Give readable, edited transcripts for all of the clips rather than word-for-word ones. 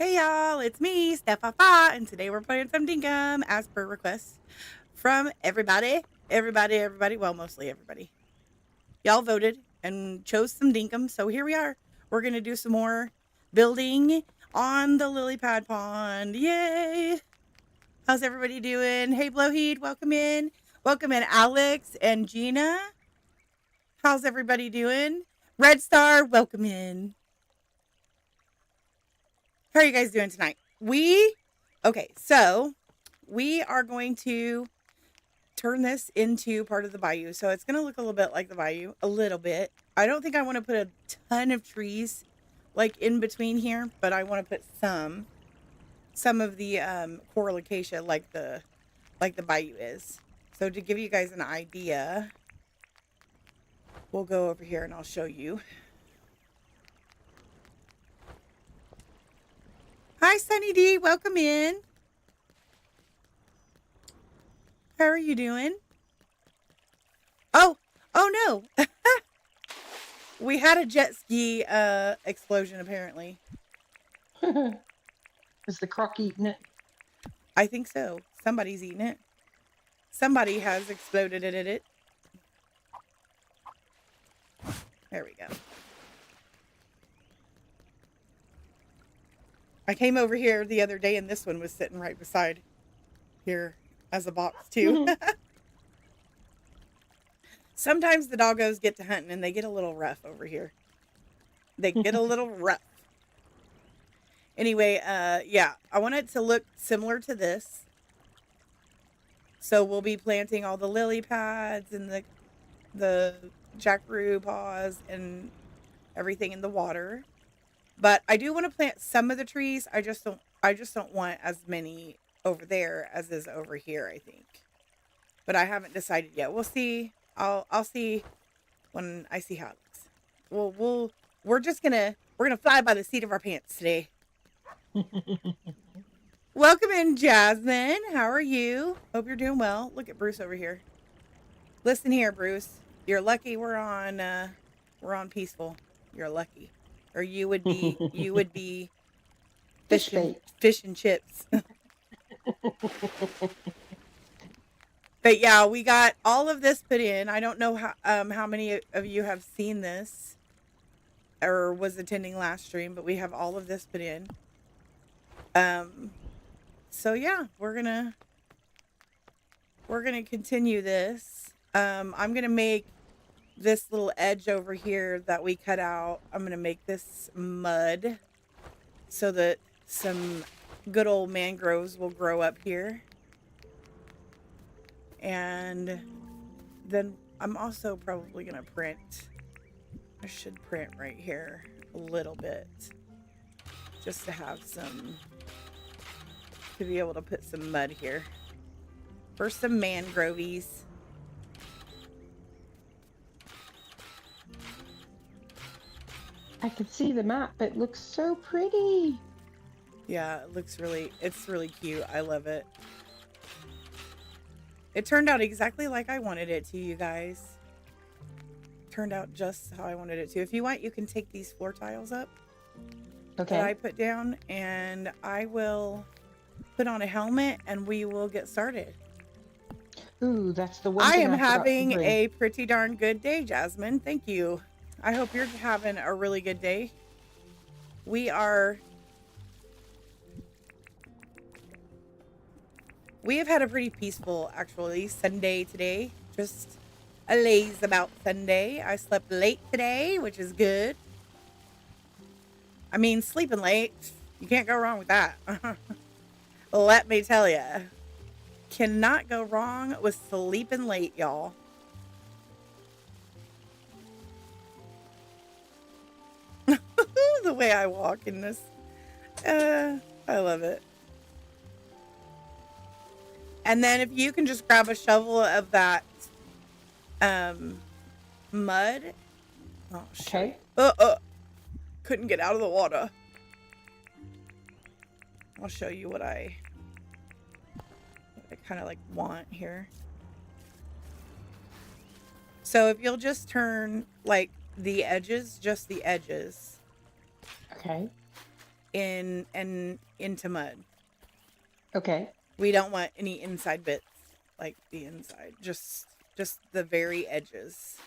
Hey y'all, it's me, Steph, and today we're playing some Dinkum as per request from everybody. Well, mostly everybody. Y'all voted and chose some Dinkum, so here we are. We're going to do some more building on the lily pad pond. Yay! How's everybody doing? Hey, Blowheed, welcome in. Welcome in, Alex and Gina. How's everybody doing? Red Star, welcome in. How are you guys doing tonight? So we are going to turn this into part of the bayou. So it's going to look a little bit like the bayou, a little bit. I don't think I want to put a ton of trees like in between here, but I want to put some of the coral acacia like the bayou is. So to give you guys an idea, we'll go over here and I'll show you. Hi, Sunny D. Welcome in. How are you doing? Oh no. We had a jet ski explosion, apparently. Is the croc eating it? I think so. Somebody's eating it. Somebody has exploded it. There we go. I came over here the other day and this one was sitting right beside here as a box too. Sometimes the doggos get to hunting and they get a little rough over here. They get a little rough. Anyway, yeah, I want it to look similar to this. So we'll be planting all the lily pads and the Jackaroo Paws and everything in the water. But I do want to plant some of the trees. I just don't want as many over there as is over here, I think. But I haven't decided yet. We'll see. I'll see when I see how it looks. We're gonna fly by the seat of our pants today. Welcome in, Jasmine. How are you? Hope you're doing well. Look at Bruce over here. Listen here, Bruce. You're lucky we're on peaceful. You're lucky. Or you would be fish and chips. But yeah, we got all of this put in. I don't know how many of you have seen this or was attending last stream, but we have all of this put in. So yeah, we're gonna continue this. I'm gonna make this little edge over here that we cut out. I'm going to make this mud so that some good old mangroves will grow up here. And then I'm also probably going to print. I should print right here a little bit just to have to be able to put some mud here for some mangroves. I can see the map. It looks so pretty. Yeah, it's really cute. I love it. It turned out exactly like I wanted it to, you guys. Turned out just how I wanted it to. If you want, you can take these floor tiles up that I put down, and I will put on a helmet and we will get started. Ooh, that's the one I thing am having to a pretty darn good day, Jasmine. Thank you. I hope you're having a really good day. We have had a pretty peaceful, actually, Sunday today. Just a laze about Sunday. I slept late today, which is good. I mean, sleeping late, you can't go wrong with that. Let me tell you. Cannot go wrong with sleeping late, y'all. The way I walk in this. I love it. And then if you can just grab a shovel of that mud. Oh, shit. Okay. Couldn't get out of the water. I'll show you what I kind of like want here. So if you'll just turn like the edges, just the edges. Okay. in and into mud. Okay. We don't want any inside bits, like the inside, just the very edges,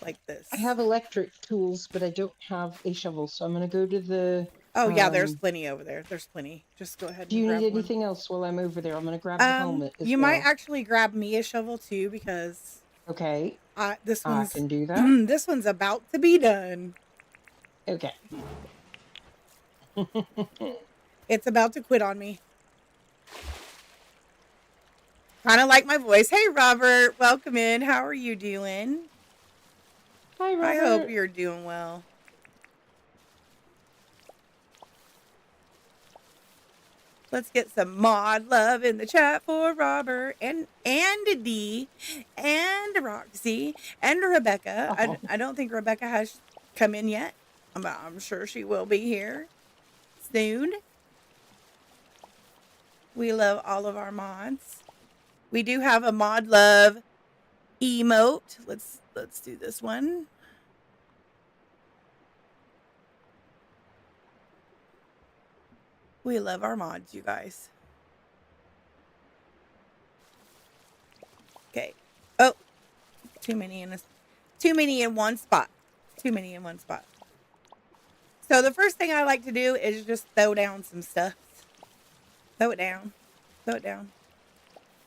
like this. I have electric tools, but I don't have a shovel, so I'm gonna go to the. Oh yeah, there's plenty over there. There's plenty. Just go ahead Do and you grab need one. anything else while I'm over there? I'm gonna grab the helmet as You well. might actually grab me a shovel too, because Okay. this I one's can do that. this one's about to be done. Okay. It's about to quit on me. Kind of like my voice. Hey, Robert, welcome in. How are you doing? Hi, Robert. I hope you're doing well. Let's get some mod love in the chat for Robert and Dee and Roxy and Rebecca. Oh. I don't think Rebecca has come in yet, but I'm sure she will be here soon. We love all of our mods. We do have a mod love emote. Let's do this one. We love our mods, you guys. Okay. Oh, too many in one spot. Too many in one spot. So the first thing I like to do is just throw down some stuff. Throw it down. Throw it down.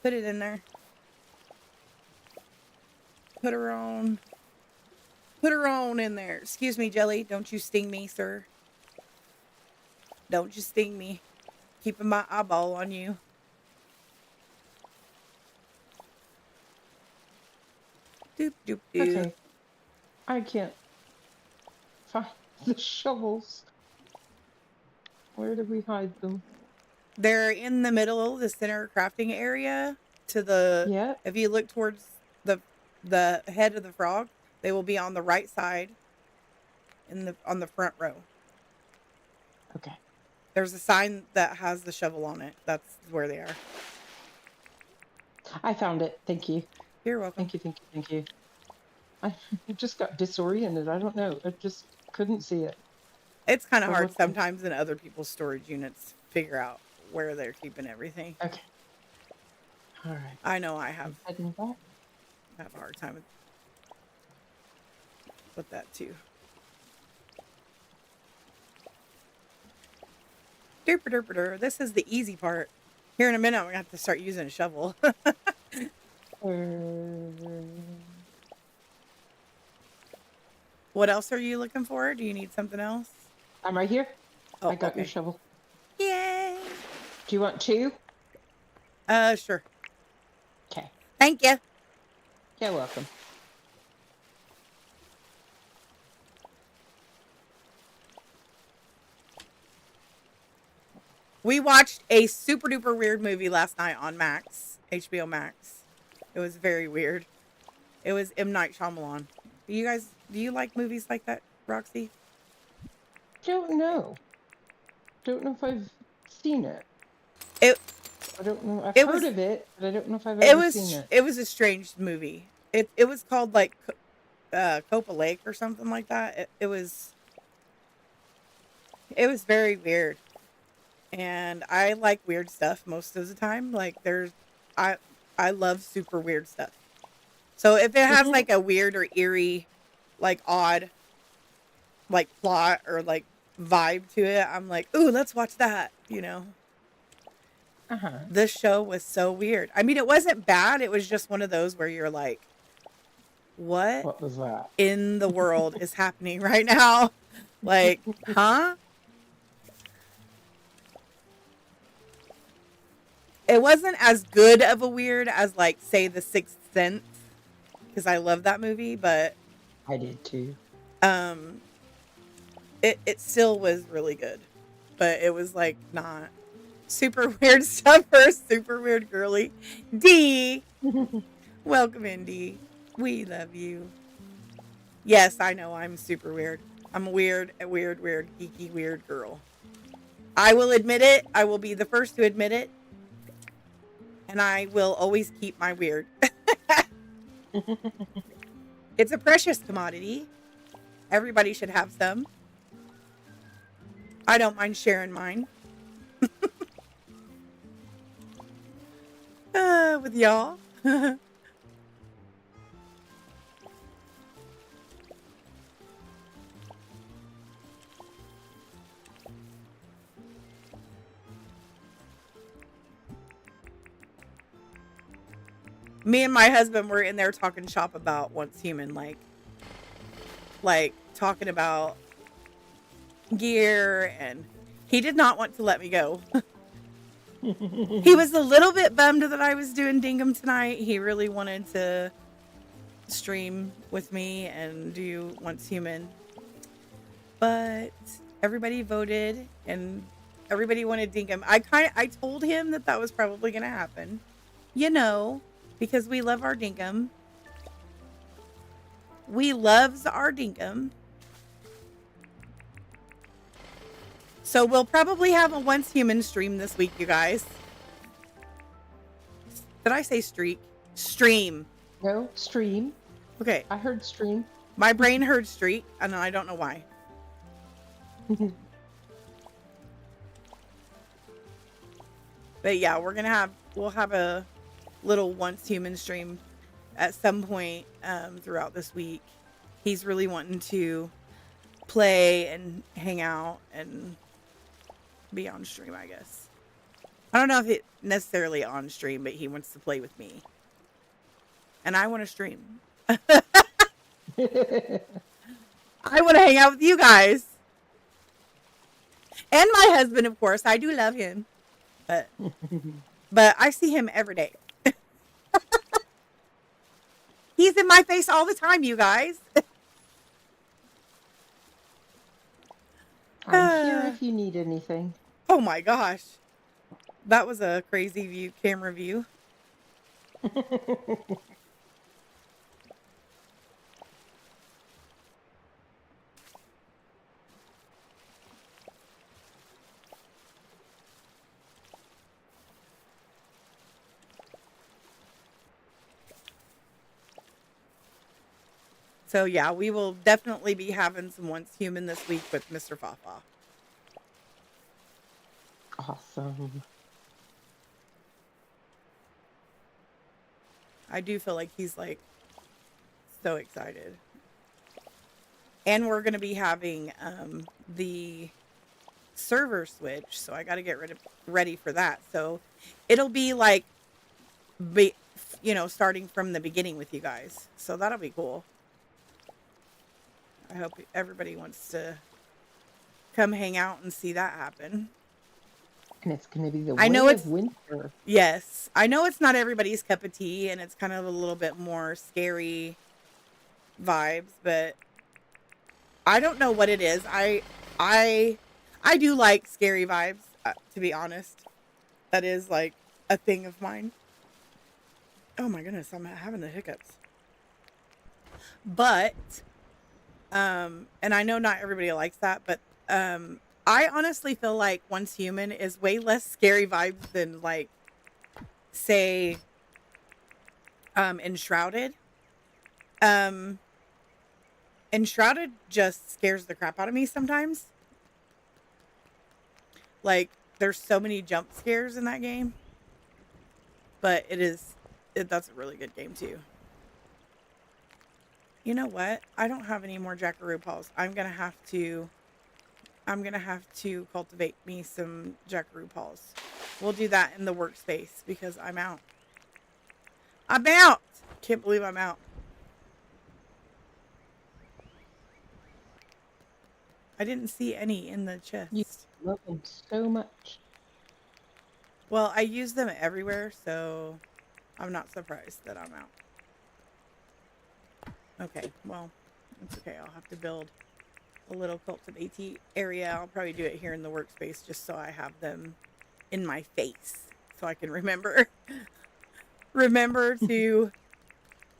Put it in there. Put her on. Put her on in there. Excuse me, Jelly. Don't you sting me, sir. Don't you sting me. Keeping my eyeball on you. Doop, doop, doop. Okay. I can't find the shovels. Where did we hide them? They're in the middle, the center crafting area. To the Yeah. If you look towards the head of the frog, they will be on the right side. On the front row. Okay. There's a sign that has the shovel on it. That's where they are. I found it. Thank you. You're welcome. Thank you. I just got disoriented. I don't know. I just couldn't see it. It's kind of hard sometimes in other people's storage units to figure out where they're keeping everything. Okay. All right. I know I have Heading back. a hard time with that too. Derper derper der. This is the easy part. Here in a minute, I'm gonna have to start using a shovel. What else are you looking for? Do you need something else? I'm right here. Oh, I got okay. your shovel. Yay! Do you want 2? Sure. Okay. Thank you. You're welcome. We watched a super duper weird movie last night on Max, HBO Max. It was very weird. It was M. Night Shyamalan. Do you like movies like that, Roxy? Don't know. Don't know if I've seen it. I don't know. I've heard of it, but I don't know if I've ever seen it. It was a strange movie. It was called like Copa Lake or something like that. It was very weird. And I like weird stuff most of the time. Like I love super weird stuff. So if it has like a weird or eerie, like odd, like plot or like vibe to it, I'm like, ooh, let's watch that, you know? This show was so weird. I mean, it wasn't bad. It was just one of those where you're like, what was that in the world is happening right now? Like, huh? It wasn't as good of a weird as, like, say, The Sixth Sense, because I love that movie, but I did too. It still was really good, but it was like not super weird stuff for a super weird girly. Dee, welcome in, Dee. We love you. Yes, I know I'm super weird. I'm a weird, geeky, weird girl. I will admit it. I will be the first to admit it. And I will always keep my weird. It's a precious commodity. Everybody should have some. I don't mind sharing mine. With y'all. Me and my husband were in there talking shop about Once Human, like talking about gear, and he did not want to let me go. He was a little bit bummed that I was doing Dinkum tonight. He really wanted to stream with me and do Once Human, but everybody voted and everybody wanted Dinkum. I told him that was probably going to happen, you know, because we love our Dinkum. We loves our Dinkum. So we'll probably have a Once Human stream this week, you guys. Did I say streak? Stream. No, stream. Okay. I heard stream. My brain heard streak, and I don't know why. But yeah, we'll have a little Once Human stream at some point throughout this week. He's really wanting to play and hang out and be on stream, I guess. I don't know if it's necessarily on stream, but he wants to play with me. And I want to stream. I want to hang out with you guys. And my husband, of course. I do love him. But I see him every day. He's in my face all the time, you guys. I'm here if you need anything. Oh my gosh. That was a crazy camera view. So yeah, we will definitely be having some Once Human this week with Mr. Fafa. Awesome. I do feel like he's like so excited. And we're going to be having the server switch, so I got to get ready for that. So it'll be like, starting from the beginning with you guys. So that'll be cool. I hope everybody wants to come hang out and see that happen. And it's going to be the way of winter. Yes. I know it's not everybody's cup of tea, and it's kind of a little bit more scary vibes, but I don't know what it is. I do like scary vibes, to be honest. That is like a thing of mine. Oh my goodness, I'm having the hiccups. But and I know not everybody likes that, but I honestly feel like Once Human is way less scary vibes than, like, say, Enshrouded. Enshrouded just scares the crap out of me sometimes. Like, there's so many jump scares in that game. But that's a really good game too. You know what? I don't have any more Jackaroo Paws. I'm gonna have to cultivate me some Jackaroo Paws. We'll do that in the workspace because I'm out. I'm out! Can't believe I'm out. I didn't see any in the chest. You love them so much. Well, I use them everywhere, so I'm not surprised that I'm out. Okay, well, it's okay. I'll have to build a little cultivate area. I'll probably do it here in the workspace just so I have them in my face so I can remember to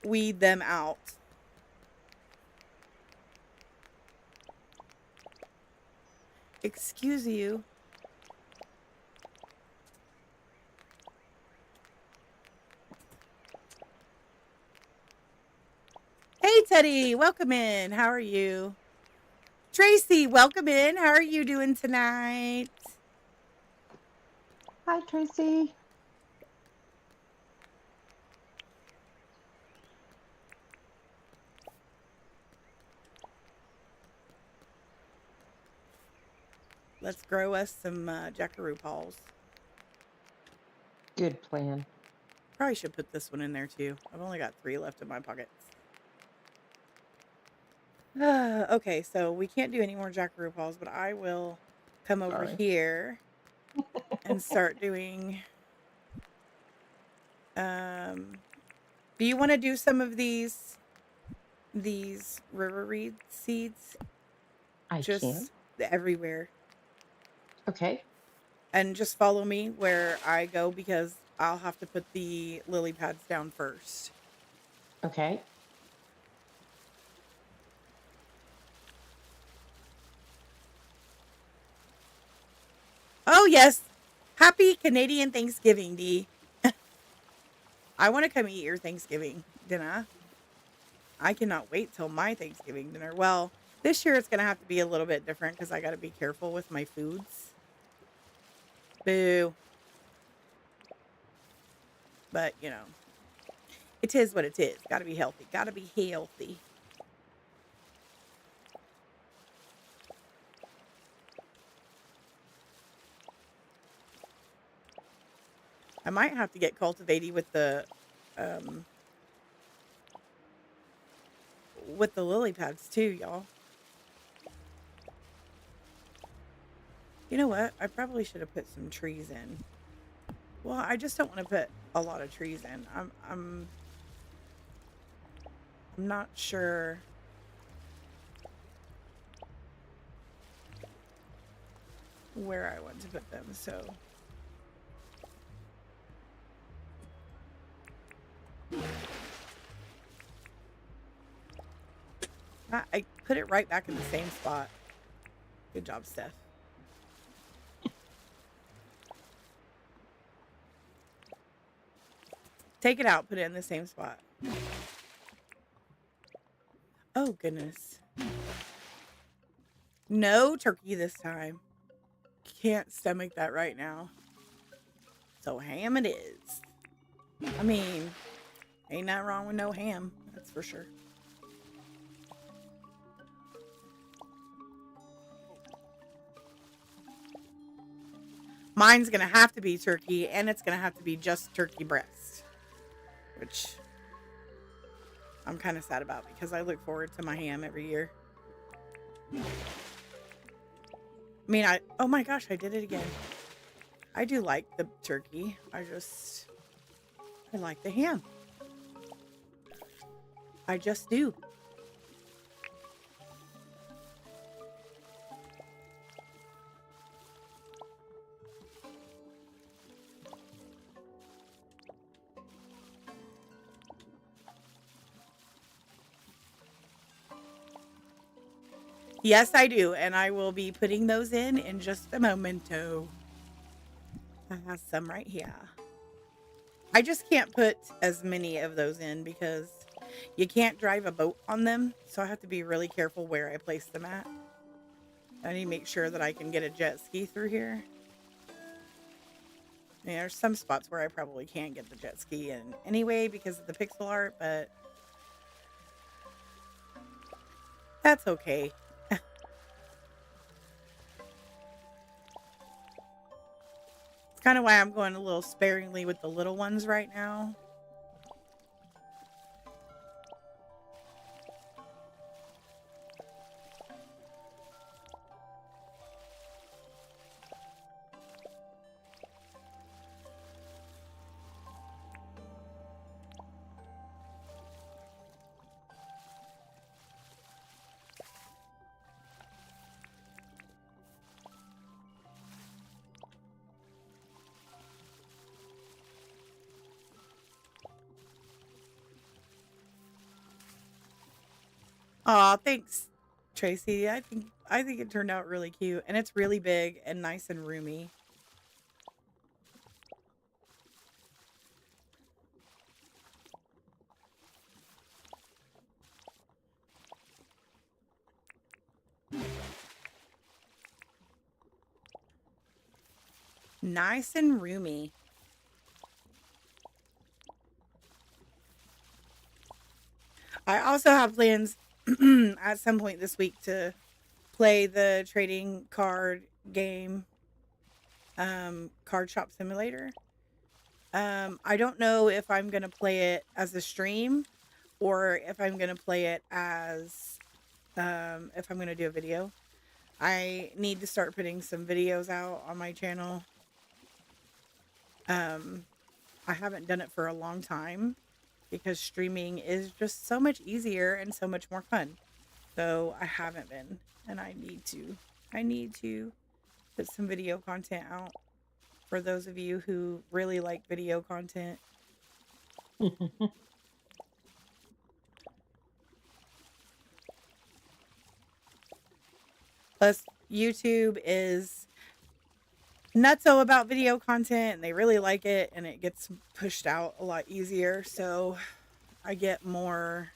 weed them out. Excuse you. Hey, Teddy, welcome in. How are you? Tracy, welcome in. How are you doing tonight? Hi, Tracy. Let's grow us some Jackaroo Paws. Good plan. Probably should put this one in there too. I've only got 3 left in my pockets. Okay, so we can't do any more Jackaroo Paws, but I will come over here and start doing. Do you want to do some of these river reed seeds? I can. Everywhere. Okay. And just follow me where I go because I'll have to put the lily pads down first. Okay. Oh, yes. Happy Canadian Thanksgiving, Dee. I want to come eat your Thanksgiving dinner. I cannot wait till my Thanksgiving dinner. Well, this year it's going to have to be a little bit different because I got to be careful with my foods. Boo. But, you know, it is what it is. Got to be healthy. Got to be healthy. I might have to get cultivating with the lily pads too, y'all. You know what? I probably should have put some trees in. Well, I just don't want to put a lot of trees in. I'm not sure. Where I want to put them, so. I put it right back in the same spot. Good job, Steph. Take it out, put it in the same spot. Oh, goodness. No turkey this time. Can't stomach that right now. So ham it is. I mean, ain't nothing wrong with no ham. That's for sure. Mine's going to have to be turkey, and it's going to have to be just turkey breast. Which I'm kind of sad about because I look forward to my ham every year. I mean, oh my gosh, I did it again. I do like the turkey. I like the ham. I just do. Yes, I do. And I will be putting those in just a momento. I have some right here. I just can't put as many of those in because you can't drive a boat on them. So I have to be really careful where I place them at. I need to make sure that I can get a jet ski through here. I mean, there's some spots where I probably can't get the jet ski in anyway because of the pixel art, but that's okay. Kind of why I'm going a little sparingly with the little ones right now. Aw, thanks, Tracy. I think it turned out really cute, and it's really big and nice and roomy. Nice and roomy. I also have plans at some point this week to play the trading card game, Card Shop Simulator. I don't know if I'm going to play it as a stream or if I'm going to play it as, if I'm going to do a video. I need to start putting some videos out on my channel. I haven't done it for a long time because streaming is just so much easier and so much more fun. So I haven't been, and I need to put some video content out for those of you who really like video content. Plus, YouTube is nutso about video content, and they really like it, and it gets pushed out a lot easier. So I get more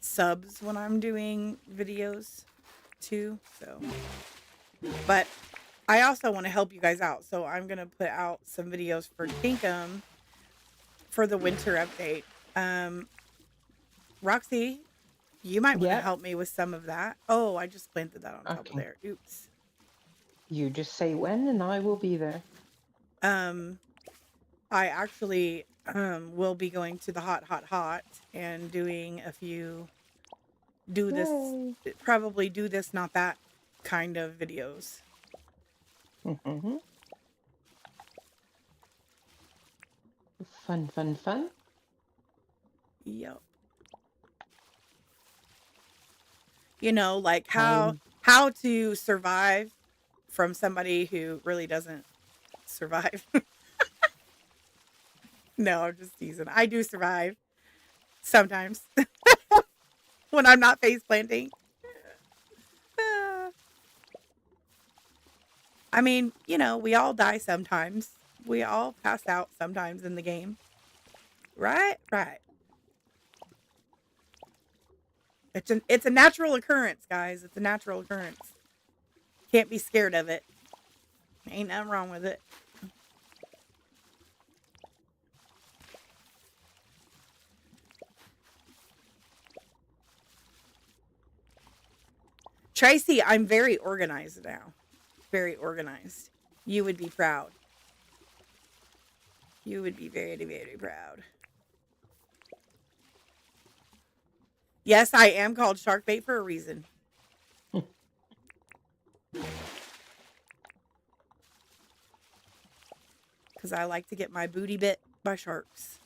subs when I'm doing videos too. So, but I also want to help you guys out. So I'm going to put out some videos for Dinkum for the winter update. Roxy, you might want to help me with some of that. Oh, I just planted that on top of there. Oops. You just say when and I will be there. I actually will be going to the hot and doing a few probably do this not that kind of videos. Fun. Yep. You know, like how to survive from somebody who really doesn't survive. No, I'm just teasing. I do survive sometimes when I'm not face planting. I mean, you know, we all die sometimes. We all pass out sometimes in the game. Right? It's a natural occurrence, guys. It's a natural occurrence. Can't be scared of it. Ain't nothing wrong with it. Tracy, I'm very organized now. Very organized. You would be proud. You would be very, very proud. Yes, I am called shark bait for a reason. Because I like to get my booty bit by sharks.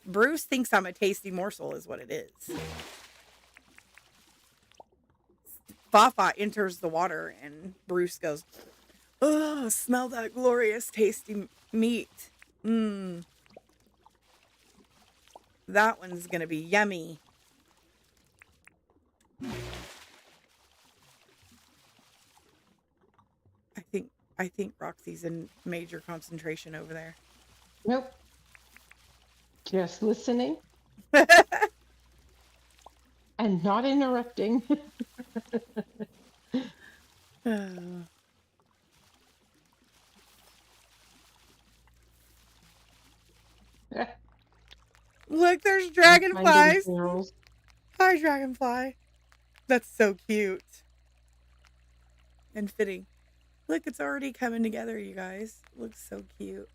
Bruce thinks I'm a tasty morsel is what it is. Fafa enters the water and Bruce goes, "Oh, smell that glorious tasty meat. That one's gonna be yummy." I think Roxy's in major concentration over there. Nope. Just listening. And not interrupting. Look, there's dragonflies. Hi, dragonfly. That's so cute. And fitting. Look, it's already coming together, you guys. It looks so cute.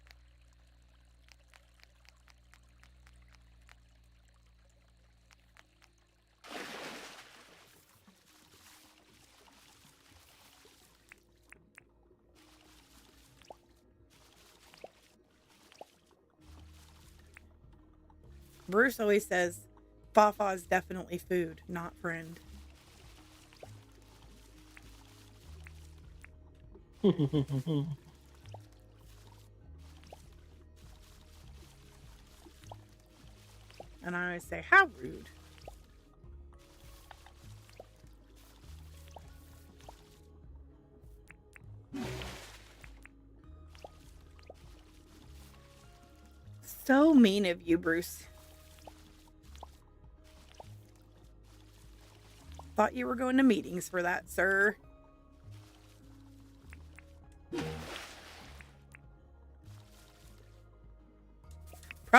Bruce always says, Fafa is definitely food, not friend. And I always say, how rude. So mean of you, Bruce. Thought you were going to meetings for that, sir.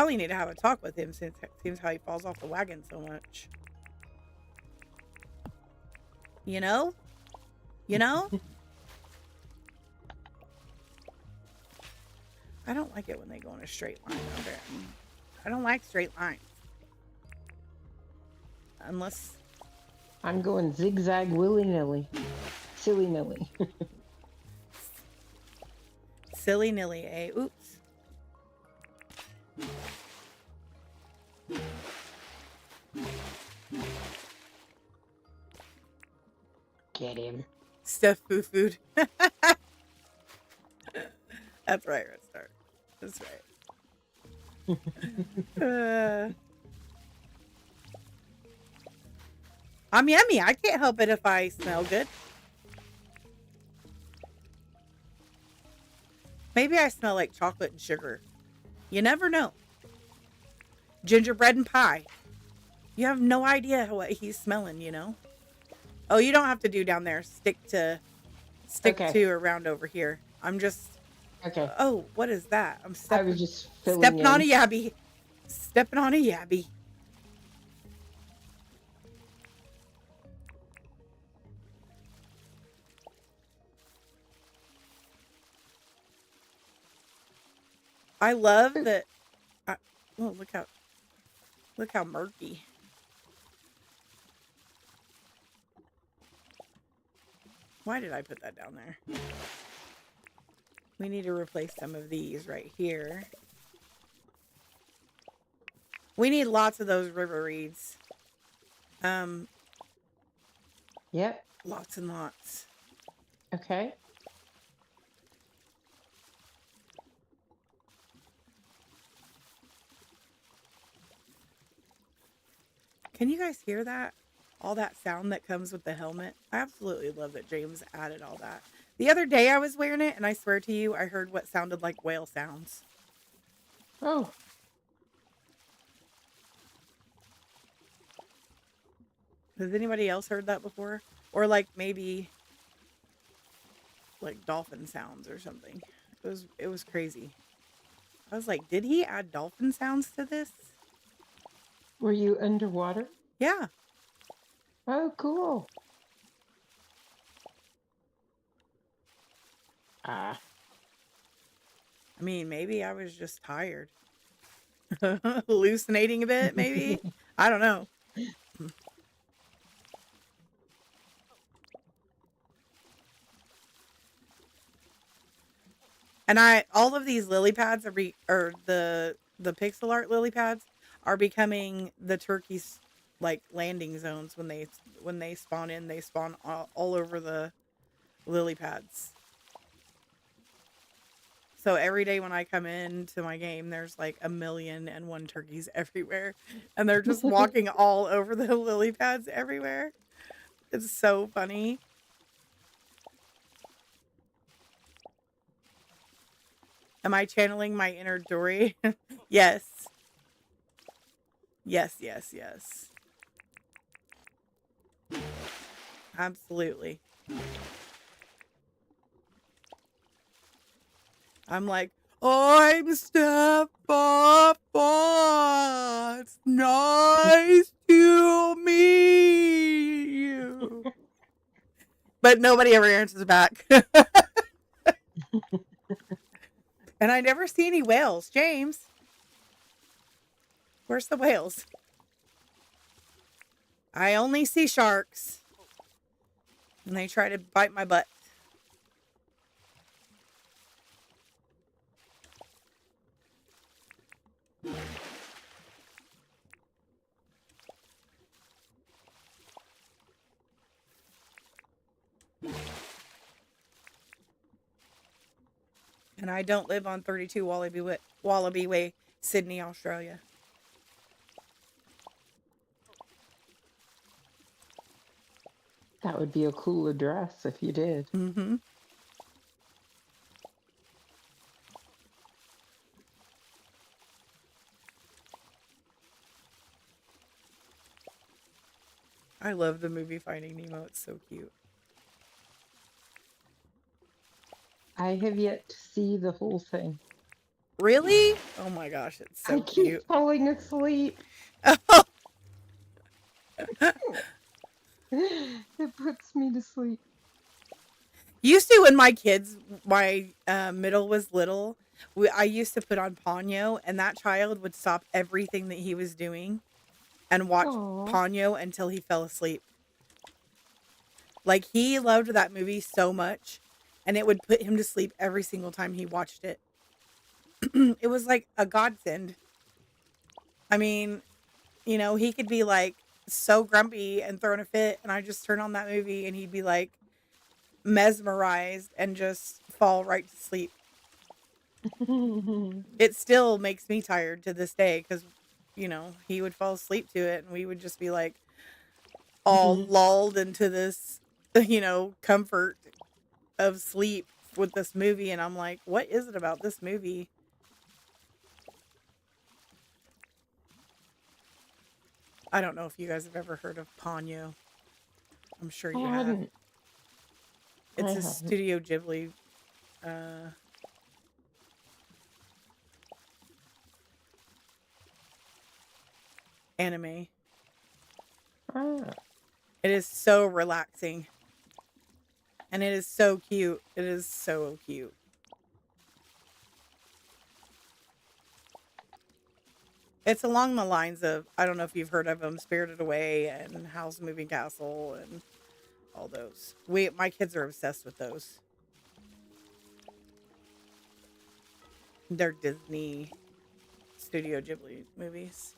probably need to have a talk with him since it seems how he falls off the wagon so much. You know? You know? I don't like it when they go in a straight line. I don't like straight lines. Unless... I'm going zigzag willy-nilly. Silly-nilly. Silly-nilly, eh? Oops. Get him. Steph food. That's right, Red Star. That's right. I'm yummy. I can't help it if I smell good. Maybe I smell like chocolate and sugar. You never know. Gingerbread and pie. You have no idea what he's smelling, you know? Oh, you don't have to do down there. Stick to around over here. I'm just... Okay. Oh, what is that? I was just stepping on a yabby. Stepping on a yabby. I love that. Oh, look how murky. Why did I put that down there? We need to replace some of these right here. We need lots of those river reeds. Yep. Lots and lots. Okay. Can you guys hear that? All that sound that comes with the helmet? I absolutely love that James added all that. The other day I was wearing it, and I swear to you, I heard what sounded like whale sounds. Oh. Has anybody else heard that before? Or like maybe like dolphin sounds or something. It was crazy. I was like, did he add dolphin sounds to this? Were you underwater? Yeah. Oh, cool. I mean, maybe I was just tired. Hallucinating a bit, maybe? I don't know. And all of these lily pads are the pixel art lily pads are becoming the turkeys' like landing zones when they spawn in. They spawn all over the lily pads. So every day when I come into my game, there's like 1,000,001 turkeys everywhere, and they're just walking all over the lily pads everywhere. It's so funny. Am I channeling my inner Dory? Yes. Yes, yes, yes. Absolutely. I'm like, I'm Steph. It's nice to meet you. But nobody ever answers back. And I never see any whales. James, where's the whales? I only see sharks. And they try to bite my butt. And I don't live on 32 Wallaby Way, Sydney, Australia. That would be a cool address if you did. Mm-hmm. I love the movie Finding Nemo. It's so cute. I have yet to see the whole thing. Really? Oh my gosh, it's so I keep cute. falling asleep. Oh. It puts me to sleep. Used to when my middle was little, I used to put on Ponyo, and that child would stop everything that he was doing and watch Aww. Ponyo until he fell asleep. Like, he loved that movie so much, and it would put him to sleep every single time he watched it. It was like a godsend. I mean, you know, he could be like so grumpy and throwing a fit, and I just turn on that movie and he'd be like mesmerized and just fall right to sleep. It still makes me tired to this day because, you know, he would fall asleep to it and we would just be like all lulled into this, you know, comfort of sleep with this movie. And I'm like, what is it about this movie? I don't know if you guys have ever heard of Ponyo. I'm sure you have. It's a Studio Ghibli anime. It is so relaxing. And it is so cute. It is so cute. It's along the lines of, I don't know if you've heard of them, Spirited Away and Howl's Moving Castle and all those. My kids are obsessed with those. They're Disney Studio Ghibli movies.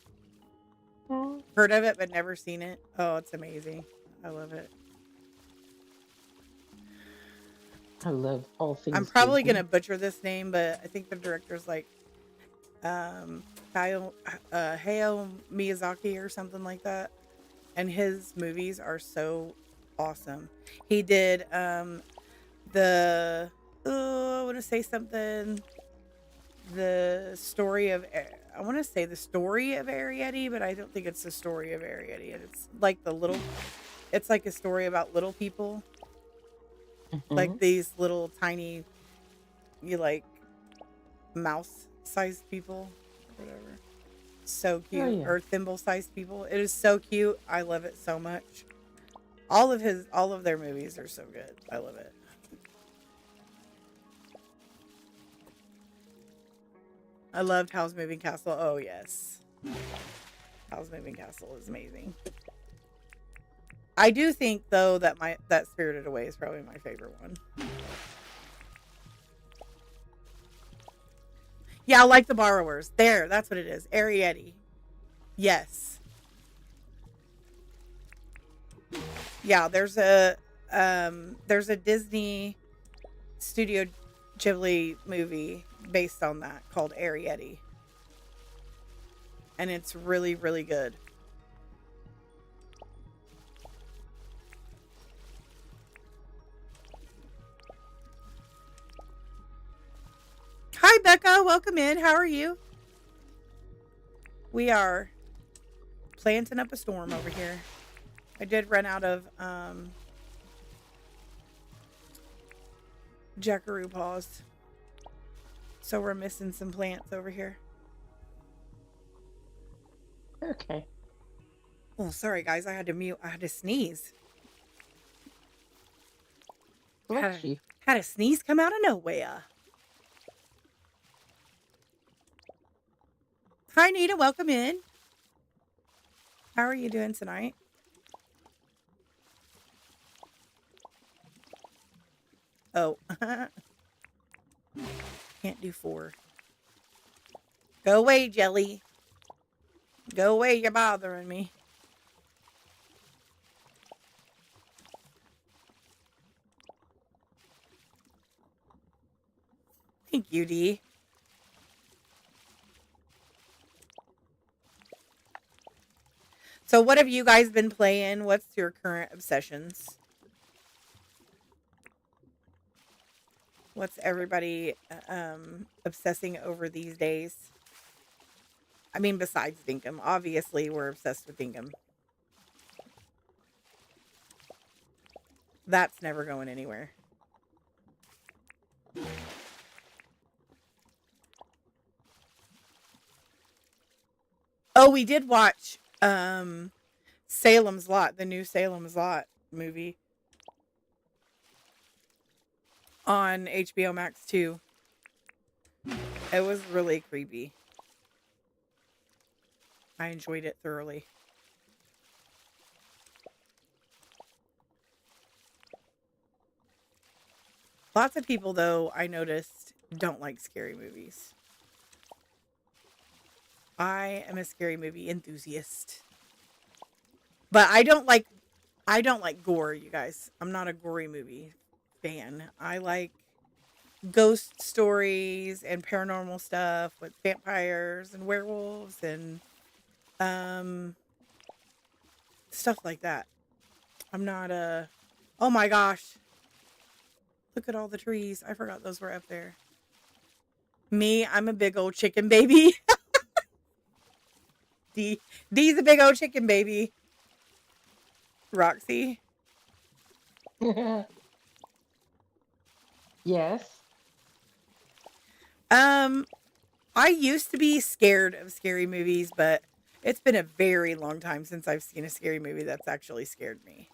Heard of it, but never seen it. Oh, it's amazing. I love it. I love all things. I'm probably going to butcher this name, but I think the director's like Hayao Miyazaki or something like that. And his movies are so awesome. He did I want to say something. The story of Arrietty, but I don't think it's the story of Arrietty. It's like it's like a story about little people. Like these little tiny, mouse-sized people, whatever. So cute. Oh, yeah. Or thimble-sized people. It is so cute. I love it so much. All of their movies are so good. I love it. I loved Howl's Moving Castle. Oh, yes. Howl's Moving Castle is amazing. I do think, though, that that Spirited Away is probably my favorite one. Yeah, I like The Borrowers. There, that's what it is. Arrietty. Yes. Yeah, there's a Disney Studio Ghibli movie based on that called Arrietty. And it's really, really good. Hi, Becca. Welcome in. How are you? We are planting up a storm over here. I did run out of Jackaroo Paws. So we're missing some plants over here. Okay. Oh, sorry, guys. I had to mute. I had to sneeze. Bless you. Had a sneeze come out of nowhere. Hi, Nita. Welcome in. How are you doing tonight? Oh. Can't do 4. Go away, Jelly. Go away. You're bothering me. Thank you, Dee. So what have you guys been playing? What's your current obsessions? What's everybody obsessing over these days? I mean, besides Dinkum. Obviously, we're obsessed with Dinkum. That's never going anywhere. Oh, we did watch Salem's Lot, the new Salem's Lot movie on HBO Max too. It was really creepy. I enjoyed it thoroughly. Lots of people, though, I noticed, don't like scary movies. I am a scary movie enthusiast. But I don't like gore, you guys. I'm not a gory movie fan. I like ghost stories and paranormal stuff with vampires and werewolves and stuff like that. I'm not a... Oh my gosh. Look at all the trees. I forgot those were up there. Me, I'm a big old chicken baby. D's a big old chicken baby. Roxy? Yes. I used to be scared of scary movies, but it's been a very long time since I've seen a scary movie that's actually scared me.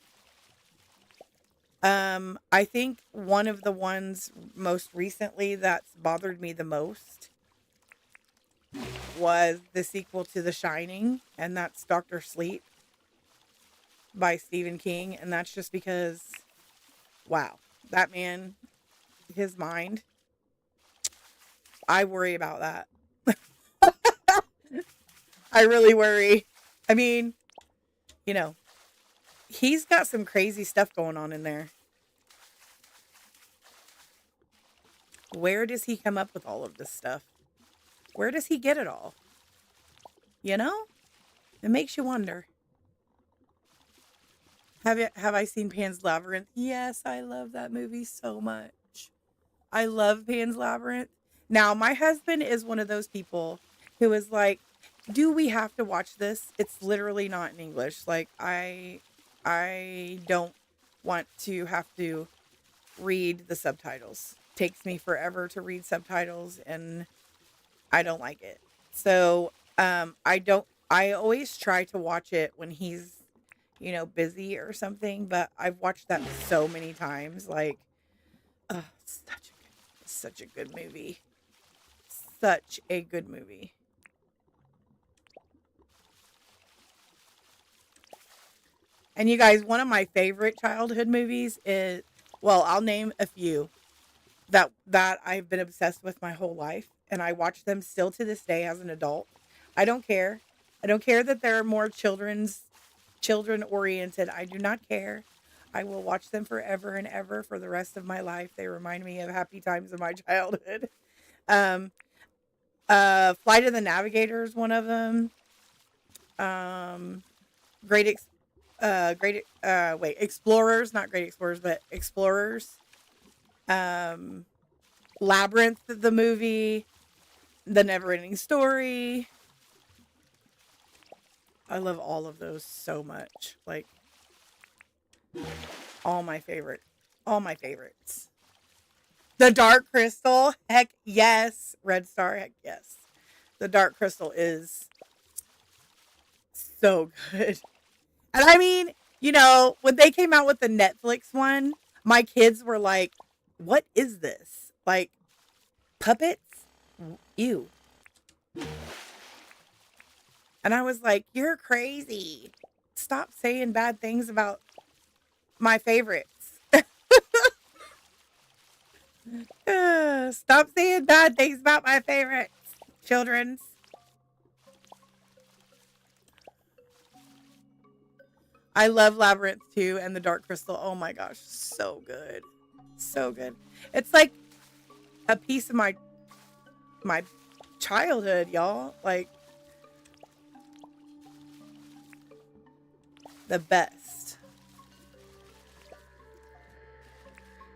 I think one of the ones most recently that's bothered me the most was the sequel to The Shining, and that's Dr. Sleep by Stephen King. And that's just because, wow, that man, his mind, I worry about that. I really worry. I mean, you know, he's got some crazy stuff going on in there. Where does he come up with all of this stuff? Where does he get it all? You know? It makes you wonder. Have I seen Pan's Labyrinth? Yes, I love that movie so much. I love Pan's Labyrinth. Now, my husband is one of those people who is like, do we have to watch this? It's literally not in English. Like, I don't want to have to read the subtitles. It takes me forever to read subtitles, and I don't like it. So, I always try to watch it when he's, busy or something, but I've watched that so many times. Like, oh, such a good movie. Such a good movie. And you guys, one of my favorite childhood movies is, well, I'll name a few that I've been obsessed with my whole life, and I watch them still to this day as an adult. I don't care. I don't care that they're more children oriented. I do not care. I will watch them forever and ever for the rest of my life. They remind me of happy times of my childhood. Flight of the Navigator is one of them. Explorers, not Great Explorers, but Explorers. Labyrinth, the movie, The Never-Ending Story. I love all of those so much. Like, all my favorites. The Dark Crystal, heck yes. Red Star, heck yes. The Dark Crystal is so good. And I mean, when they came out with the Netflix one, my kids were like, what is this? Like, puppets? Ew. And I was like, you're crazy. Stop saying bad things about my favorites. Stop saying bad things about my favorites, children's. I love Labyrinth too, and The Dark Crystal. Oh my gosh, so good. So good. It's like a piece of my childhood, y'all. Like, the best.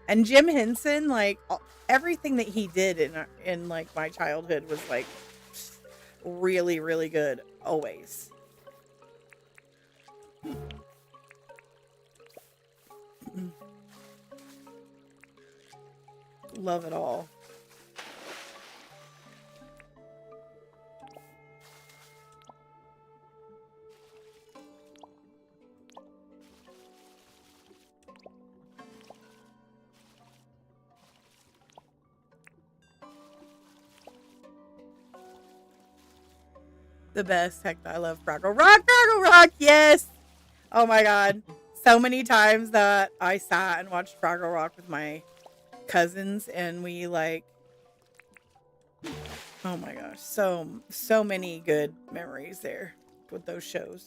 And Jim Henson, like, everything that he did in like my childhood was like really, really good. Always. Love it all. The best. Heck, I love Fraggle Rock. Fraggle Rock, yes. Oh my god. So many times that I sat and watched Fraggle Rock with my cousins, and we like, oh my gosh, so many good memories there with those shows.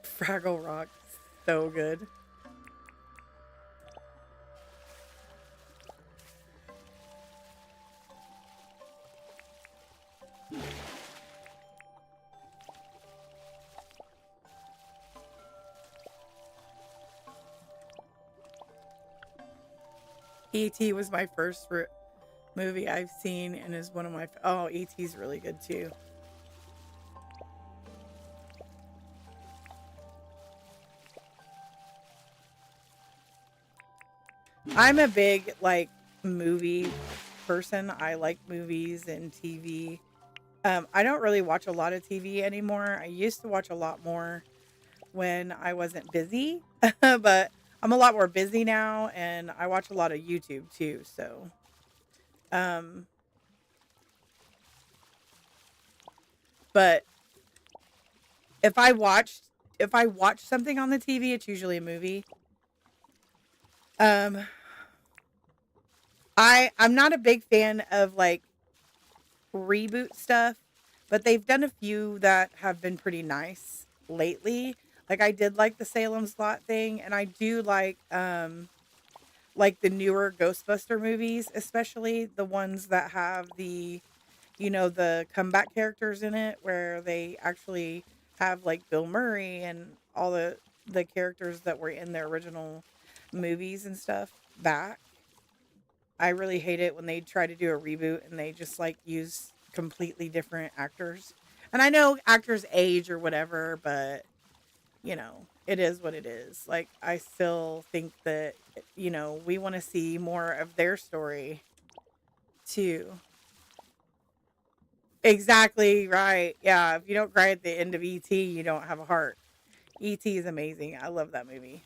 Fraggle Rock, so good. E.T. was my first movie I've seen, and is one of my... Oh, E.T.'s really good too. I'm a big, like, movie person. I like movies and TV. I don't really watch a lot of TV anymore. I used to watch a lot more when I wasn't busy, but I'm a lot more busy now, and I watch a lot of YouTube too. So, but if I watch something on the TV, it's usually a movie. I'm not a big fan of like reboot stuff, but they've done a few that have been pretty nice lately. Like I did like the Salem Slot thing, and I do like the newer Ghostbuster movies, especially the ones that have the, you know, the comeback characters in it, where they actually have like Bill Murray and all the characters that were in their original movies and stuff back. I really hate it when they try to do a reboot and they just like use completely different actors. And I know actors age or whatever, but you know, it is what it is. Like I still think that, you know, we want to see more of their story too. Exactly right. Yeah, if you don't cry at the end of E.T., you don't have a heart. E.T. is amazing. I love that movie.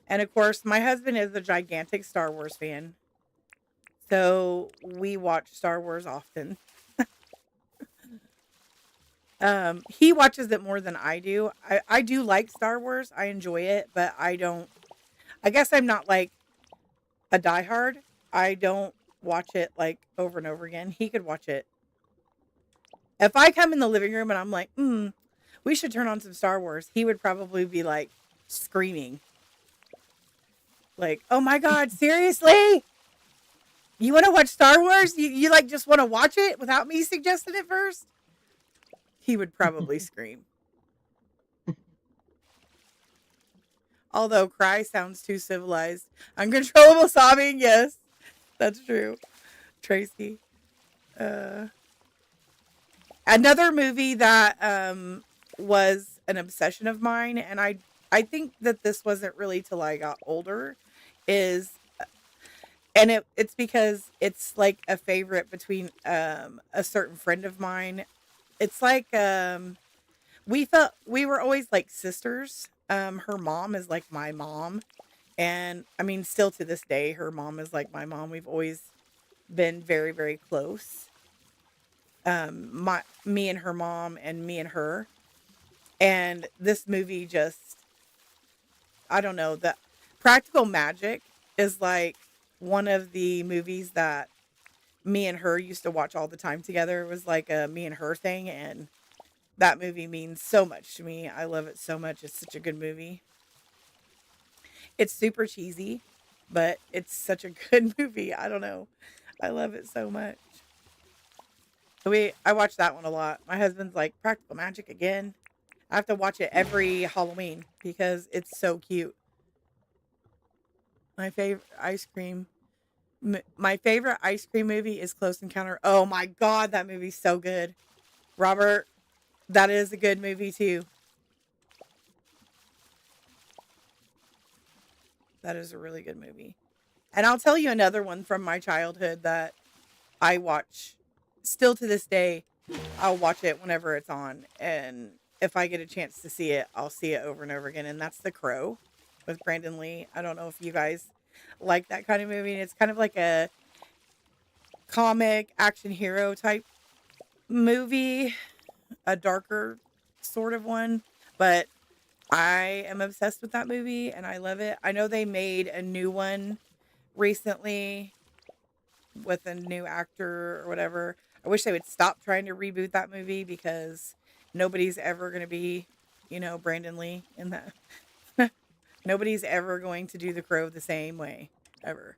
And of course, my husband is a gigantic Star Wars fan. So we watch Star Wars often. He watches it more than I do. I do like Star Wars. I enjoy it, but I guess I'm not like a diehard. I don't watch it like over and over again. He could watch it. If I come in the living room and I'm like, we should turn on some Star Wars, he would probably be like screaming. Like, oh my God, seriously? You want to watch Star Wars? You like just want to watch it without me suggesting it first? He would probably scream. Although cry sounds too civilized. Uncontrollable sobbing, yes. That's true. Tracy. Another movie that was an obsession of mine, and I think that this wasn't really till I got older, is, and it's because it's like a favorite between a certain friend of mine. It's like we were always like sisters. Her mom is like my mom, and I mean still to this day her mom is like my mom. We've always been very, very close. Me and her mom and me and her. And this movie just, I don't know, the Practical Magic is like one of the movies that me and her used to watch all the time together. It was like a me and her thing, and that movie means so much to me. I love it so much. It's such a good movie. It's super cheesy, but it's such a good movie. I don't know. I love it so much. I watch that one a lot. My husband's like, Practical Magic again. I have to watch it every Halloween because it's so cute. My favorite ice cream movie is Close Encounter. Oh my God, that movie's so good. Robert, that is a good movie too. That is a really good movie. And I'll tell you another one from my childhood that I watch still to this day, I'll watch it whenever it's on. And if I get a chance to see it, I'll see it over and over again. And that's The Crow with Brandon Lee. I don't know if you guys like that kind of movie. It's kind of like a comic action hero type movie, a darker sort of one, but I am obsessed with that movie and I love it. I know they made a new one recently with a new actor or whatever. I wish they would stop trying to reboot that movie because nobody's ever going to be, Brandon Lee in that. Nobody's ever going to do The Crow the same way, ever.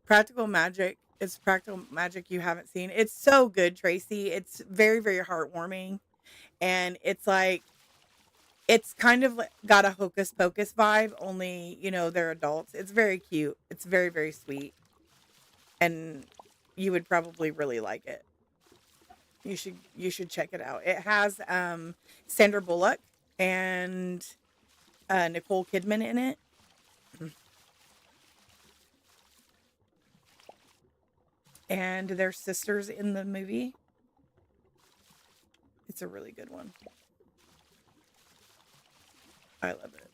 Practical magic. It's practical magic you haven't seen. It's so good, Tracy. It's very, very heartwarming. And it's like, it's kind of got a Hocus Pocus vibe, only, they're adults. It's very cute. It's very, very sweet. And you would probably really like it. You should check it out. It has Sandra Bullock and Nicole Kidman in it. And they're sisters in the movie. It's a really good one. I love it.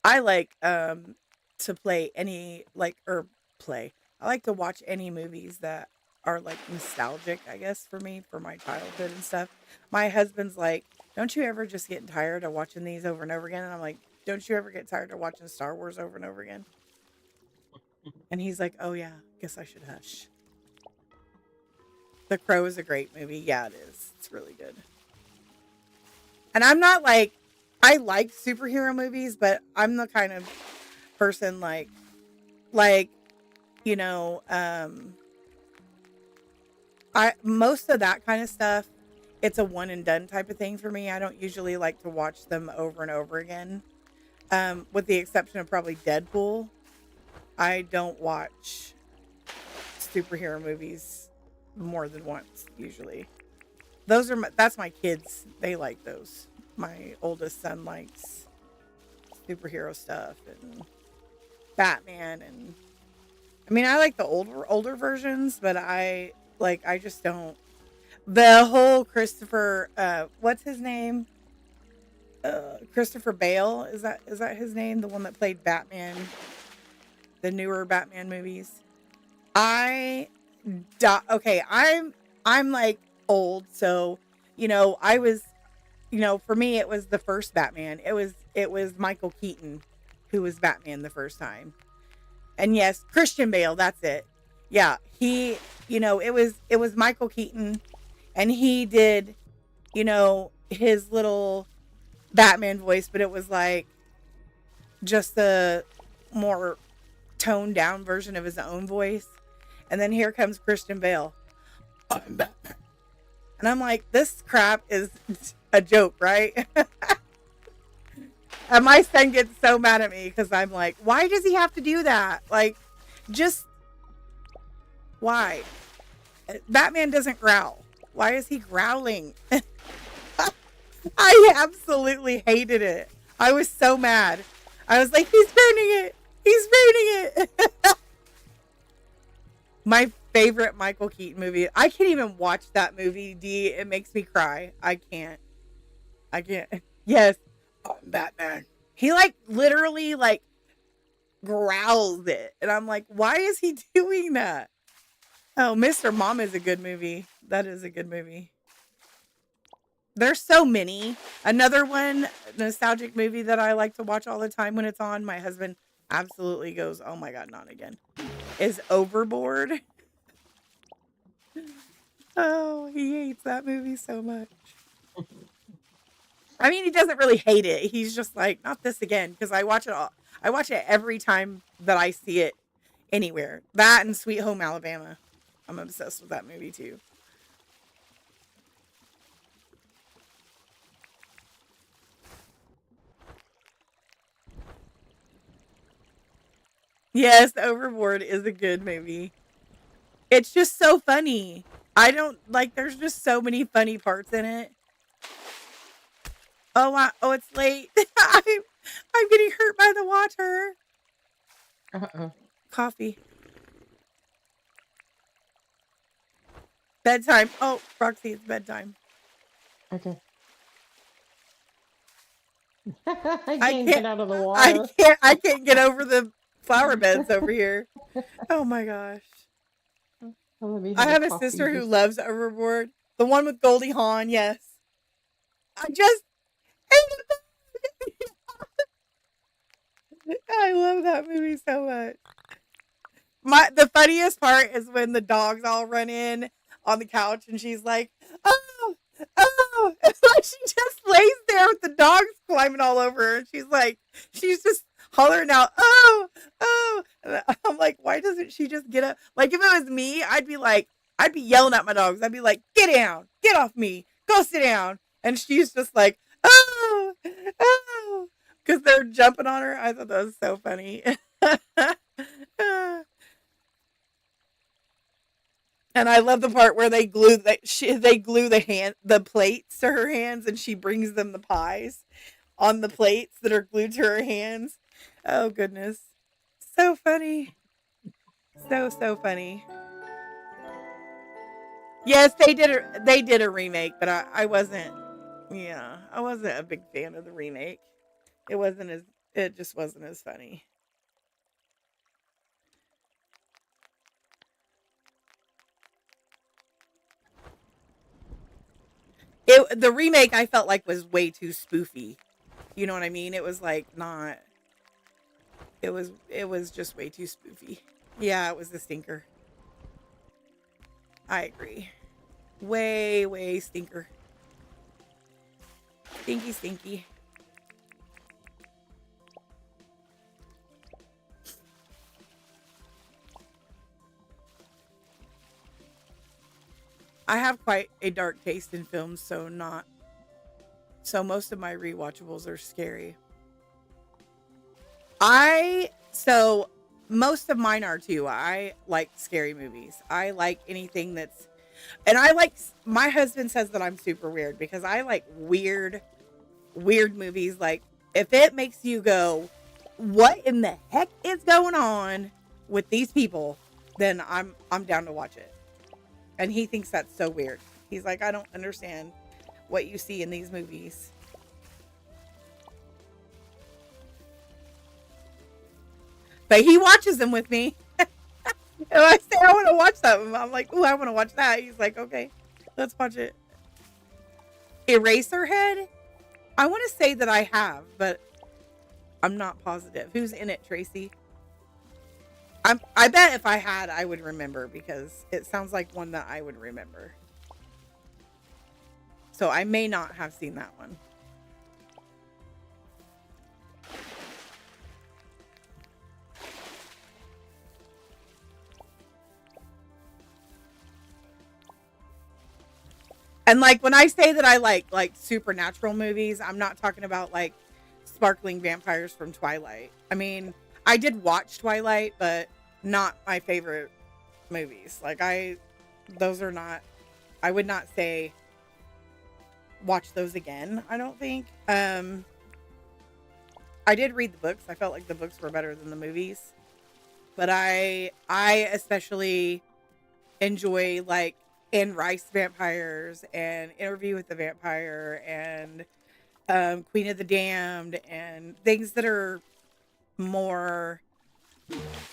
I like to play any I like to watch any movies that are like nostalgic, I guess, for me, for my childhood and stuff. My husband's like, don't you ever just get tired of watching these over and over again? And I'm like, don't you ever get tired of watching Star Wars over and over again? And he's like, oh yeah, guess I should hush. The Crow is a great movie. Yeah, it is. It's really good. And I'm not like, I like superhero movies, but I'm the kind of person like, most of that kind of stuff, it's a one and done type of thing for me. I don't usually like to watch them over and over again. With the exception of probably Deadpool. I don't watch superhero movies more than once, usually. That's my kids. They like those. My oldest son likes superhero stuff and Batman, and I mean, I like the older versions, but I just don't. The whole Christopher, what's his name? Christopher Bale, is that his name? The one that played Batman, the newer Batman movies. Okay, I'm like old, so I was, for me it was the first Batman. It was Michael Keaton who was Batman the first time. And yes, Christian Bale, that's it. Yeah, he, it was Michael Keaton, and he did, his little Batman voice, but it was like just a more toned down version of his own voice. And then here comes Christian Bale. I'm Batman. And I'm like, this crap is a joke, right? And my son gets so mad at me because I'm like, why does he have to do that? Like, just why? Batman doesn't growl. Why is he growling? I absolutely hated it. I was so mad. I was like, he's burning it. He's burning it. My favorite Michael Keaton movie. I can't even watch that movie, D. It makes me cry. I can't. Yes. I'm Batman. He literally growls it. And I'm like, why is he doing that? Oh, Mr. Mom is a good movie. That is a good movie. There's so many. Another one, nostalgic movie that I like to watch all the time when it's on. My husband absolutely goes, oh my God, not again. Is Overboard. Oh, he hates that movie so much. I mean, he doesn't really hate it. He's just like, not this again. Because I watch it every time that I see it anywhere. That and Sweet Home Alabama. I'm obsessed with that movie too. Yes, Overboard is a good movie. It's just so funny. I don't like. There's just so many funny parts in it. Oh wow! Oh, it's late. I'm getting hurt by the water. Coffee. Bedtime. Oh, Roxy, it's bedtime. Okay. I can't get out of the water. I can't get over the flower beds over here. Oh my gosh. I have a sister who loves Overboard. The one with Goldie Hawn, yes. I love that movie so much. The funniest part is when the dogs all run in on the couch and she's like, oh, and like she just lays there with the dogs climbing all over her, and she's just hollering out, oh. And I'm like, why doesn't she just get up? Like, if it was me, I'd be yelling at my dogs. I'd be like, get down, get off me, go sit down. And she's just like, oh, because they're jumping on her. I thought that was so funny. And I love the part where they glue the plates to her hands, and she brings them the pies on the plates that are glued to her hands. Oh goodness, so funny, so funny. Yes, they did a remake, but I wasn't. Yeah, I wasn't a big fan of the remake. It just wasn't as funny. The remake I felt like was way too spoofy. You know what I mean? It was like not. It was just way too spoofy. Yeah, it was the stinker. I agree. Way stinker. Stinky. I have quite a dark taste in films, so most of my rewatchables are scary. So most of mine are too. I like scary movies. I like anything and my husband says that I'm super weird because I like weird movies. Like, if it makes you go, what in the heck is going on with these people, then I'm down to watch it. And he thinks that's so weird. He's like, I don't understand what you see in these movies. But he watches them with me. And I say, I want to watch that. I'm like, ooh, I want to watch that. He's like, okay, let's watch it. Eraserhead? I want to say that I have, but I'm not positive. Who's in it, Tracy? I bet if I had, I would remember, because it sounds like one that I would remember. So I may not have seen that one. And like, when I say that I like supernatural movies, I'm not talking about like sparkling vampires from Twilight. I mean, I did watch Twilight, but not my favorite movies. Like, those are not, I would not say watch those again, I don't think. I did read the books. I felt like the books were better than the movies. But I especially enjoy like Anne Rice vampires and Interview with the Vampire and Queen of the Damned and things that are more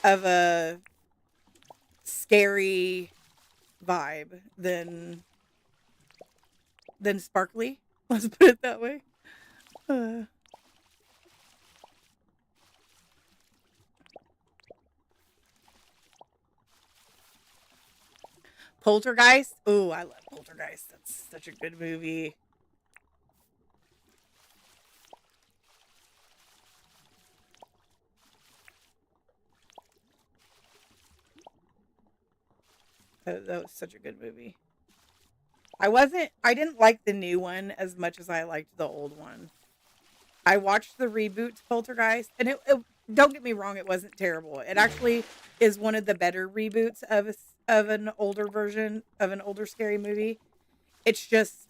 of a scary vibe than sparkly. Let's put it that way. Poltergeist. Oh, I love Poltergeist. That's such a good movie. That was such a good movie. I didn't like the new one as much as I liked the old one. I watched the reboot to Poltergeist, and it don't get me wrong, it wasn't terrible. It actually is one of the better reboots of an older version of an older scary movie. It's just,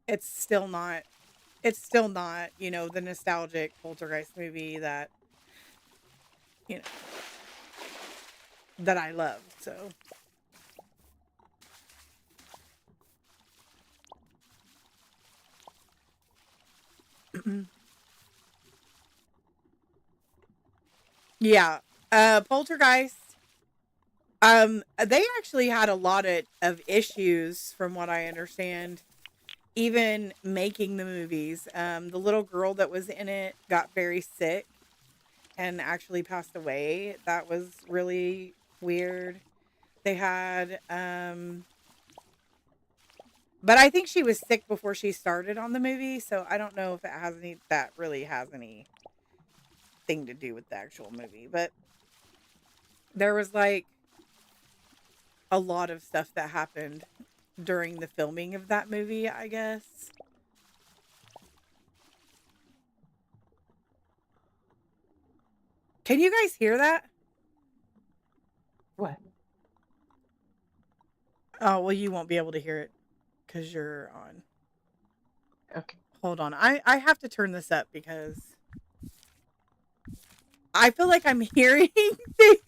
it's still not, the nostalgic Poltergeist movie that, that I loved. So. Yeah. Poltergeist. They actually had a lot of issues from what I understand, even making the movies. The little girl that was in it got very sick and actually passed away. That was really weird. They had, but I think she was sick before she started on the movie, so I don't know if that really has any thing to do with the actual movie. But there was like a lot of stuff that happened during the filming of that movie, I guess. Can you guys hear that? What? Oh, well, you won't be able to hear it because you're on. Okay. Hold on. I have to turn this up because I feel like I'm hearing things.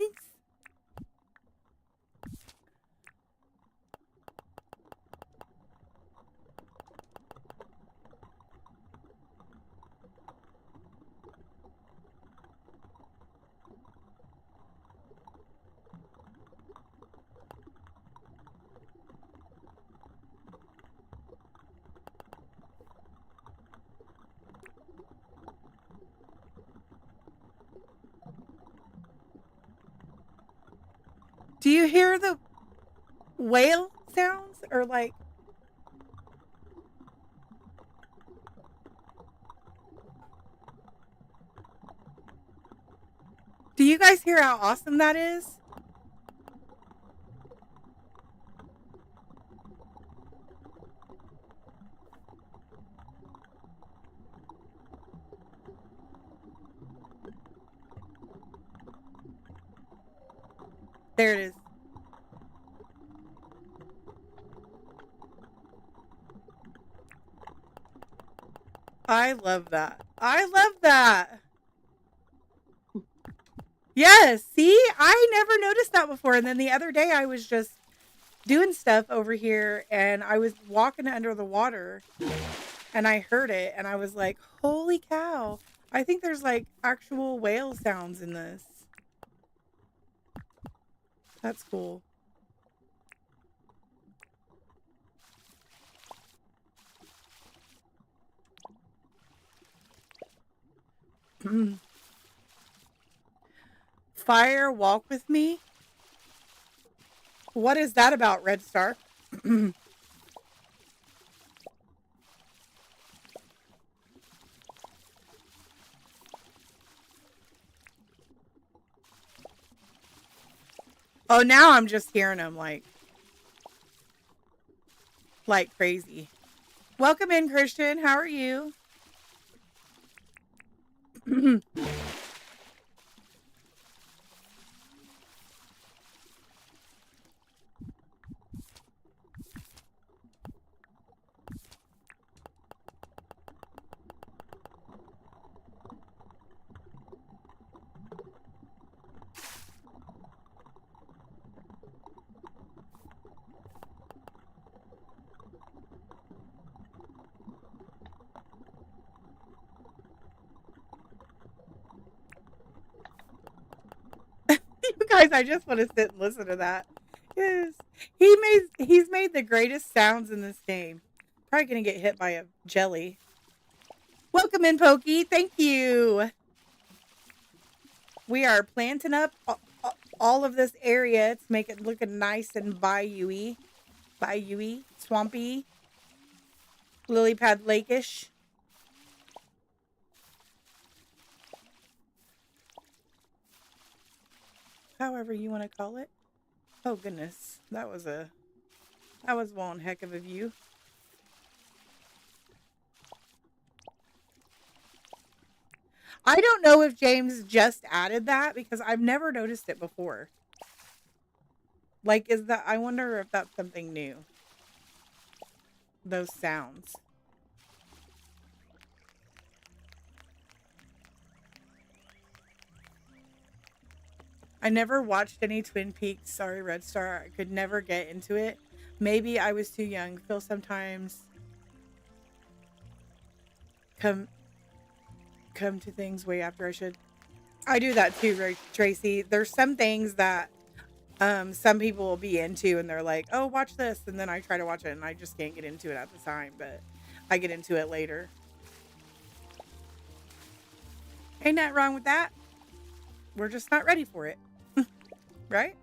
Do you hear the whale sounds or like? Do you guys hear how awesome that is? There it is. I love that. I love that. Yes. See, I never noticed that before. And then the other day I was just doing stuff over here and I was walking under the water and I heard it and I was like, holy cow. I think there's like actual whale sounds in this. That's cool. Fire walk with me? What is that about, Red Star? Oh, now I'm just hearing them like crazy. Welcome in, Christian. How are you? You guys, I just want to sit and listen to that. Yes. He's made the greatest sounds in this game. Probably gonna get hit by a jelly. Welcome in, Pokey. Thank you. We are planting up all of this area to make it look nice and bayou-y, swampy, lily pad lake-ish. However you want to call it. Oh goodness, that was one heck of a view. I don't know if James just added that because I've never noticed it before. Like, is that, I wonder if that's something new. Those sounds. I never watched any Twin Peaks. Sorry, Red Star. I could never get into it. Maybe I was too young. Feel sometimes come to things way after I should. I do that too, right, Tracy. There's some things that some people will be into and they're like, oh, watch this. And then I try to watch it and I just can't get into it at the time, but I get into it later. Ain't nothing wrong with that. We're just not ready for it. Right?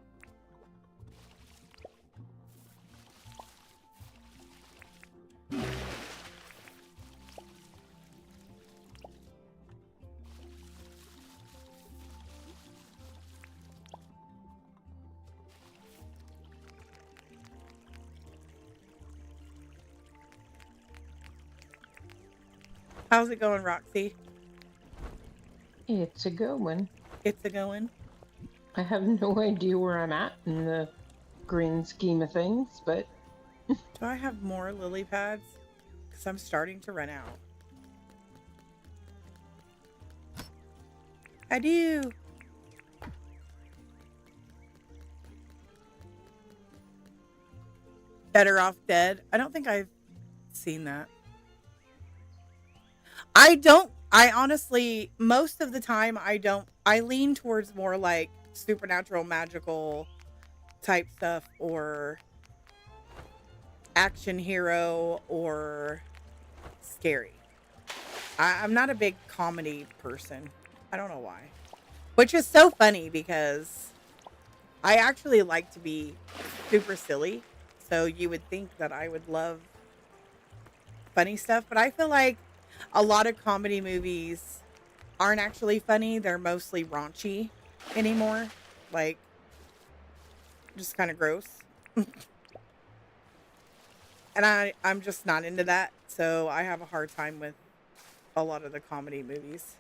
How's it going, Roxy? It's a going. It's a going. I have no idea where I'm at in the grand scheme of things, but... Do I have more lily pads? Because I'm starting to run out. I do. Better Off Dead. I don't think I've seen that. I honestly, most of the time, I lean towards more like supernatural, magical type stuff or action hero or scary. I'm not a big comedy person. I don't know why. Which is so funny because I actually like to be super silly. So you would think that I would love funny stuff, but I feel like a lot of comedy movies aren't actually funny. They're mostly raunchy anymore. Like, just kind of gross. And I'm just not into that. So I have a hard time with a lot of the comedy movies.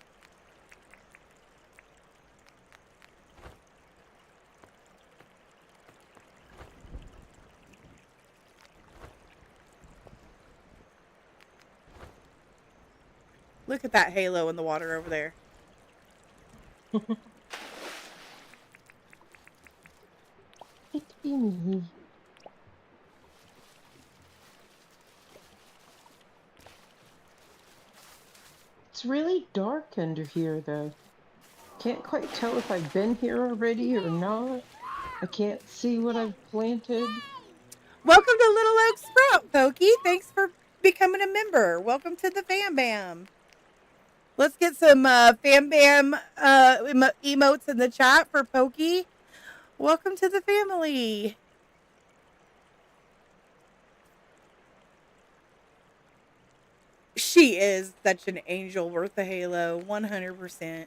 Look at that halo in the water over there. It's me. It's really dark under here, though. Can't quite tell if I've been here already or not. I can't see what I've planted. Welcome to Little Oak Sprout, Pokey. Thanks for becoming a member. Welcome to the Fam Bam. Let's get some Fam Bam emotes in the chat for Pokey. Welcome to the family. She is such an angel worth a halo, 100%.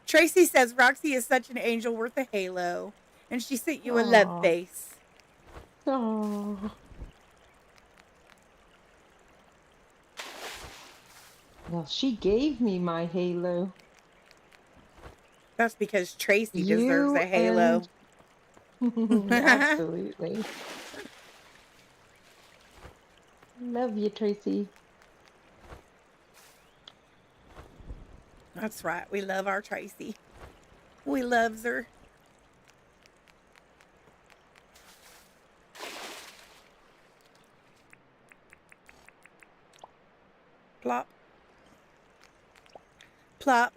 Tracy says Roxy is such an angel worth a halo, and she sent you a love face. Aww. Well, she gave me my halo. That's because Tracy deserves a halo. Absolutely. Love you, Tracy. That's right. We love our Tracy. We loves her. Plop. Plop.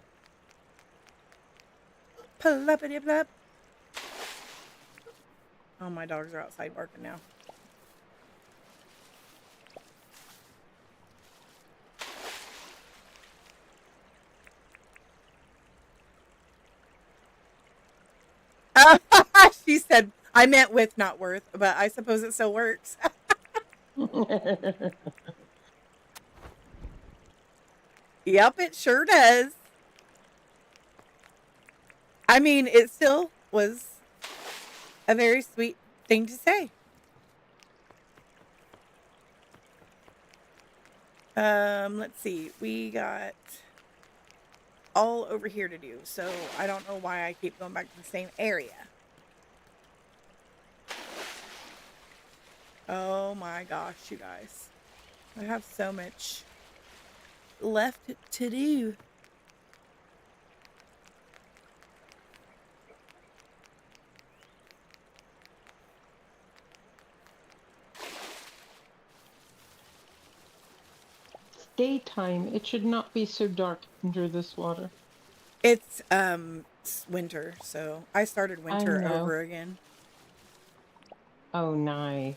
Ploppity plop. Oh, my dogs are outside barking now. She said, I meant with, not worth, but I suppose it still works. Yep, it sure does. I mean, it still was a very sweet thing to say. Let's see. We got all over here to do, so I don't know why I keep going back to the same area. Oh my gosh, you guys. I have so much left to do. Daytime. It should not be so dark under this water. It's winter, so I started winter over again. Oh, nice.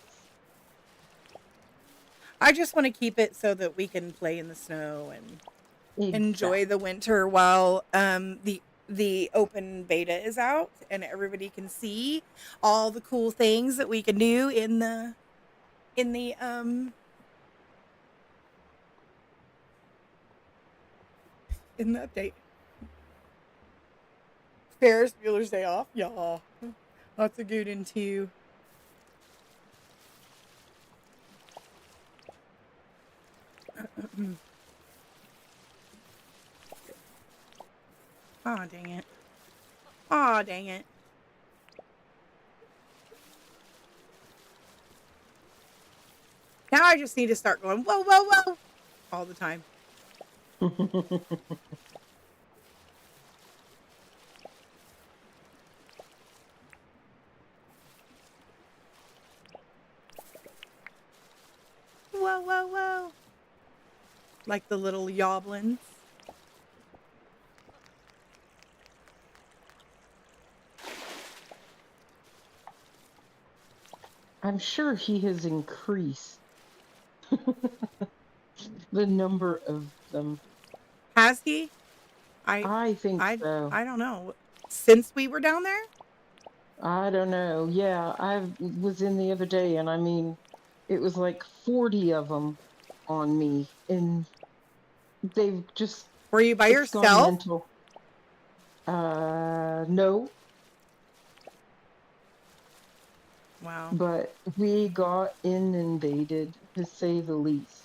I just want to keep it so that we can play in the snow and enjoy the winter while the open beta is out and everybody can see all the cool things that we can do in the update. Ferris Bueller's Day Off, y'all. That's a good one too. Aw, dang it. Aw, dang it. Now I just need to start going, whoa, whoa, whoa, all the time. Whoa, whoa, whoa. Like the little yoblins. I'm sure he has increased the number of them. Has he? I think so. I don't know. Since we were down there? I don't know. Yeah, I was in the other day, and I mean, it was like 40 of them on me, and they've just... Were you by yourself? Gone mental. No. Wow. But we got inundated, to say the least.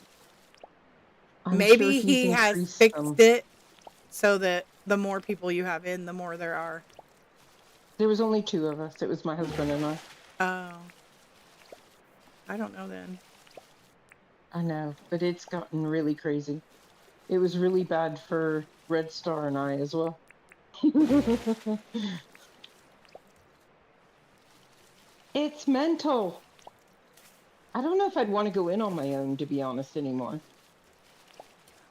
Maybe he has fixed it so that the more people you have in, the more there are. There was only 2 of us. It was my husband and I. Oh. I don't know then. I know, but it's gotten really crazy. It was really bad for Red Star and I as well. It's mental. I don't know if I'd want to go in on my own, to be honest, anymore.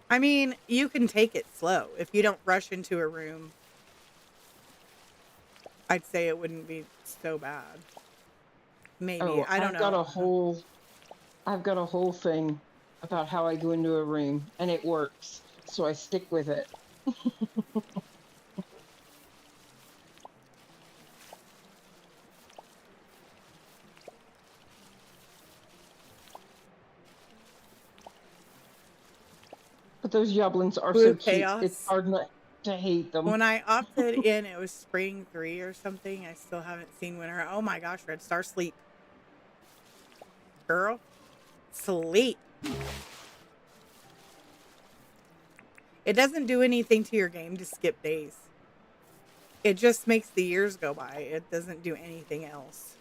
I mean, you can take it slow. If you don't rush into a room, I'd say it wouldn't be so bad. Maybe. Oh, I don't know. I've got a whole thing about how I go into a room, and it works, so I stick with it. But those yoblins are so cute. It's hard not to hate them. When I opted in, it was spring 3 or something. I still haven't seen winter. Oh my gosh, Red Star, sleep. Girl, sleep. It doesn't do anything to your game to skip days. It just makes the years go by. It doesn't do anything else.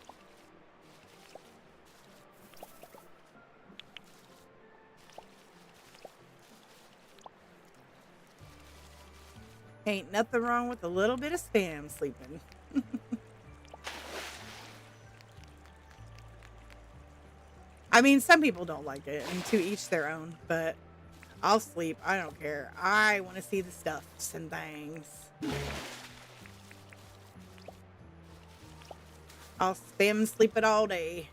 Ain't nothing wrong with a little bit of spam sleeping. I mean, some people don't like it, and to each their own, but I'll sleep. I don't care. I want to see the stuffs and things. I'll spam sleep it all day.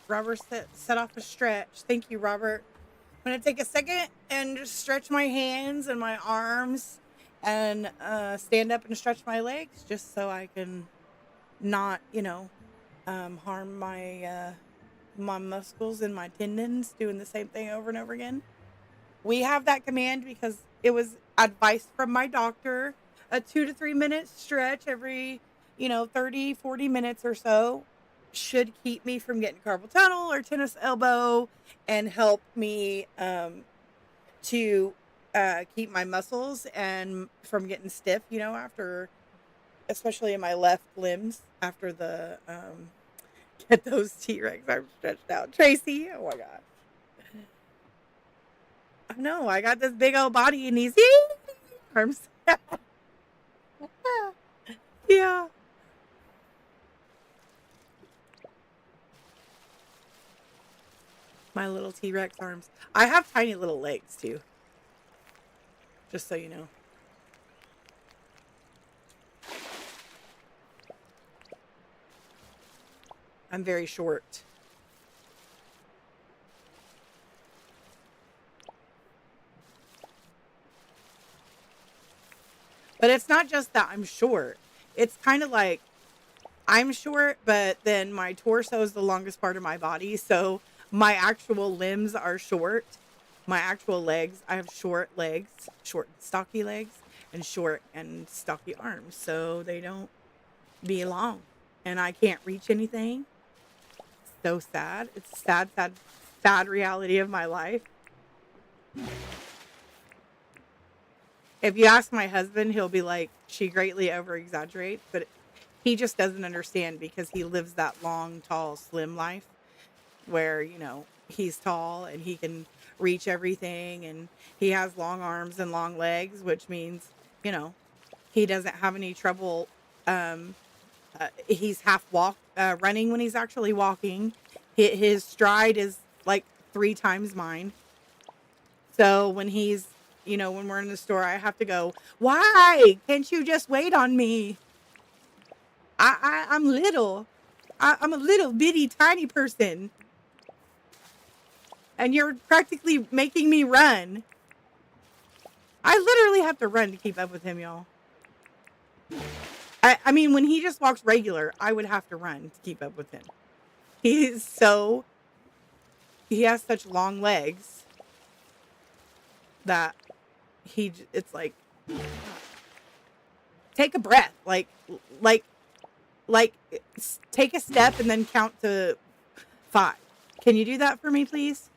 Robert set off a stretch. Thank you, Robert. I'm going to take a second and just stretch my hands and my arms and stand up and stretch my legs just so I can not, harm my muscles and my tendons doing the same thing over and over again. We have that command because it was advice from my doctor. A 2 to 3 minute stretch every, 30, 40 minutes or so should keep me from getting carpal tunnel or tennis elbow and help me to keep my muscles and from getting stiff, after, especially in my left limbs after the get those T-Rex arms stretched out. Tracy, oh my god. No, I got this big old body and these arms. Yeah. My little T-Rex arms. I have tiny little legs too. Just so you know. I'm very short. But it's not just that I'm short. It's kind of like I'm short, but then my torso is the longest part of my body. So my actual limbs are short. My actual legs, I have short legs, short and stocky legs, and short and stocky arms. So they don't belong. And I can't reach anything. So sad. It's a sad, sad, sad reality of my life. If you ask my husband, he'll be like, she greatly over exaggerates, but he just doesn't understand because he lives that long, tall, slim life where, he's tall and he can reach everything and he has long arms and long legs, which means, he doesn't have any trouble. He's half running when he's actually walking. His stride is like 3 times mine. So when he's, when we're in the store, I have to go, why can't you just wait on me? I'm little. I'm a little bitty tiny person. And you're practically making me run. I literally have to run to keep up with him, y'all. I mean, when he just walks regular, I would have to run to keep up with him. He has such long legs that it's like, take a breath, like take a step and then count to 5. Can you do that for me, please?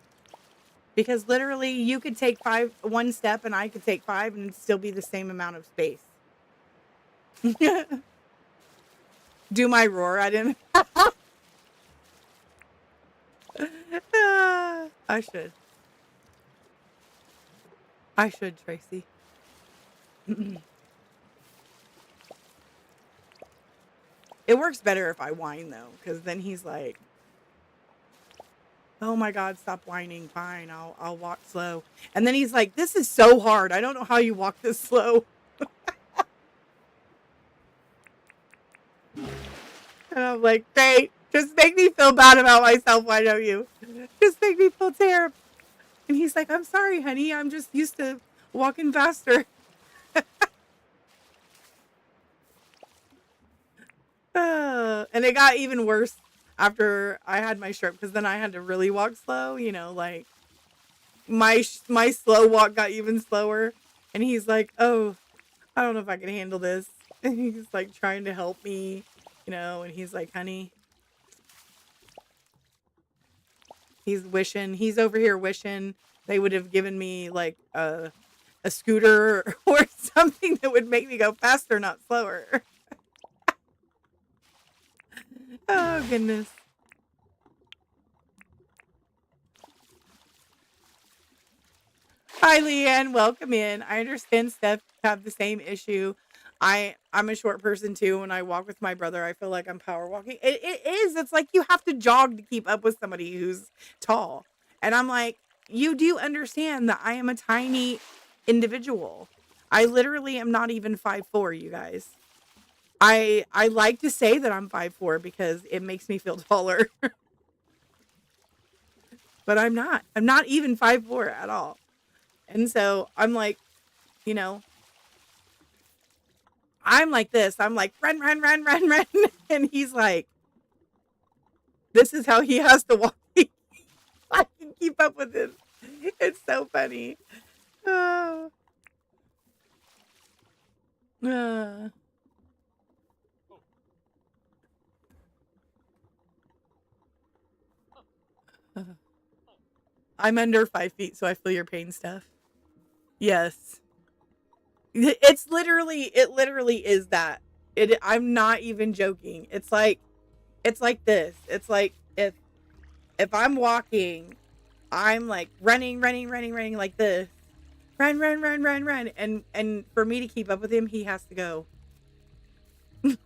Because literally you could take 1 step and I could take 5 and it'd still be the same amount of space. Do my roar. I didn't. I should, Tracy. It works better if I whine though, because then he's like, oh my God, stop whining. Fine, I'll walk slow. And then he's like, this is so hard. I don't know how you walk this slow. And I'm like, great. Just make me feel bad about myself. Why don't you? Just make me feel terrible. And he's like, I'm sorry, honey. I'm just used to walking faster. And it got even worse after I had my stroke, because then I had to really walk slow, like my slow walk got even slower. And he's like, oh, I don't know if I can handle this. And he's like trying to help me, and he's like, honey, he's over here wishing they would have given me like a scooter or something that would make me go faster, not slower. Oh, goodness. Hi, Leanne. Welcome in. I understand Steph have the same issue. I'm a short person too. When I walk with my brother, I feel like I'm power walking. It is. It's like you have to jog to keep up with somebody who's tall. And I'm like, you do understand that I am a tiny individual. I literally am not even 5'4", you guys. I like to say that I'm 5'4" because it makes me feel taller. but I'm not. I'm not even 5'4" at all. And so I'm like, you know, I'm like this. I'm like, run, run, run, run, run. And he's like, this is how he has to walk. I can keep up with him. It's so funny. Oh. I'm under 5 feet, so I feel your pain, Steph. Yes. It literally is that. I'm not even joking. It's like this. It's like if I'm walking, I'm like running like this. Run, run, run, run, run. And for me to keep up with him, he has to go. And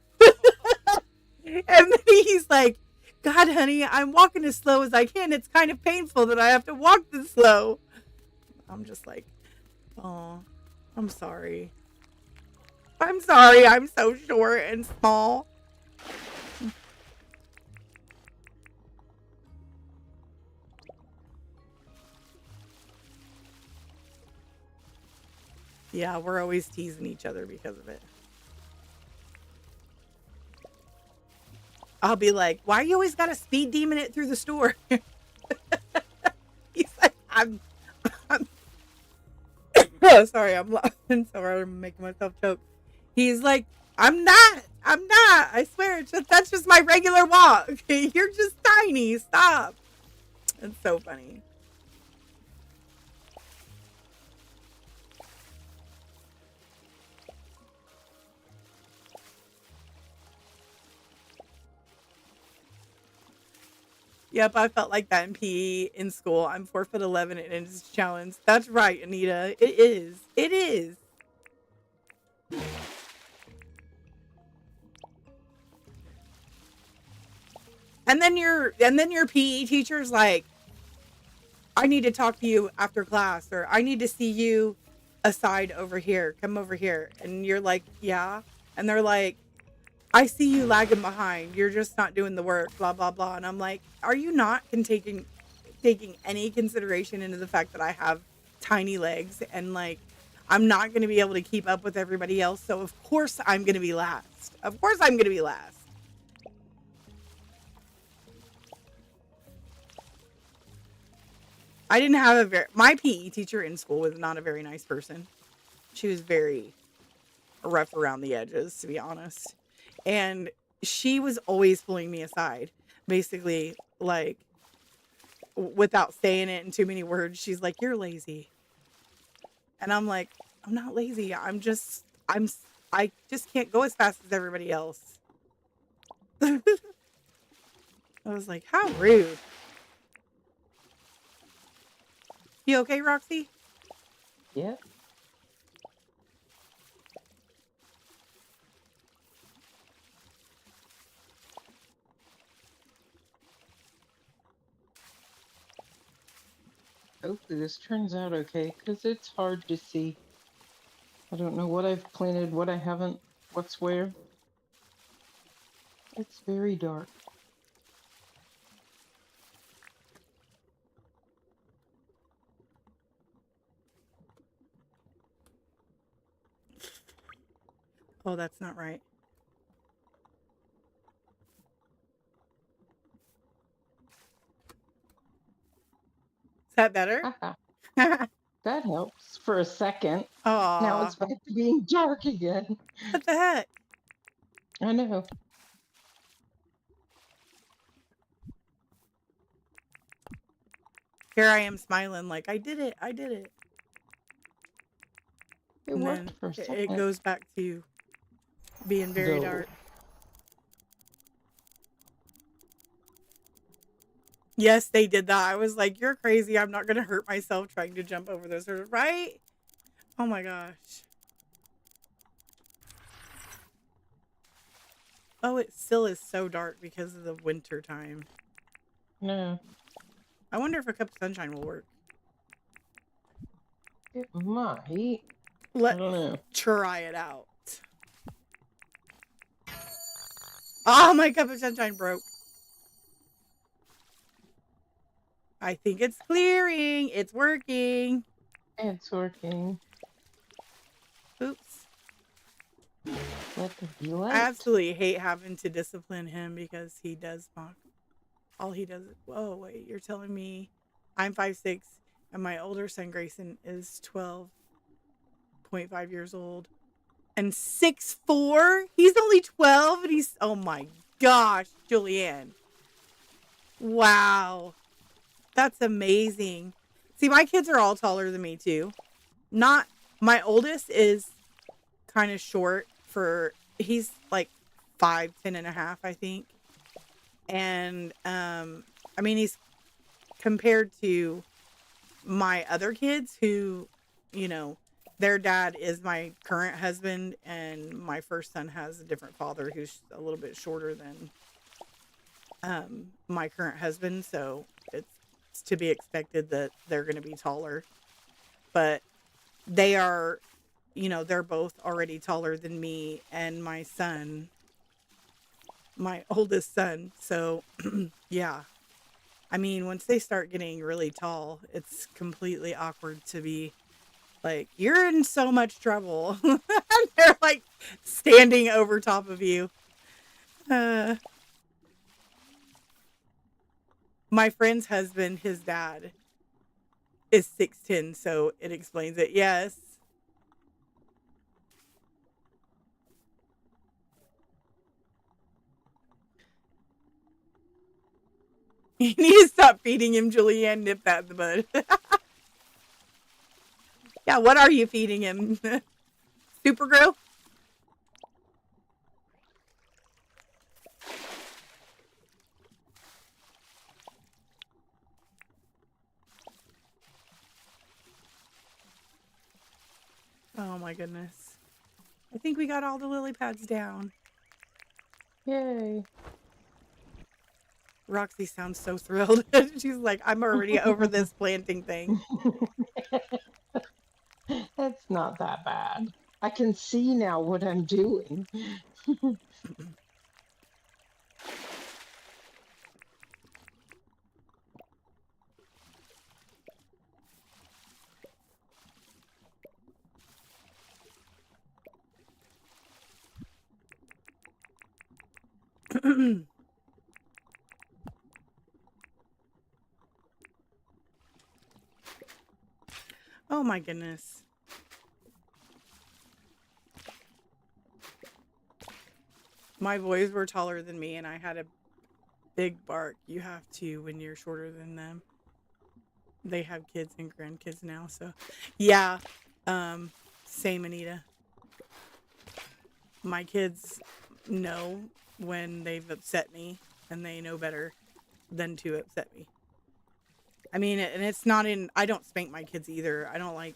then he's like, God, honey, I'm walking as slow as I can. It's kind of painful that I have to walk this slow. I'm just like, oh, I'm sorry. I'm sorry. I'm so short and small. Yeah, we're always teasing each other because of it. I'll be like, why you always got to speed demon it through the store? He's like, I'm oh, sorry, I'm laughing. Sorry, I'm making myself choke. He's like, I'm not. I swear, that's just my regular walk. You're just tiny. Stop. It's so funny. Yep, I felt like that in PE in school. I'm 4'11" and it's a challenge. That's right, Anita. It is. It is. And then your PE teacher's like, I need to talk to you after class, or I need to see you aside over here. Come over here. And you're like, yeah. And they're like, I see you lagging behind. You're just not doing the work, blah, blah, blah. And I'm like, are you not taking any consideration into the fact that I have tiny legs and like, I'm not going to be able to keep up with everybody else. So of course I'm going to be last. Of course I'm going to be last. I didn't have my PE teacher in school was not a very nice person. She was very rough around the edges, to be honest. And she was always pulling me aside, basically, like, without saying it in too many words. She's like, you're lazy. And I'm like, I'm not lazy. I just can't go as fast as everybody else. I was like, how rude. You okay, Roxy? Yeah. Hopefully this turns out okay, because it's hard to see. I don't know what I've planted, what I haven't, what's where. It's very dark. Oh, that's not right. Is that better? That helps for a second. Aww. Now it's back to being dark again. What the heck? I know. Here I am smiling like, I did it. I did it. It And worked then for a second. it goes back to being very dark. Yes, they did that. I was like, you're crazy. I'm not going to hurt myself trying to jump over those, right? Oh my gosh. Oh, it still is so dark because of the winter time. No. I wonder if a cup of sunshine will work. It might. Let's I don't know. try it out. Oh, my cup of sunshine broke. I think it's clearing. It's working. It's working. Oops. Let there be I light. absolutely hate having to discipline him because he does mock. All he does is, whoa, wait, you're telling me I'm 5'6" and my older son Grayson is 12.5 years old and 6'4"? He's only 12 and he's, oh my gosh, Julianne. Wow. That's amazing. See, my kids are all taller than me too. Not, my oldest is kind of short for, he's like 5'10" and a half, I think. And I mean, he's compared to my other kids who, you know, their dad is my current husband and my first son has a different father who's a little bit shorter than my current husband, so it's to be expected that they're going to be taller. But they are, you know, they're both already taller than me and my son, my oldest son. So yeah, I mean, once they start getting really tall, it's completely awkward to be like, you're in so much trouble. And they're like standing over top of you. My friend's husband, his dad, is 6'10", so it explains it. Yes. You need to stop feeding him, Julianne. Nip that in the bud. Yeah, what are you feeding him? Supergrow? Oh my goodness. I think we got all the lily pads down. Yay. Roxy sounds so thrilled. She's like, I'm already over this planting thing. It's not that bad. I can see now what I'm doing. Oh my goodness. My boys were taller than me and I had a big bark. You have to when you're shorter than them. They have kids and grandkids now, so yeah. Same, Anita. My kids know when they've upset me and they know better than to upset me. I mean, and it's not in, I don't spank my kids either. I don't like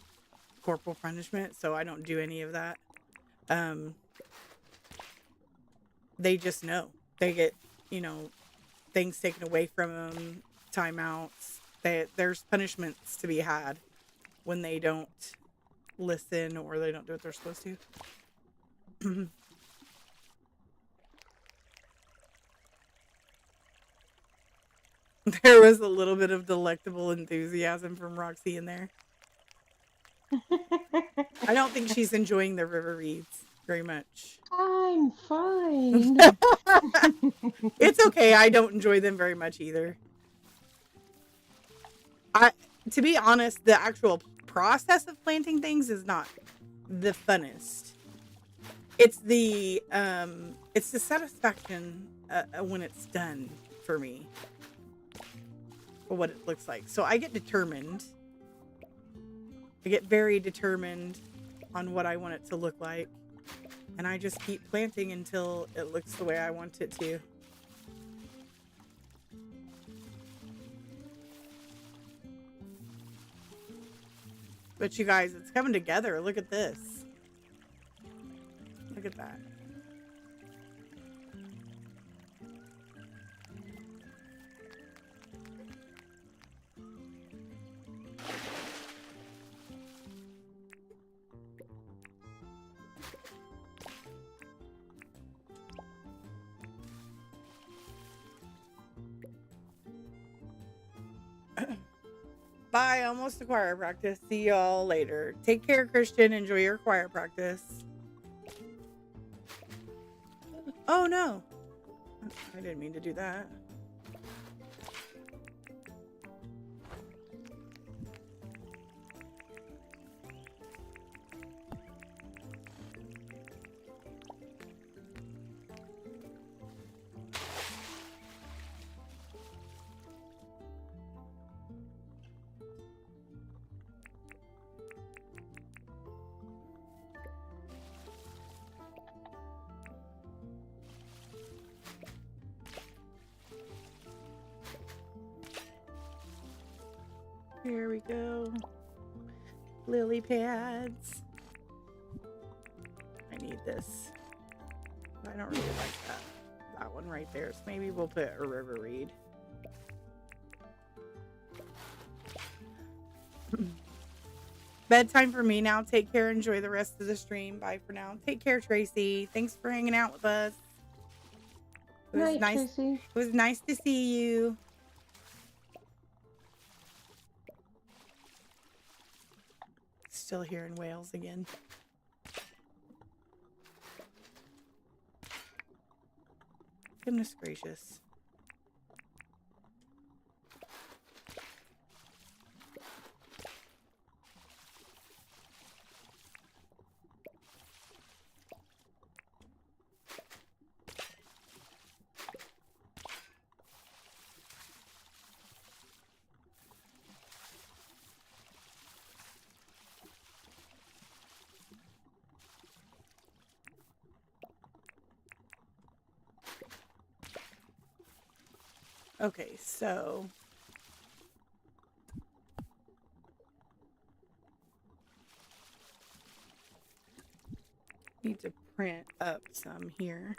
corporal punishment, so I don't do any of that. They just know. They get, you know, things taken away from them, timeouts. There's punishments to be had when they don't listen or they don't do what they're supposed to. There was a little bit of delectable enthusiasm from Roxy in there. I don't think she's enjoying the river reeds very much. I'm fine. It's okay. I don't enjoy them very much either. To be honest, the actual process of planting things is not the funnest. It's the satisfaction when it's done for me. For what it looks like. So I get determined. I get very determined on what I want it to look like. And I just keep planting until it looks the way I want it to. But you guys, it's coming together. Look at this. Look at that. Bye. Almost to choir practice. See y'all later. Take care, Christian. Enjoy your choir practice. Oh, no. I didn't mean to do that. Here we go. Lily pads. I need this. I don't really like that one right there. So maybe we'll put a river reed. Bedtime for me now. Take care. Enjoy the rest of the stream. Bye for now. Take care, Tracy. Thanks for hanging out with us. It was Night, nice. Tracy. It was nice to see you. Still hearing whales again. Goodness gracious. Okay, so need to print up some here.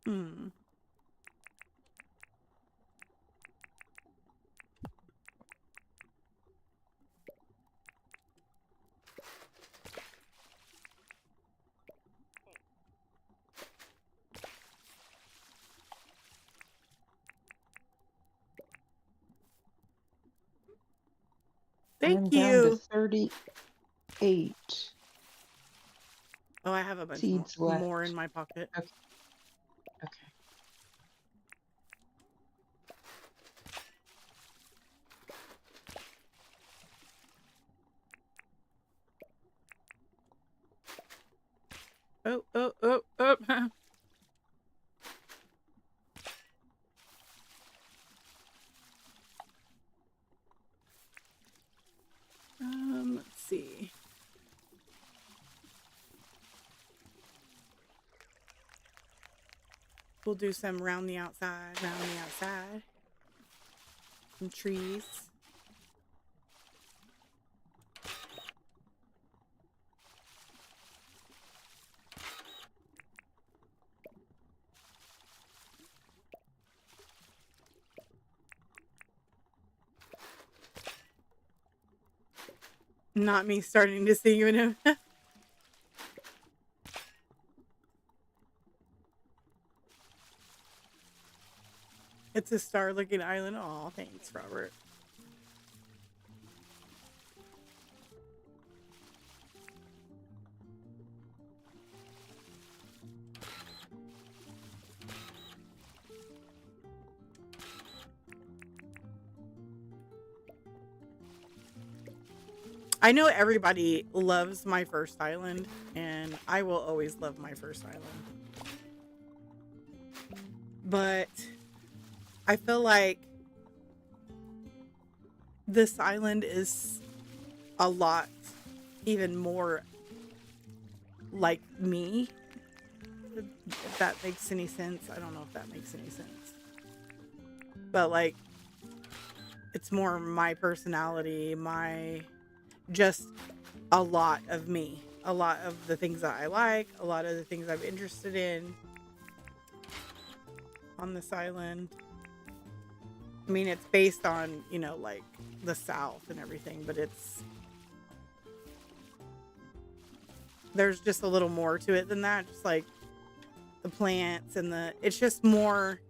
Hmm. Thank I'm down to you. 38 Oh, I have a bunch seeds more in left. my pocket. Okay. Oh, oh, oh, oh. Let's see. We'll do some round the outside, some trees. Not me starting to sing with him. It's a star-looking island. Oh, thanks, Robert. I know everybody loves my first island, and I will always love my first island. But I feel like this island is a lot even more like me. If that makes any sense. I don't know if that makes any sense. But like, it's more my personality, just a lot of me. A lot of the things that I like, a lot of the things I'm interested in on this island. I mean, it's based on, you know, like the South and everything, but there's just a little more to it than that. Just like the plants and it's just more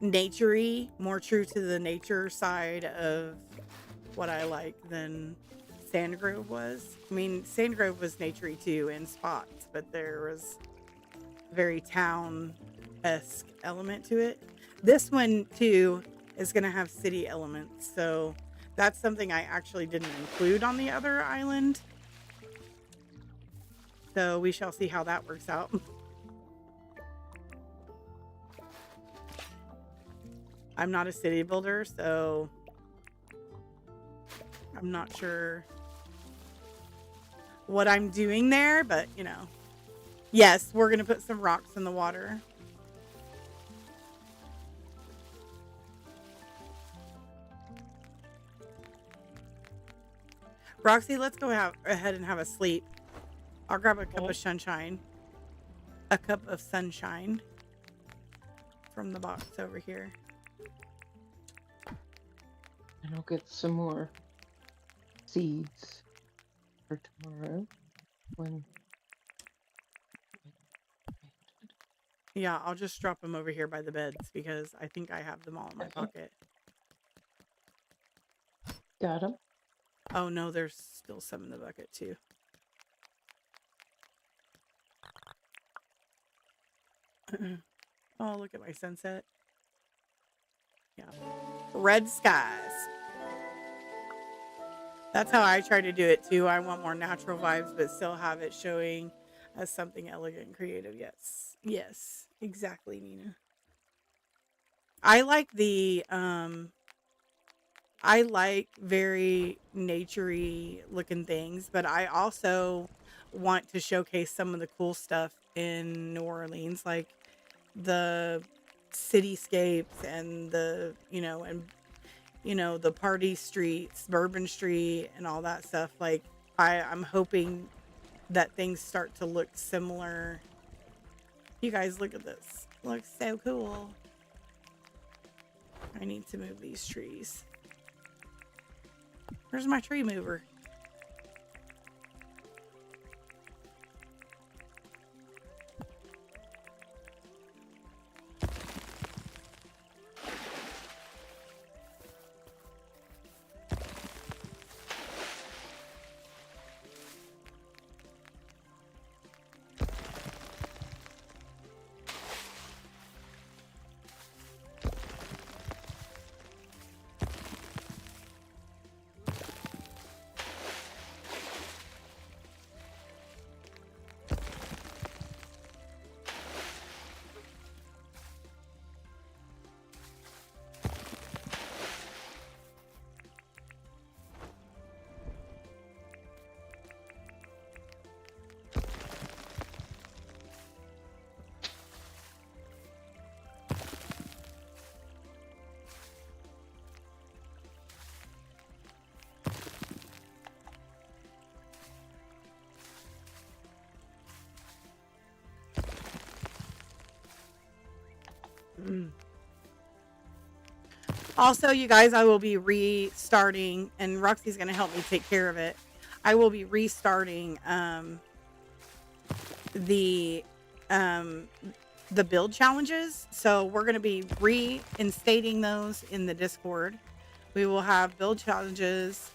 naturey, more true to the nature side of what I like than Sandgrove was. I mean, Sandgrove was naturey too in spots, but there was a very town-esque element to it. This one too is going to have city elements, so that's something I actually didn't include on the other island. So we shall see how that works out. I'm not a city builder, so I'm not sure what I'm doing there, but you know. Yes, we're going to put some rocks in the water. Roxy, let's go ahead and have a sleep. I'll grab a cup of sunshine. A cup of sunshine from the box over here. And I'll get some more seeds for tomorrow. Yeah, I'll just drop them over here by the beds because I think I have them all in my pocket. Got them. Oh no, there's still some in the bucket too. Oh, look at my sunset. Yeah. Red skies. That's how I try to do it too. I want more natural vibes, but still have it showing as something elegant and creative. Yes. Yes. Exactly, Nina. I like I like very naturey looking things, but I also want to showcase some of the cool stuff in New Orleans, like the cityscapes and the party streets, Bourbon Street and all that stuff. Like I'm hoping that things start to look similar. You guys look at this. Looks so cool. I need to move these trees. Where's my tree mover? Also, you guys, I will be restarting, and Roxy's going to help me take care of it. I will be restarting the the build challenges. So we're going to be reinstating those in the Discord. We will have build challenges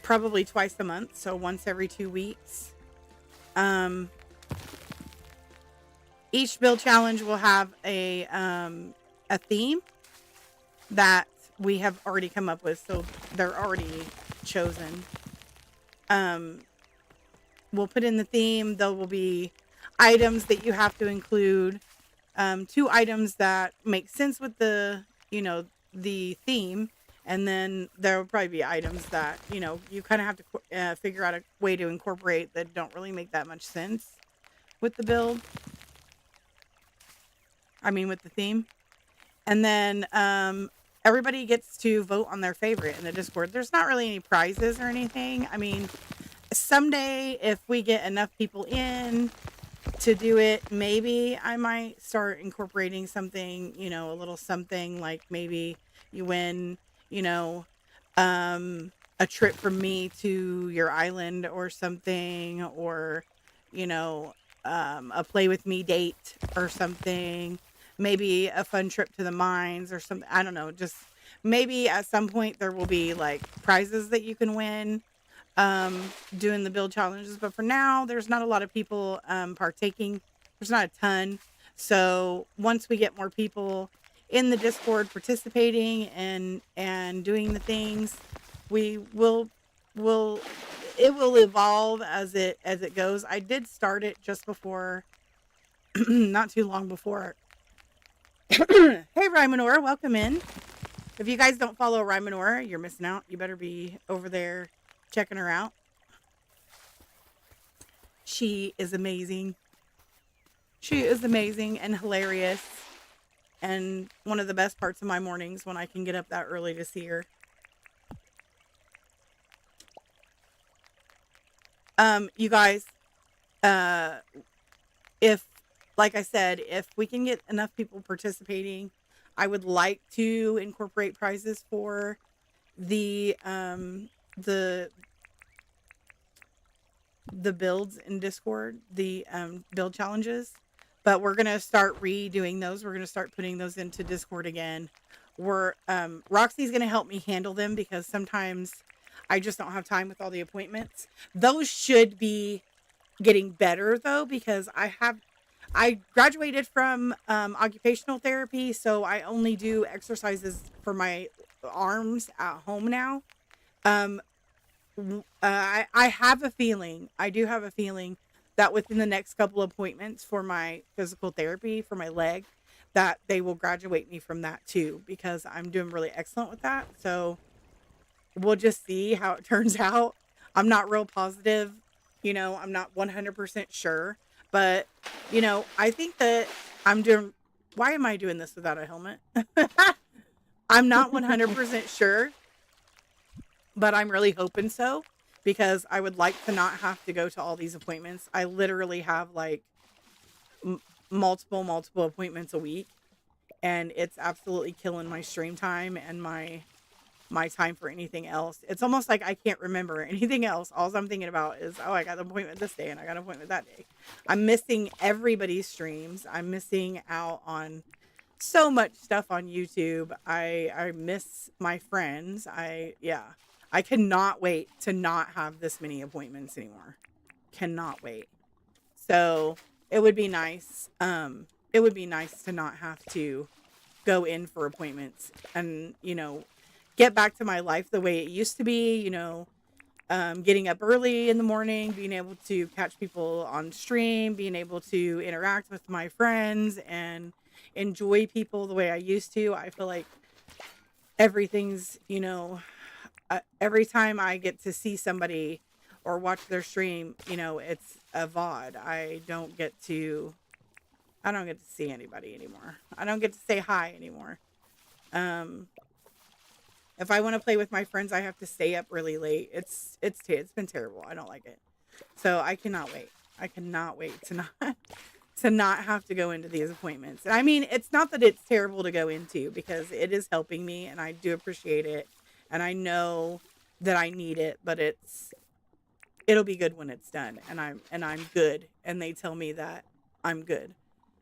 probably twice a month, so once every 2 weeks. Each build challenge will have a theme that we have already come up with, so they're already chosen. We'll put in the theme. There will be items that you have to include. 2 items that make sense with the, the theme. And then there will probably be items that, you kind of have to figure out a way to incorporate that don't really make that much sense with the build. With the theme. And then everybody gets to vote on their favorite in the Discord. There's not really any prizes or anything. Someday if we get enough people in to do it, maybe I might start incorporating something, a little something like maybe you win, a trip from me to your island or something, or, a play with me date or something, maybe a fun trip to the mines or something. I don't know. Just maybe at some point there will be like prizes that you can win doing the build challenges, but for now there's not a lot of people partaking. There's not a ton. So once we get more people in the Discord participating and doing the things, it will evolve as it goes. I did start it just before not too long before. Hey Rymanor, welcome in. If you guys don't follow Rymanor, you're missing out. You better be over there checking her out. She is amazing. She is amazing and hilarious. And one of the best parts of my mornings when I can get up that early to see her. You guys, if, like I said, if we can get enough people participating, I would like to incorporate prizes for the builds in Discord, the build challenges. But we're going to start redoing those. We're going to start putting those into Discord again. Roxy's going to help me handle them because sometimes I just don't have time with all the appointments. Those should be getting better though, because I graduated from occupational therapy, so I only do exercises for my arms at home now. I have a feeling, I do have a feeling that within the next couple appointments for my physical therapy for my leg, that they will graduate me from that too, because I'm doing really excellent with that. So we'll just see how it turns out. I'm not real positive, I'm not 100% sure, but I think that why am I doing this without a helmet? I'm not 100% sure, but I'm really hoping so, because I would like to not have to go to all these appointments. I literally have like multiple appointments a week, and it's absolutely killing my stream time and my time for anything else. It's almost like I can't remember anything else. All I'm thinking about is, oh, I got an appointment this day and I got an appointment that day. I'm missing everybody's streams. I'm missing out on so much stuff on YouTube. I miss my friends. I cannot wait to not have this many appointments anymore. Cannot wait. So it would be nice. It would be nice to not have to go in for appointments and, get back to my life the way it used to be, getting up early in the morning, being able to catch people on stream, being able to interact with my friends and enjoy people the way I used to. I feel like everything's, every time I get to see somebody or watch their stream, it's a VOD. I don't get to see anybody anymore. I don't get to say hi anymore. If I want to play with my friends, I have to stay up really late. It's been terrible. I don't like it. So I cannot wait. I cannot wait to not have to go into these appointments. And it's not that it's terrible to go into, because it is helping me and I do appreciate it. And I know that I need it, but it's it'll be good when it's done, and I'm good, and they tell me that I'm good.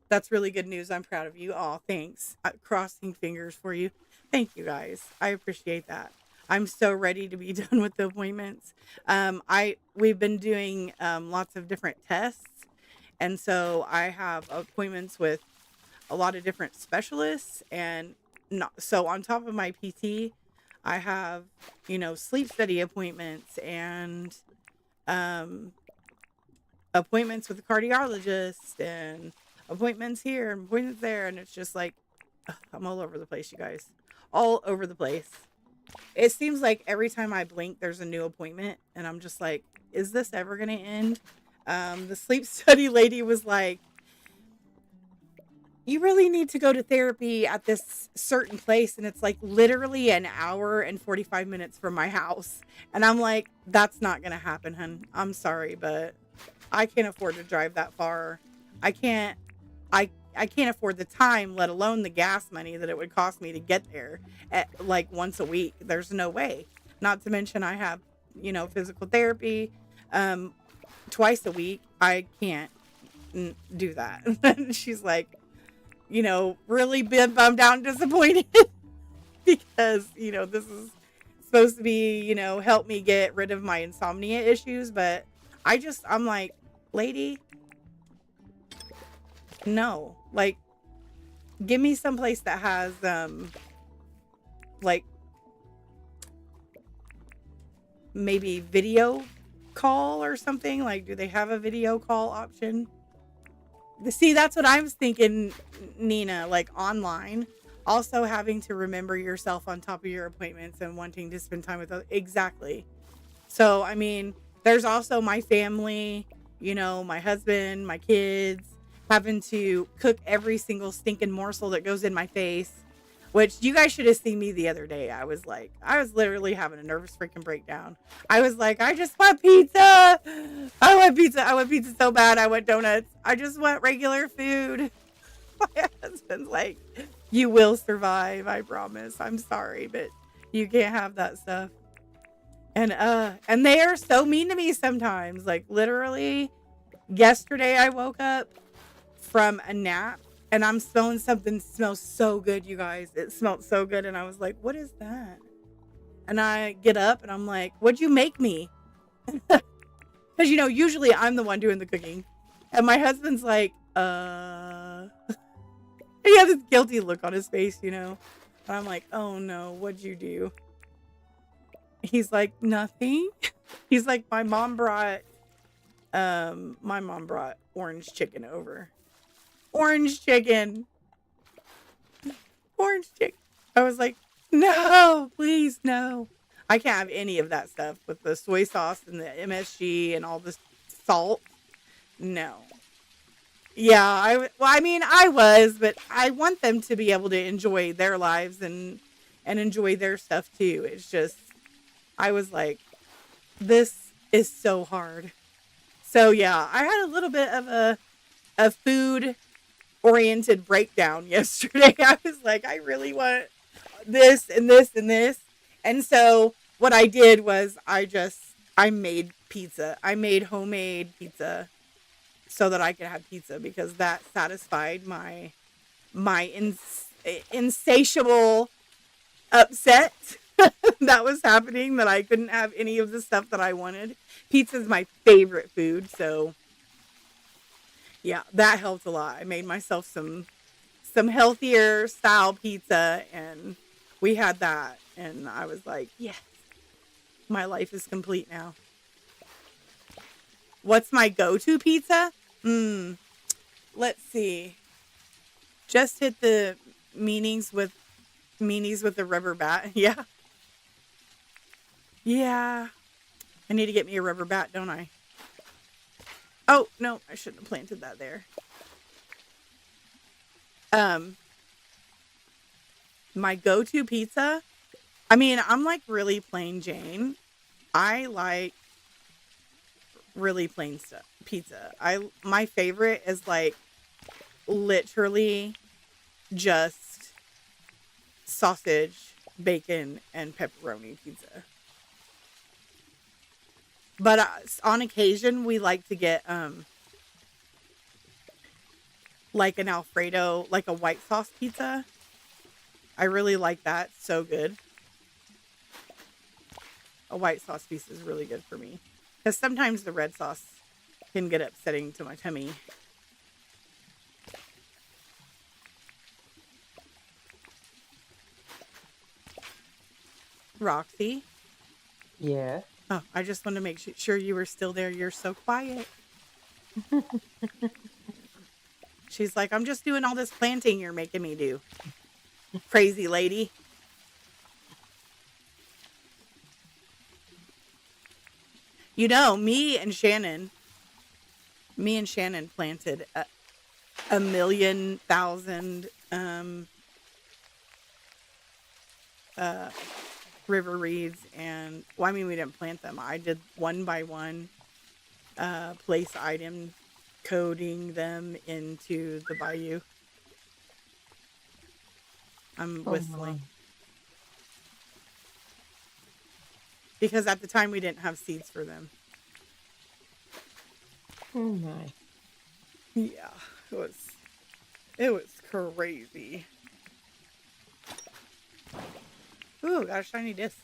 That's really good news. I'm proud of you all. Thanks. Crossing fingers for you. Thank you guys. I appreciate that. I'm so ready to be done with the appointments. We've been doing lots of different tests, and so I have appointments with a lot of different specialists, and so on top of my PT, I have, sleep study appointments and appointments with the cardiologist and appointments here and appointments there, and it's just like, I'm all over the place, you guys. All over the place. It seems like every time I blink, there's a new appointment, and I'm just like, is this ever going to end? The sleep study lady was like, you really need to go to therapy at this certain place, and it's like literally an hour and 45 minutes from my house. And I'm like, that's not going to happen, hun. I'm sorry, but I can't afford to drive that far. I can't afford the time, let alone the gas money that it would cost me to get there at like once a week. There's no way. Not to mention I have, physical therapy twice a week. I can't do that. She's like, really been bummed out and disappointed because, this is supposed to be, help me get rid of my insomnia issues. But I'm like, lady, no, like, give me someplace that has, like, maybe video call or something. Like, do they have a video call option? See, that's what I was thinking, Nina, like online. Also having to remember yourself on top of your appointments and wanting to spend time with others. Exactly. So, I mean, there's also my family, my husband, my kids, having to cook every single stinking morsel that goes in my face, which you guys should have seen me the other day. I was literally having a nervous freaking breakdown. I was like, I just want pizza. I want pizza so bad. I want donuts. I just want regular food. My husband's like, you will survive. I promise. I'm sorry, but you can't have that stuff. And they are so mean to me sometimes. Like, literally yesterday I woke up from a nap and I'm smelling something smells so good, you guys. It smelled so good, and I was like, what is that? And I get up and I'm like, what'd you make me? Because usually I'm the one doing the cooking, and my husband's like, he has this guilty look on his face, and I'm like, oh no, what'd you do? He's like, nothing. He's like, my mom brought orange chicken over. Orange chicken. I was like, no, please, no. I can't have any of that stuff with the soy sauce and the MSG and all this salt. No. Yeah, I was, but I want them to be able to enjoy their lives and enjoy their stuff too. It's just, I was like, this is so hard. So yeah, I had a little bit of a food oriented breakdown yesterday. I was like, I really want this and this and this. And so what I did was I made pizza. I made homemade pizza so that I could have pizza, because that satisfied my insatiable upset that was happening, that I couldn't have any of the stuff that I wanted. Pizza is my favorite food, so yeah, that helped a lot. I made myself some healthier style pizza, and we had that, and I was like, yes, my life is complete now. What's my go-to pizza? Let's see. Just hit the meanies with the rubber bat. Yeah. Yeah. I need to get me a rubber bat, don't I? Oh, no, I shouldn't have planted that there. My go-to pizza, I mean, I'm like really plain Jane. I like really plain stuff. Pizza. My favorite is like literally just sausage, bacon, and pepperoni pizza. But on occasion, we like to get like an Alfredo, like a white sauce pizza. I really like that. So good. A white sauce pizza is really good for me. Because sometimes the red sauce can get upsetting to my tummy. Roxy? Yeah. Oh, I just wanted to make sure you were still there. You're so quiet. She's like, I'm just doing all this planting you're making me do. Crazy lady. You know, me and Shannon planted a million thousand river reeds, and well, I mean, we didn't plant them. I did one by one, place item coding them into the bayou. I'm whistling. My. Because at the time we didn't have seeds for them. Oh my. Yeah, it was crazy. Ooh, got a shiny disc.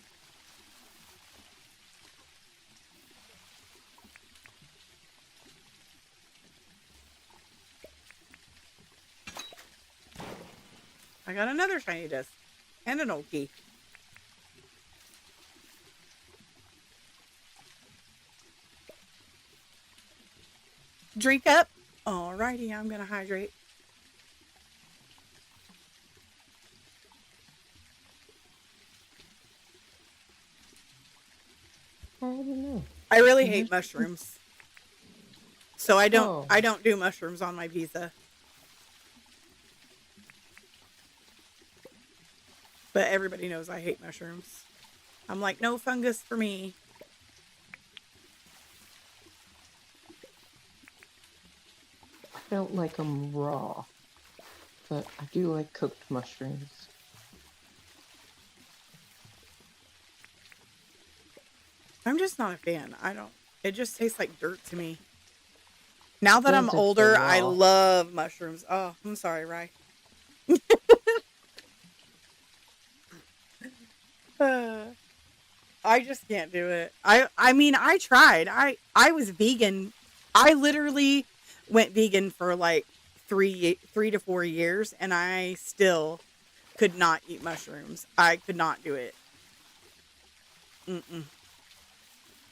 I got another shiny disc. And an old key. Drink up. Alrighty, I'm gonna hydrate. I don't know. I really hate mushrooms. So I Oh. don't do mushrooms on my pizza. But everybody knows I hate mushrooms. I'm like, no fungus for me. I don't like them raw, but I do like cooked mushrooms. I'm just not a fan. It just tastes like dirt to me. Now that I'm Does if older, they're I raw. love mushrooms. Oh, I'm sorry, Rye. I just can't do it. I mean, I tried. I was vegan. I literally went vegan for like 3 to 4 years, and I still could not eat mushrooms. I could not do it. Mm-mm.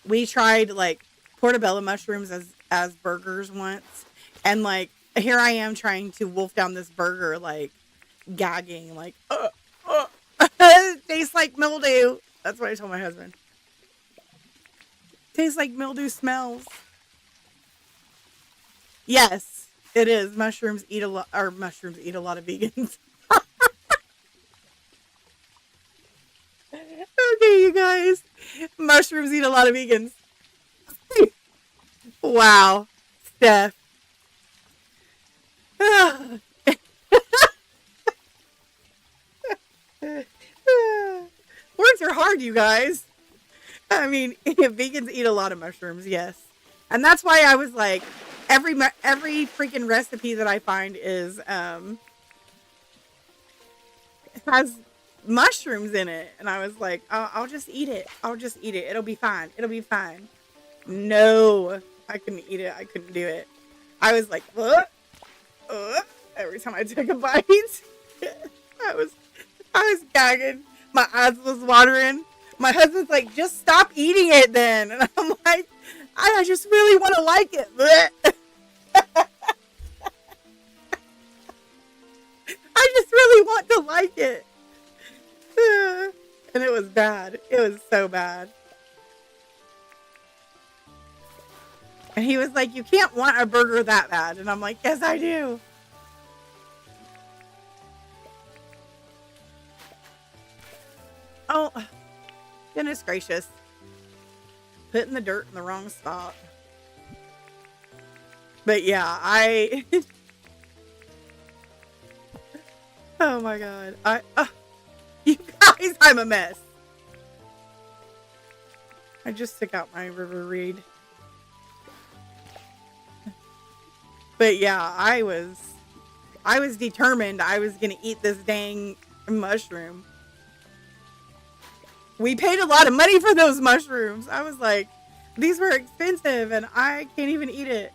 We tried like portobello mushrooms as burgers once, and like here I am trying to wolf down this burger, like gagging, like it tastes like mildew. That's what I told my husband. Tastes like mildew smells. Yes, it is. Mushrooms eat a lot of vegans. Okay, you guys. Mushrooms eat a lot of vegans. Wow. Steph. Words are hard, you guys. I mean, vegans eat a lot of mushrooms, yes. And that's why I was like, every freaking recipe that I find is has mushrooms in it, and I was like, I'll just eat it. I'll just eat it. It'll be fine. It'll be fine. No, I couldn't eat it. I couldn't do it. I was like, every time I took a bite, I was gagging. My eyes was watering. My husband's like, just stop eating it then. And I'm like, I just really want to like it. I just really want to like it. And it was bad. It was so bad. And he was like, you can't want a burger that bad. And I'm like, yes, I do. Oh, goodness gracious. Putting the dirt in the wrong spot. But yeah, oh my God. You guys, I'm a mess. I just took out my river reed. But yeah, I was determined I was gonna eat this dang mushroom. We paid a lot of money for those mushrooms. I was like, these were expensive and I can't even eat it.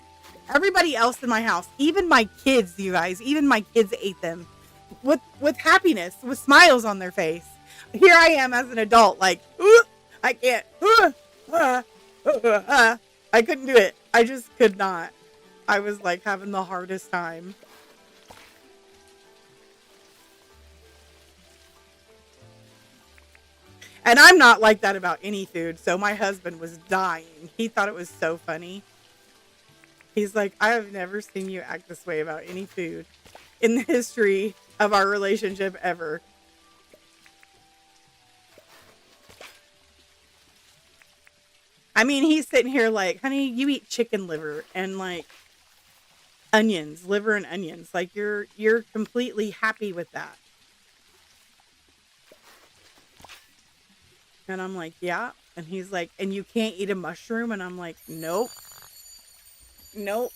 Everybody else in my house, even my kids, you guys, even my kids ate them with happiness, with smiles on their face. Here I am as an adult, like, I can't. I couldn't do it. I just could not. I was like having the hardest time. And I'm not like that about any food. So my husband was dying. He thought it was so funny. He's like, I have never seen you act this way about any food in the history of our relationship ever. I mean, he's sitting here like, honey, you eat chicken liver and like onions, liver and onions. Like you're completely happy with that. And I'm like, yeah. And he's like, and you can't eat a mushroom? And I'm like, nope. Nope.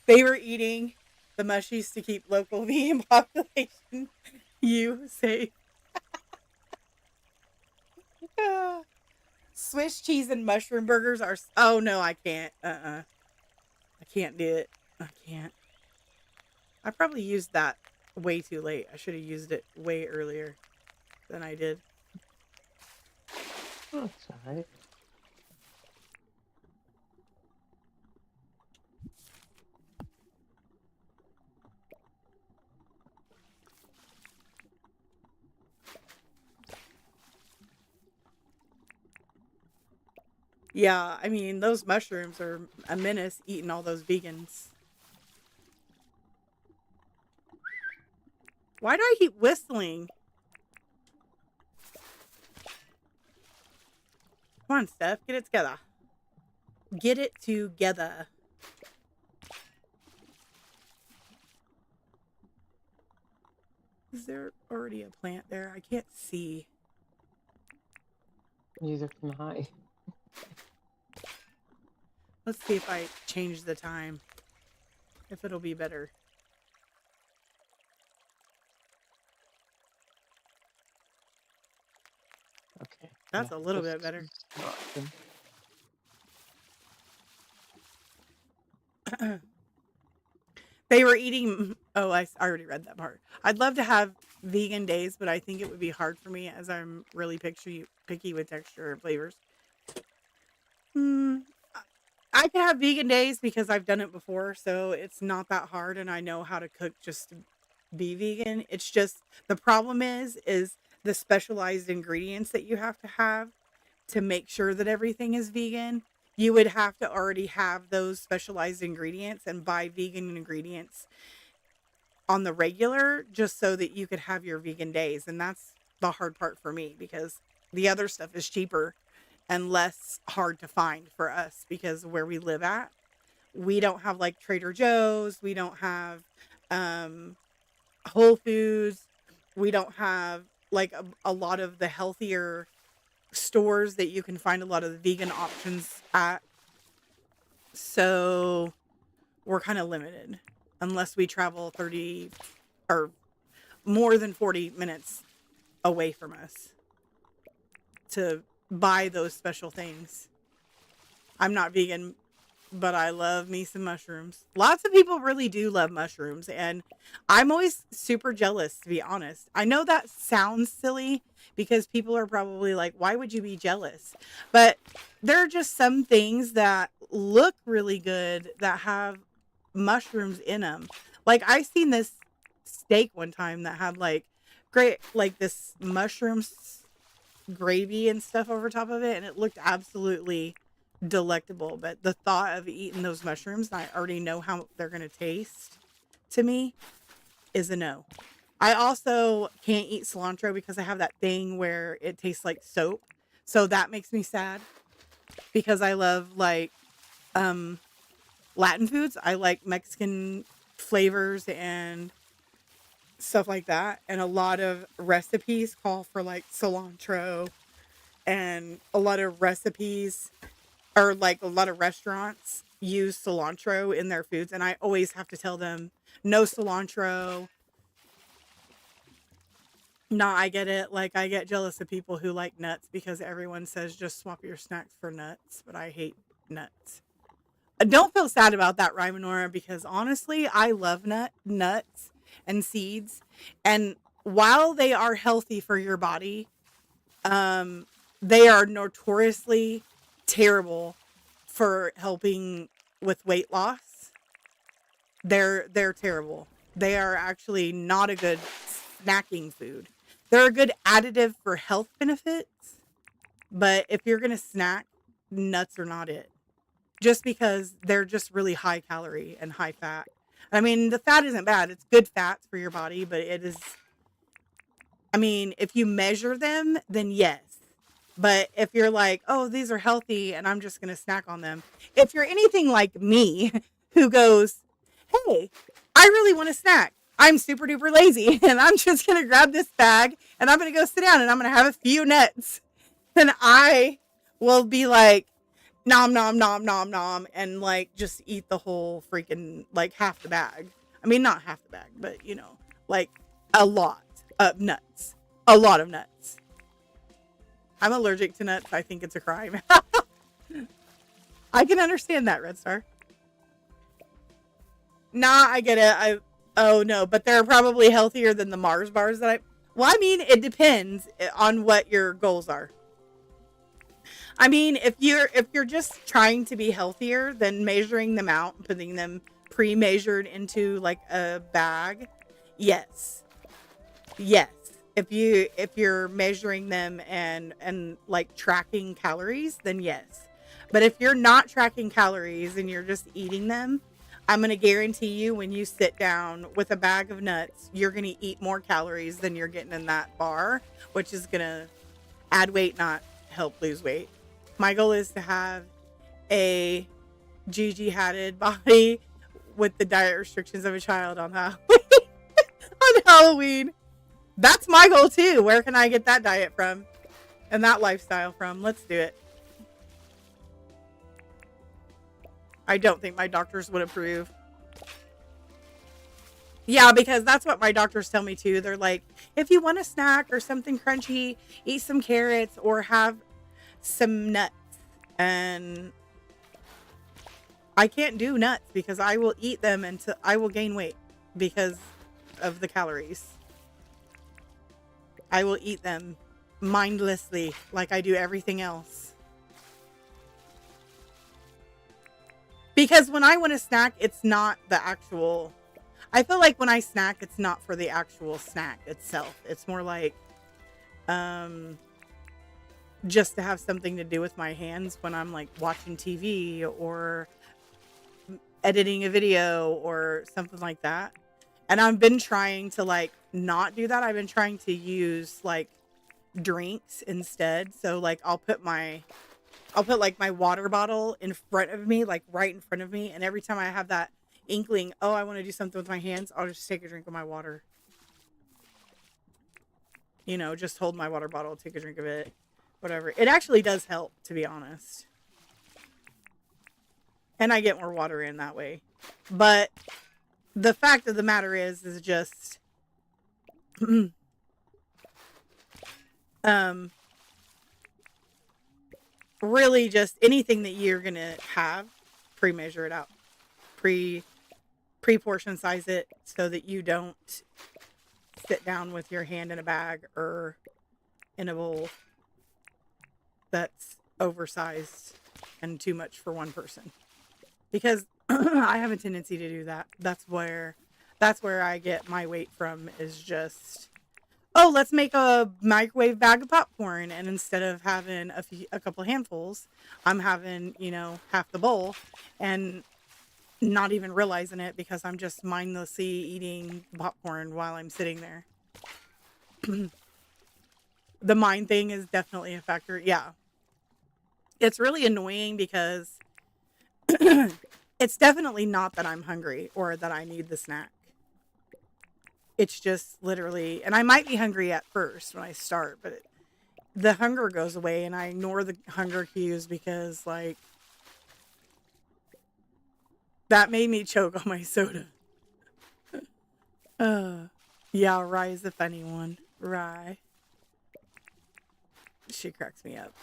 They were eating the mushies to keep local vegan population safe. Swiss cheese and mushroom burgers are... Oh, no, I can't. I can't do it. I can't. I probably used that way too late. I should have used it way earlier than I did. That's all right. Yeah, I mean, those mushrooms are a menace eating all those vegans. Why do I keep whistling? Come on, Steph, get it together. Get it together. Is there already a plant there? I can't see. Neither can I. Let's see if I change the time. If it'll be better. Okay. That's a little bit better. They were eating... Oh, I already read that part. I'd love to have vegan days, but I think it would be hard for me as I'm really picky with texture and flavors. I can have vegan days because I've done it before, so it's not that hard and I know how to cook just to be vegan. It's just the problem is the specialized ingredients that you have to make sure that everything is vegan. You would have to already have those specialized ingredients and buy vegan ingredients on the regular just so that you could have your vegan days. And that's the hard part for me because the other stuff is cheaper and less hard to find for us because where we live at, we don't have like Trader Joe's. We don't have Whole Foods. We don't have like a lot of the healthier stores that you can find a lot of the vegan options at. So we're kind of limited unless we travel 30 or more than 40 minutes away from us to buy those special things. I'm not vegan, but I love me some mushrooms. Lots of people really do love mushrooms, and I'm always super jealous, to be honest. I know that sounds silly because people are probably like, why would you be jealous? But there are just some things that look really good that have mushrooms in them. Like I seen this steak one time that had like great, like this mushrooms gravy and stuff over top of it, and it looked absolutely delectable. But the thought of eating those mushrooms, and I already know how they're going to taste, to me is a no. I also can't eat cilantro because I have that thing where it tastes like soap, so that makes me sad because I love like Latin foods. I like Mexican flavors and stuff like that, and a lot of recipes call for like cilantro and a lot of recipes, or like a lot of restaurants use cilantro in their foods, and I always have to tell them no cilantro. No, I get it. Like, I get jealous of people who like nuts because everyone says just swap your snacks for nuts, but I hate nuts. Don't feel sad about that, Rymanora, because honestly, I love nuts and seeds. And while they are healthy for your body, they are notoriously terrible for helping with weight loss. They're terrible. They are actually not a good snacking food. They're a good additive for health benefits, but if you're gonna snack, nuts are not it. Just because they're just really high calorie and high fat. I mean, the fat isn't bad. It's good fats for your body, but it is, I mean, if you measure them, then yes. But if you're like, oh, these are healthy and I'm just going to snack on them. If you're anything like me who goes, hey, I really want to snack. I'm super duper lazy and I'm just going to grab this bag and I'm going to go sit down and I'm going to have a few nuts. And I will be like, nom, nom, nom, nom, nom, and like just eat the whole freaking, like half the bag. I mean, not half the bag, but you know, like a lot of nuts. A lot of nuts. I'm allergic to nuts. I think it's a crime. I can understand that, Red Star. Nah, I get it. Oh no, but they're probably healthier than the Mars bars that well, I mean, it depends on what your goals are. I mean, if you're just trying to be healthier, then measuring them out and putting them pre-measured into like a bag, yes. Yes. If you're measuring them and like tracking calories, then yes. But if you're not tracking calories and you're just eating them, I'm going to guarantee you when you sit down with a bag of nuts, you're going to eat more calories than you're getting in that bar, which is going to add weight, not help lose weight. My goal is to have a Gigi hatted body with the diet restrictions of a child on Halloween. On Halloween. That's my goal too. Where can I get that diet from? And that lifestyle from? Let's do it. I don't think my doctors would approve. Yeah, because that's what my doctors tell me too. They're like, if you want a snack or something crunchy, eat some carrots or have some nuts. And I can't do nuts because I will eat them until I will gain weight because of the calories. I will eat them mindlessly like I do everything else. Because when I want to snack, it's not the actual... I feel like when I snack, it's not for the actual snack itself. It's more like just to have something to do with my hands when I'm like watching TV or editing a video or something like that. And I've been trying to like not do that. I've been trying to use like drinks instead. So like I'll put like my water bottle in front of me, like right in front of me. And every time I have that inkling, oh, I want to do something with my hands, I'll just take a drink of my water. You know, just hold my water bottle, take a drink of it, whatever. It actually does help, to be honest. And I get more water in that way. But the fact of the matter is just really just anything that you're gonna have, pre-measure it out, pre-portion size it so that you don't sit down with your hand in a bag or in a bowl that's oversized and too much for one person. Because I have a tendency to do that. That's where I get my weight from, is just, oh, let's make a microwave bag of popcorn. And instead of having a couple handfuls, I'm having, you know, half the bowl and not even realizing it because I'm just mindlessly eating popcorn while I'm sitting there. The mind thing is definitely a factor. Yeah. It's really annoying because it's definitely not that I'm hungry or that I need the snack. It's just literally, and I might be hungry at first when I start, but the hunger goes away and I ignore the hunger cues because, like, that made me choke on my soda. Yeah, Rye is the funny one. Rye. She cracks me up.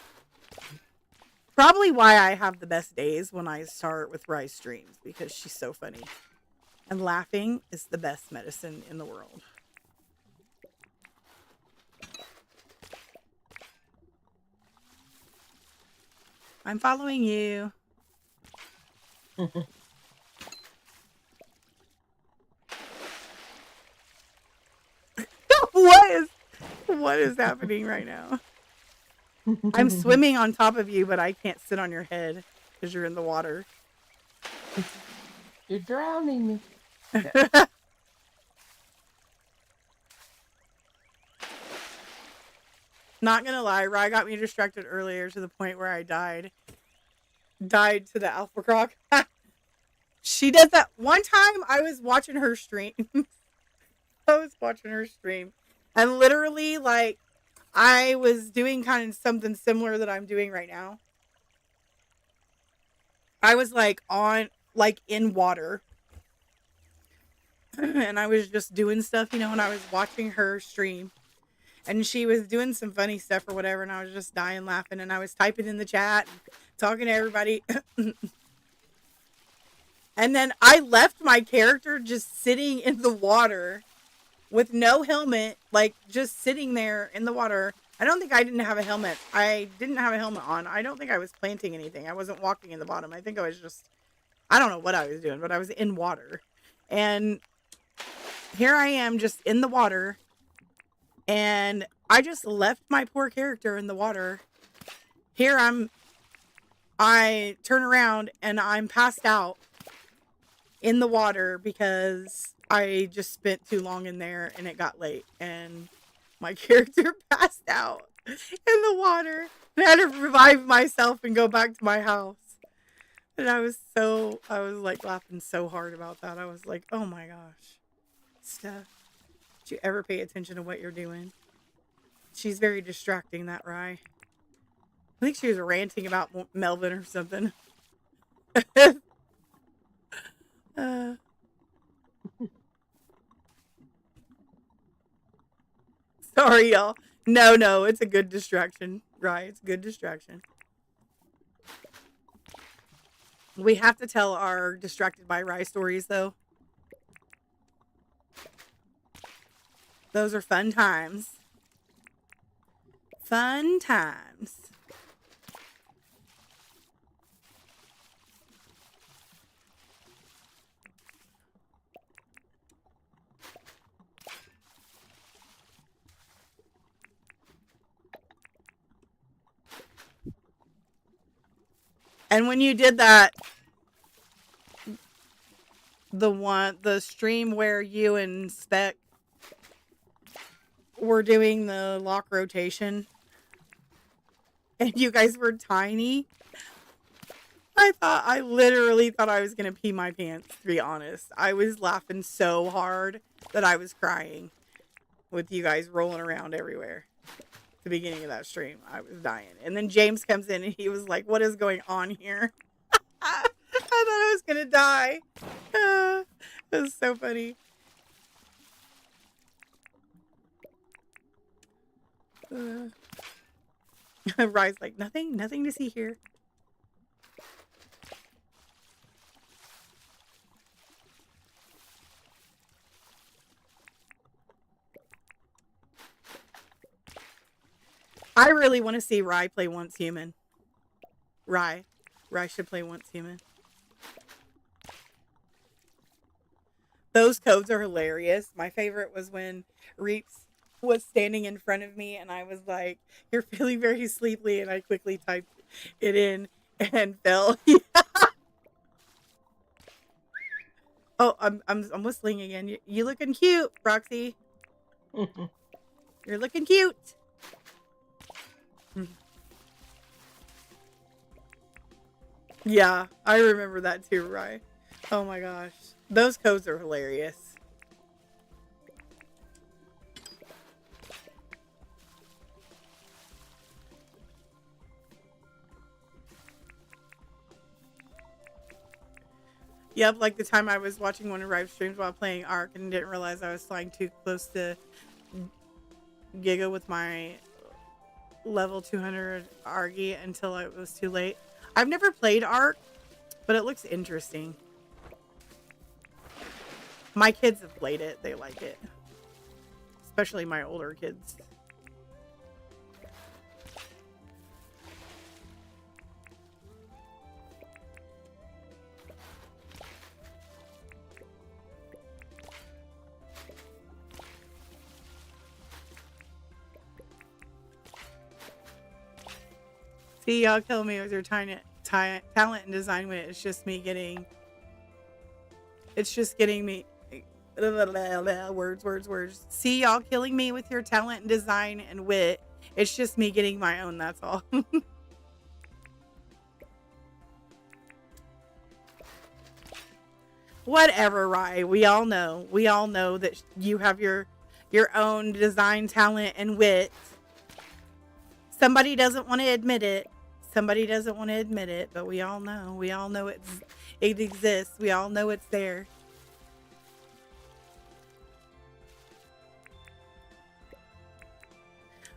Probably why I have the best days when I start with Rye's streams, because she's so funny. And laughing is the best medicine in the world. I'm following you. What is happening right now? I'm swimming on top of you, but I can't sit on your head because you're in the water. You're drowning me. Not gonna lie, Rye got me distracted earlier to the point where I died. Died to the alpha croc. She does that. One time I was watching her stream. And literally, like, I was doing kind of something similar that I'm doing right now. I was like in water. And I was just doing stuff, and I was watching her stream. And she was doing some funny stuff or whatever, and I was just dying laughing, and I was typing in the chat and talking to everybody. And then I left my character just sitting in the water with no helmet, like just sitting there in the water. I don't think I didn't have a helmet. I didn't have a helmet on. I don't think I was planting anything. I wasn't walking in the bottom. I think I was just, I don't know what I was doing, but I was in water. And here I am just in the water. And I just left my poor character in the water. Here I turn around and I'm passed out in the water because I just spent too long in there and it got late. And my character passed out in the water. And I had to revive myself and go back to my house. And I was like laughing so hard about that. I was like, oh my gosh. Steph, did you ever pay attention to what you're doing? She's very distracting, that Rye. I think she was ranting about Melvin or something. Sorry, y'all. No, it's a good distraction. Rye, it's a good distraction. We have to tell our distracted by Rye stories, though. Those are fun times. Fun times. And when you did that, the stream where you and Spec were doing the lock rotation and you guys were tiny, I literally thought I was gonna pee my pants, to be honest. I was laughing so hard that I was crying with you guys rolling around everywhere. The beginning of that stream, I was dying. And then James comes in and he was like, what is going on here? I thought I was gonna die. It was so funny. Rye's like, nothing to see here. I really want to see Rye play Once Human. Rye should play Once Human. Those codes are hilarious. My favorite was when Reeps was standing in front of me and I was like, you're feeling very sleepy, and I quickly typed it in and fell. Oh, I'm whistling again. You looking cute, Roxy. You're looking cute. Yeah, I remember that too, Rye. Oh my gosh. Those codes are hilarious. Yep, like the time I was watching one of Rive's streams while playing Ark and didn't realize I was flying too close to Giga with my level 200 Argy until it was too late. I've never played Ark, but it looks interesting. My kids have played it. They like it. Especially my older kids. See, y'all kill me with your talent and design wit. It's just me getting... It's just getting me... Words. See, y'all killing me with your talent and design and wit. It's just me getting my own, that's all. Whatever, Rye. We all know. We all know that you have your own design talent and wit. Somebody doesn't want to admit it. Somebody doesn't want to admit it, but we all know. We all know it exists. We all know it's there.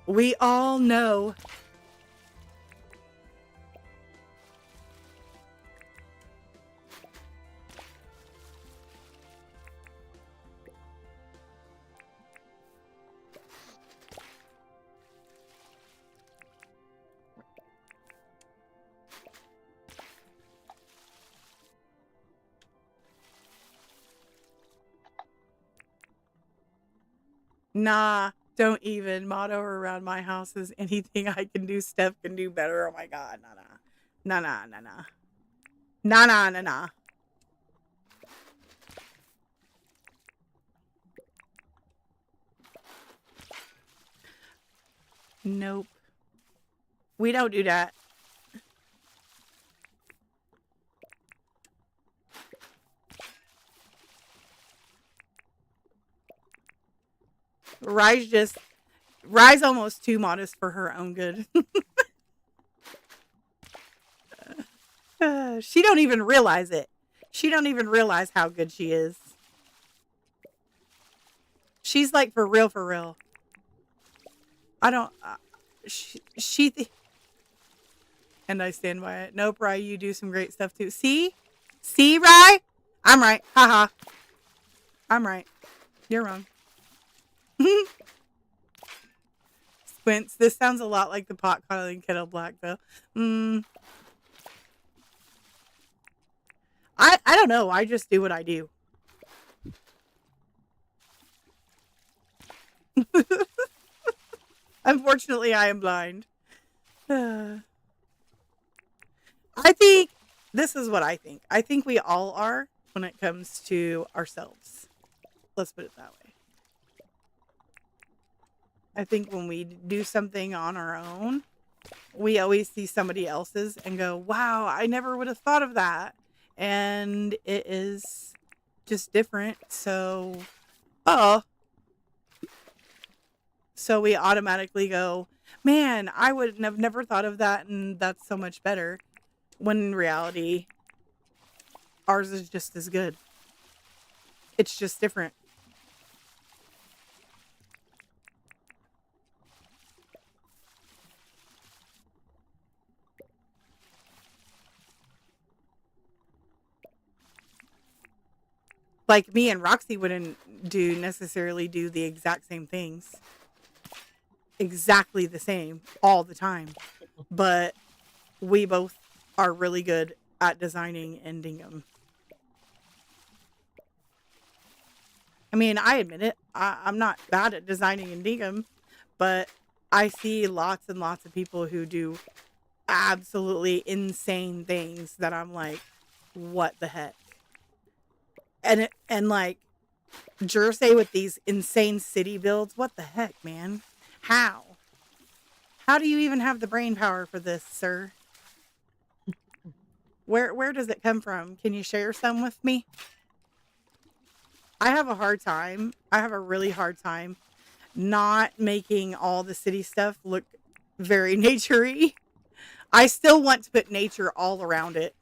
We all know. Nah, don't even. Motto around my house is anything I can do, Steph can do better. Oh my god, nah. Nah. Nope. We don't do that. Rye's almost too modest for her own good. She don't even realize it. She don't even realize how good she is. She's like, for real. I don't... and I stand by it. Nope, Rye, you do some great stuff too. See? See, Rye? I'm right. Haha. I'm right. You're wrong. Squints. This sounds a lot like the pot calling kettle black, though. I don't know. I just do what I do. Unfortunately, I am blind. I think this is what I think. I think we all are when it comes to ourselves. Let's put it that way. I think when we do something on our own, we always see somebody else's and go, wow, I never would have thought of that. And it is just different. So we automatically go, man, I would have never thought of that. And that's so much better. When in reality, ours is just as good. It's just different. Like me and Roxy wouldn't necessarily do the exact same things. Exactly the same all the time. But we both are really good at designing in Dinkum. I mean, I admit it. I'm not bad at designing in Dinkum, but I see lots and lots of people who do absolutely insane things that I'm like, what the heck? And like Jersey with these insane city builds, what the heck, man? How do you even have the brain power for this, sir? Where does it come from? Can you share some with me? I have a hard time. I have a really hard time not making all the city stuff look very nature-y. I still want to put nature all around it.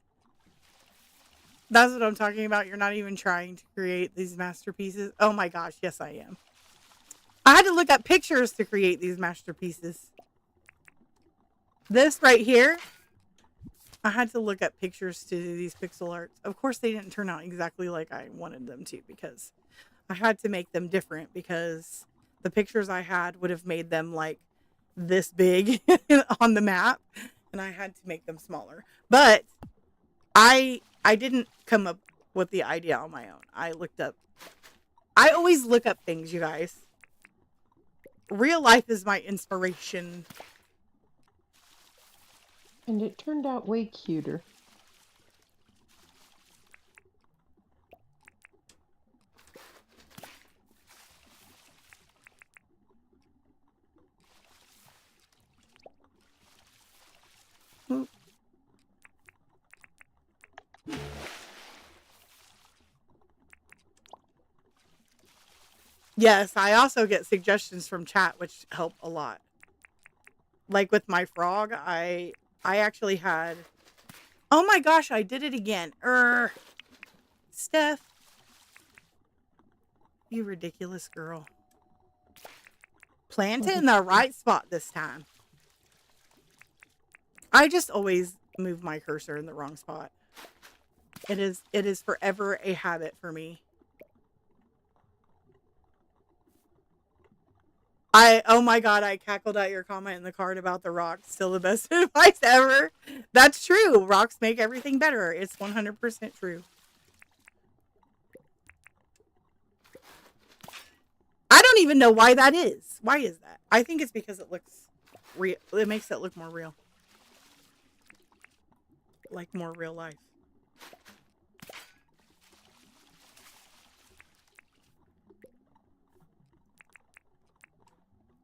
That's what I'm talking about. You're not even trying to create these masterpieces. Oh my gosh, yes I am. I had to look up pictures to create these masterpieces. This right here, I had to look up pictures to do these pixel arts. Of course, they didn't turn out exactly like I wanted them to because I had to make them different because the pictures I had would have made them like this big on the map, and I had to make them smaller. But I didn't come up with the idea on my own. I always look up things, you guys. Real life is my inspiration. And it turned out way cuter. Ooh. Yes, I also get suggestions from chat, which help a lot. Like with my frog, I actually had... Oh my gosh, I did it again. Steph. You ridiculous girl. Plant it in the right spot this time. I just always move my cursor in the wrong spot. It is forever a habit for me. Oh my god, I cackled at your comment in the card about the rocks. Still the best advice ever. That's true. Rocks make everything better. It's 100% true. I don't even know why that is. Why is that? I think it's because it looks real. It makes it look more real. Like more real life.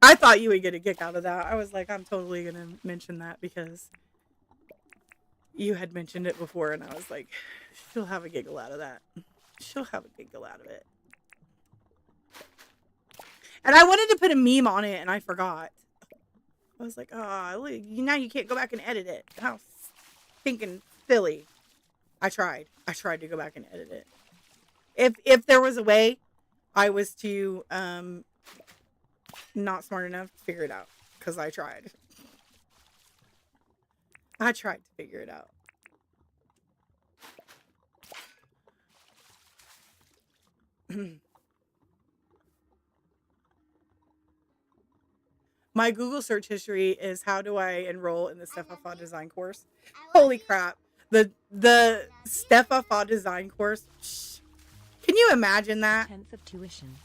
I thought you would get a kick out of that. I was like, I'm totally going to mention that because you had mentioned it before, and I was like, she'll have a giggle out of that. She'll have a giggle out of it. And I wanted to put a meme on it, and I forgot. I was like, oh, now you can't go back and edit it. How stinking silly. I tried to go back and edit it. If there was a way I was to, not smart enough to figure it out, because I tried. I tried to figure it out. My Google search history is how do I enroll in the Steph design course? Holy crap. The Steph design course. Can you imagine that? 10th of tuition.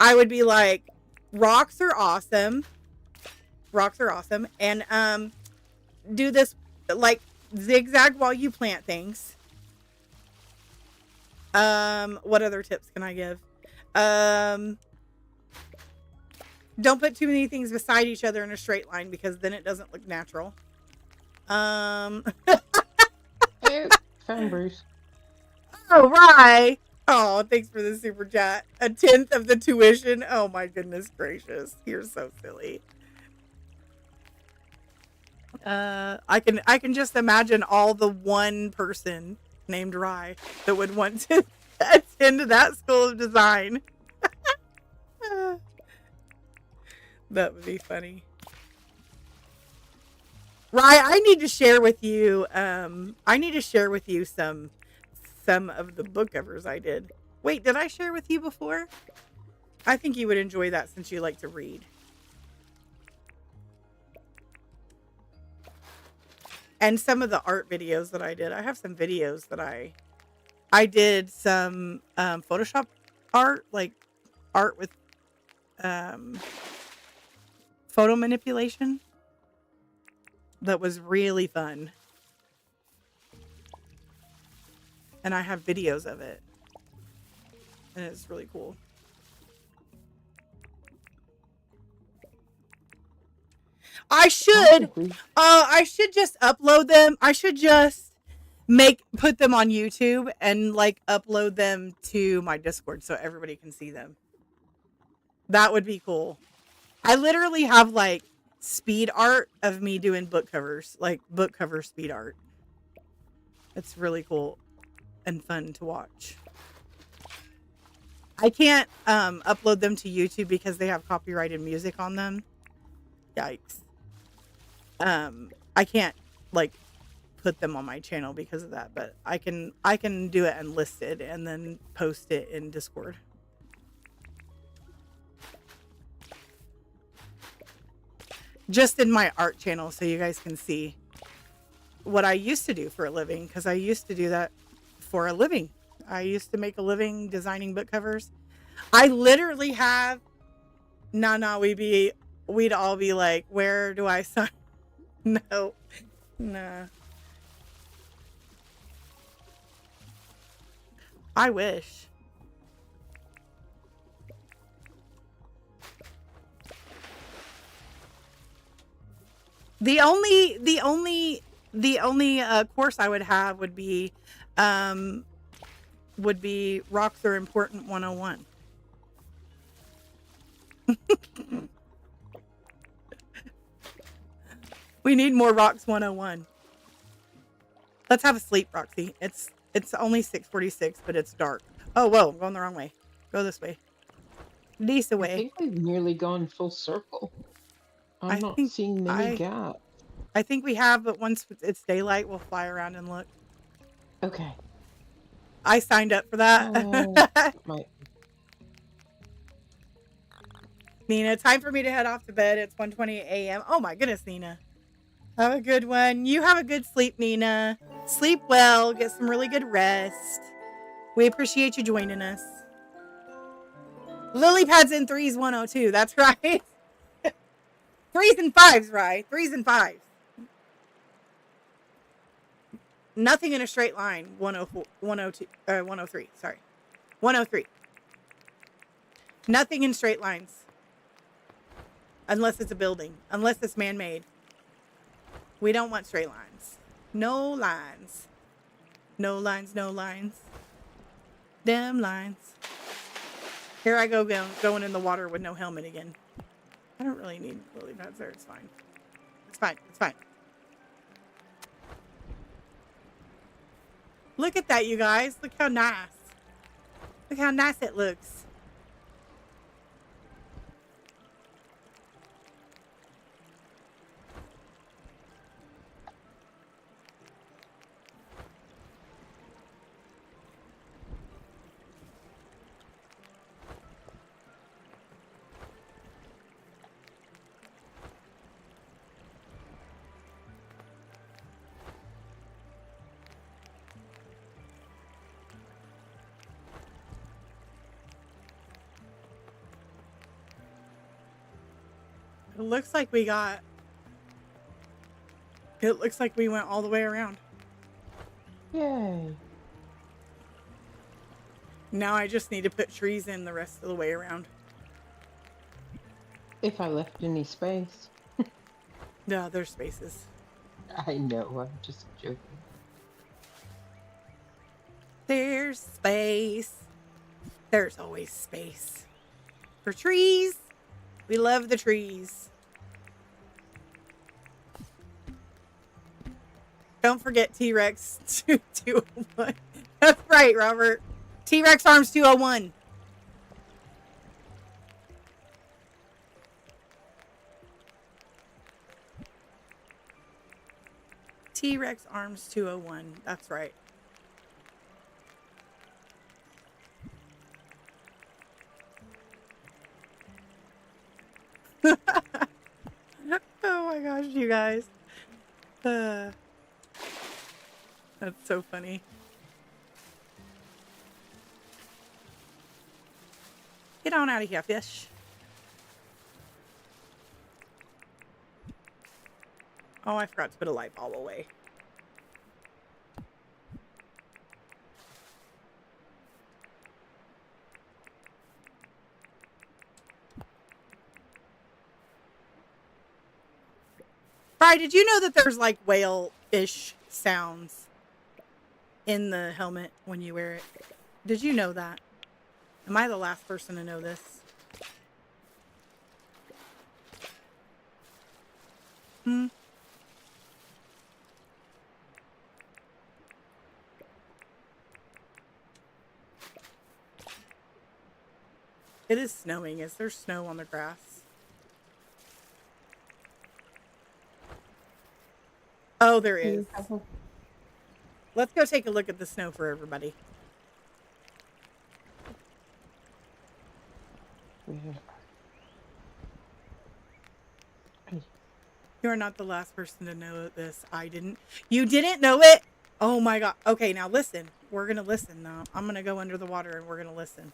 I would be like, rocks are awesome. Rocks are awesome. And do this, like, zigzag while you plant things. What other tips can I give? Don't put too many things beside each other in a straight line because then it doesn't look natural. Hey, found Bruce. Oh, right. Oh, thanks for the super chat. A 10th of the tuition. Oh my goodness gracious. You're so silly. I can just imagine all the one person named Rye that would want to attend that school of design. That would be funny. Rye, I need to share with you some of the book covers I did. Wait, did I share with you before? I think you would enjoy that since you like to read. And some of the art videos that I did. I have some videos that I did some Photoshop art, like art with photo manipulation. That was really fun. And I have videos of it. And it's really cool. I should just upload them. I should just put them on YouTube and like upload them to my Discord so everybody can see them. That would be cool. I literally have like speed art of me doing book covers, like book cover speed art. It's really cool. and fun to watch. I can't upload them to YouTube because they have copyrighted music on them. Yikes. I can't like put them on my channel because of that, but I can do it and list it and then post it in Discord. Just in my art channel so you guys can see what I used to do for a living, because I used to do that for a living. I used to make a living designing book covers. I literally have we'd all be like, where do I sign? No. Nah. I wish. The only course I would have would be Rocks Are Important 101. We need more Rocks 101. Let's have a sleep, Roxy. It's only 6:46, but it's dark. Oh, whoa, I'm going the wrong way. Go this way. This way. I think we've nearly gone full circle. I'm not seeing many gaps. I think we have, but once it's daylight, we'll fly around and look. Okay. I signed up for that. Right. Nina, time for me to head off to bed. It's 1:20 a.m. Oh my goodness, Nina. Have a good one. You have a good sleep, Nina. Sleep well. Get some really good rest. We appreciate you joining us. Lily pads in 3s 102. That's right. 3s and 5s, right? 3s and 5s. Nothing in a straight line. 104, 102, 103. Sorry. 103. Nothing in straight lines. Unless it's a building. Unless it's man-made. We don't want straight lines. No lines. No lines, no lines. Damn lines. Here I go going in the water with no helmet again. I don't really need lily pads there. It's fine. It's fine. It's fine. Look at that, you guys. Look how nice. Look how nice it looks. It looks like we went all the way around. Yay. Now I just need to put trees in the rest of the way around. If I left any space. No, there's spaces. I know, I'm just joking. There's space. There's always space. For trees. We love the trees. Don't forget T-Rex 201. That's right, Robert. T-Rex Arms 201. T-Rex Arms 201. That's right. Oh my gosh, you guys. That's so funny. Get on out of here, fish. Oh, I forgot to put a light bulb away. Bri, did you know that there's like whale-ish sounds in the helmet when you wear it? Did you know that? Am I the last person to know this? Hmm? It is snowing. Is there snow on the grass? Oh, there is. Let's go take a look at the snow for everybody. You're not the last person to know this. I didn't. You didn't know it? Oh my god. Okay, now listen. We're going to listen now. I'm going to go under the water and we're going to listen.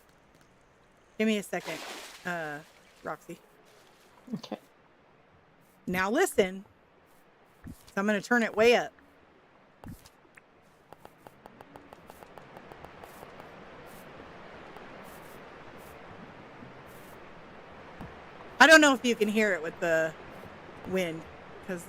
Give me a second, Roxy. Okay. Now listen. So I'm going to turn it way up. I don't know if you can hear it with the wind, because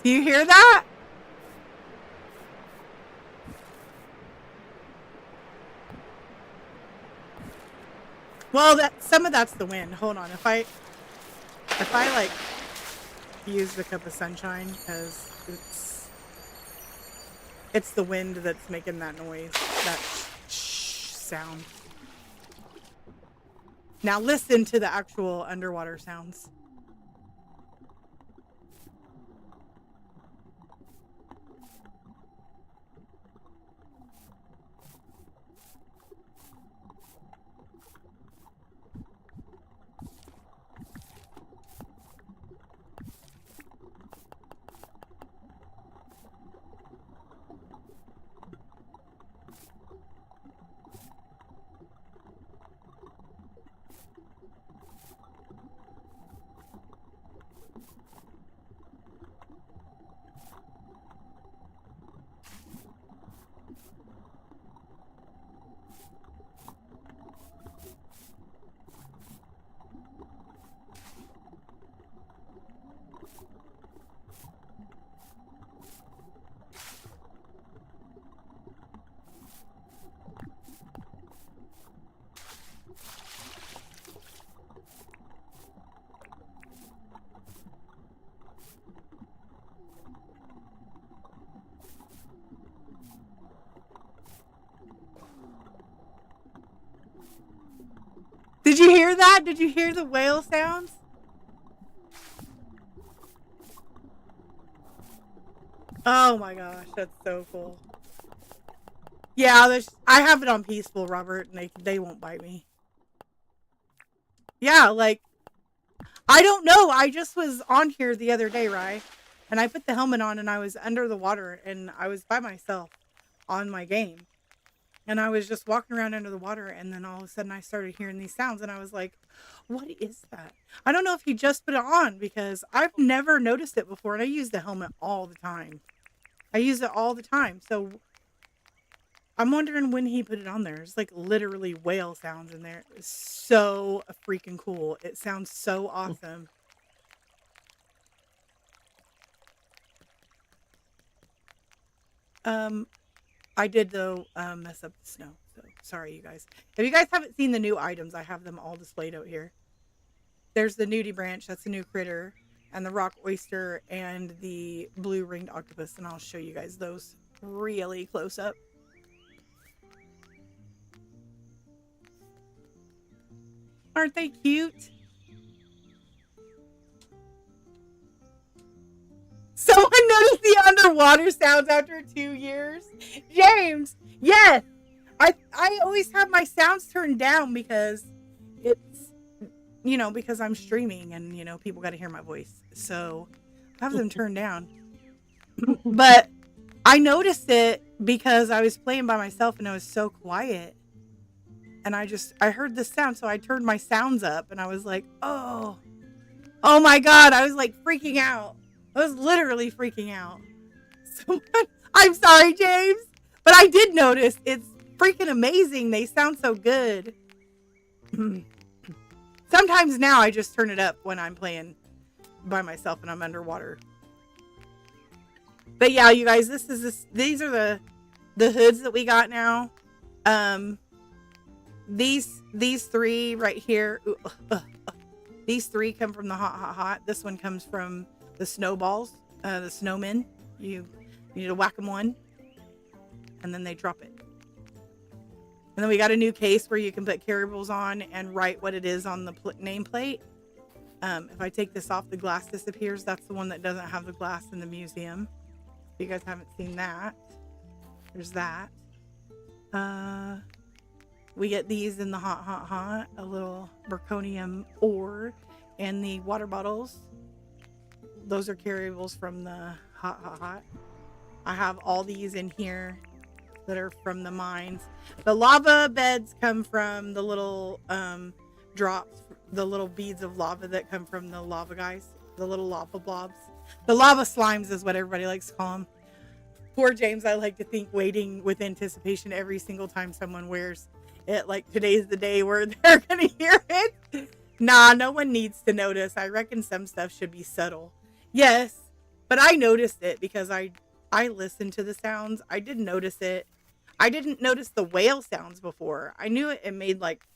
do you hear that? Well, some of that's the wind. Hold on. If I like use the cup of sunshine, because it's the wind that's making that noise, that sound. Now listen to the actual underwater sounds. Did you hear that? Did you hear the whale sounds? Oh my gosh, that's so cool. Yeah, I have it on peaceful, Robert, and they won't bite me. Yeah, like, I don't know. I just was on here the other day, right? And I put the helmet on and I was under the water and I was by myself on my game. And I was just walking around under the water, and then all of a sudden I started hearing these sounds, and I was like, what is that? I don't know if he just put it on, because I've never noticed it before, and I use the helmet all the time. I use it all the time, so I'm wondering when he put it on there. There's like literally whale sounds in there. It's so freaking cool. It sounds so awesome. I did, though, mess up the snow. So, sorry, you guys. If you guys haven't seen the new items, I have them all displayed out here. There's the nudie branch. That's a new critter. And the rock oyster and the blue ringed octopus. And I'll show you guys those really close up. Aren't they cute? Someone noticed the underwater sounds after 2 years. James, yes. I always have my sounds turned down because it's, because I'm streaming and, people got to hear my voice. So I have them turned down. But I noticed it because I was playing by myself and I was so quiet. And I heard the sound. So I turned my sounds up and I was like, oh my God. I was like freaking out. I was literally freaking out. So, I'm sorry, James, but I did notice. It's freaking amazing. They sound so good. Sometimes now I just turn it up when I'm playing by myself and I'm underwater. But yeah, you guys, these are the hoods that we got now. These three right here, these three come from the hot. This one comes from the snowballs, the snowmen. You need to whack them one, and then they drop it. And then we got a new case where you can put carrybles on and write what it is on the nameplate. If I take this off, the glass disappears. That's the one that doesn't have the glass in the museum. If you guys haven't seen that, there's that. We get these in the hot, a little zirconium ore, and the water bottles. Those are carryables from the hot. I have all these in here that are from the mines. The lava beds come from the little drops, the little beads of lava that come from the lava guys, the little lava blobs. The lava slimes is what everybody likes to call them. Poor James, I like to think, waiting with anticipation every single time someone wears it. Like, today's the day where they're gonna hear it. Nah, no one needs to notice. I reckon some stuff should be subtle. Yes, but I noticed it because I listened to the sounds. I didn't notice it. I didn't notice the whale sounds before. I knew it made like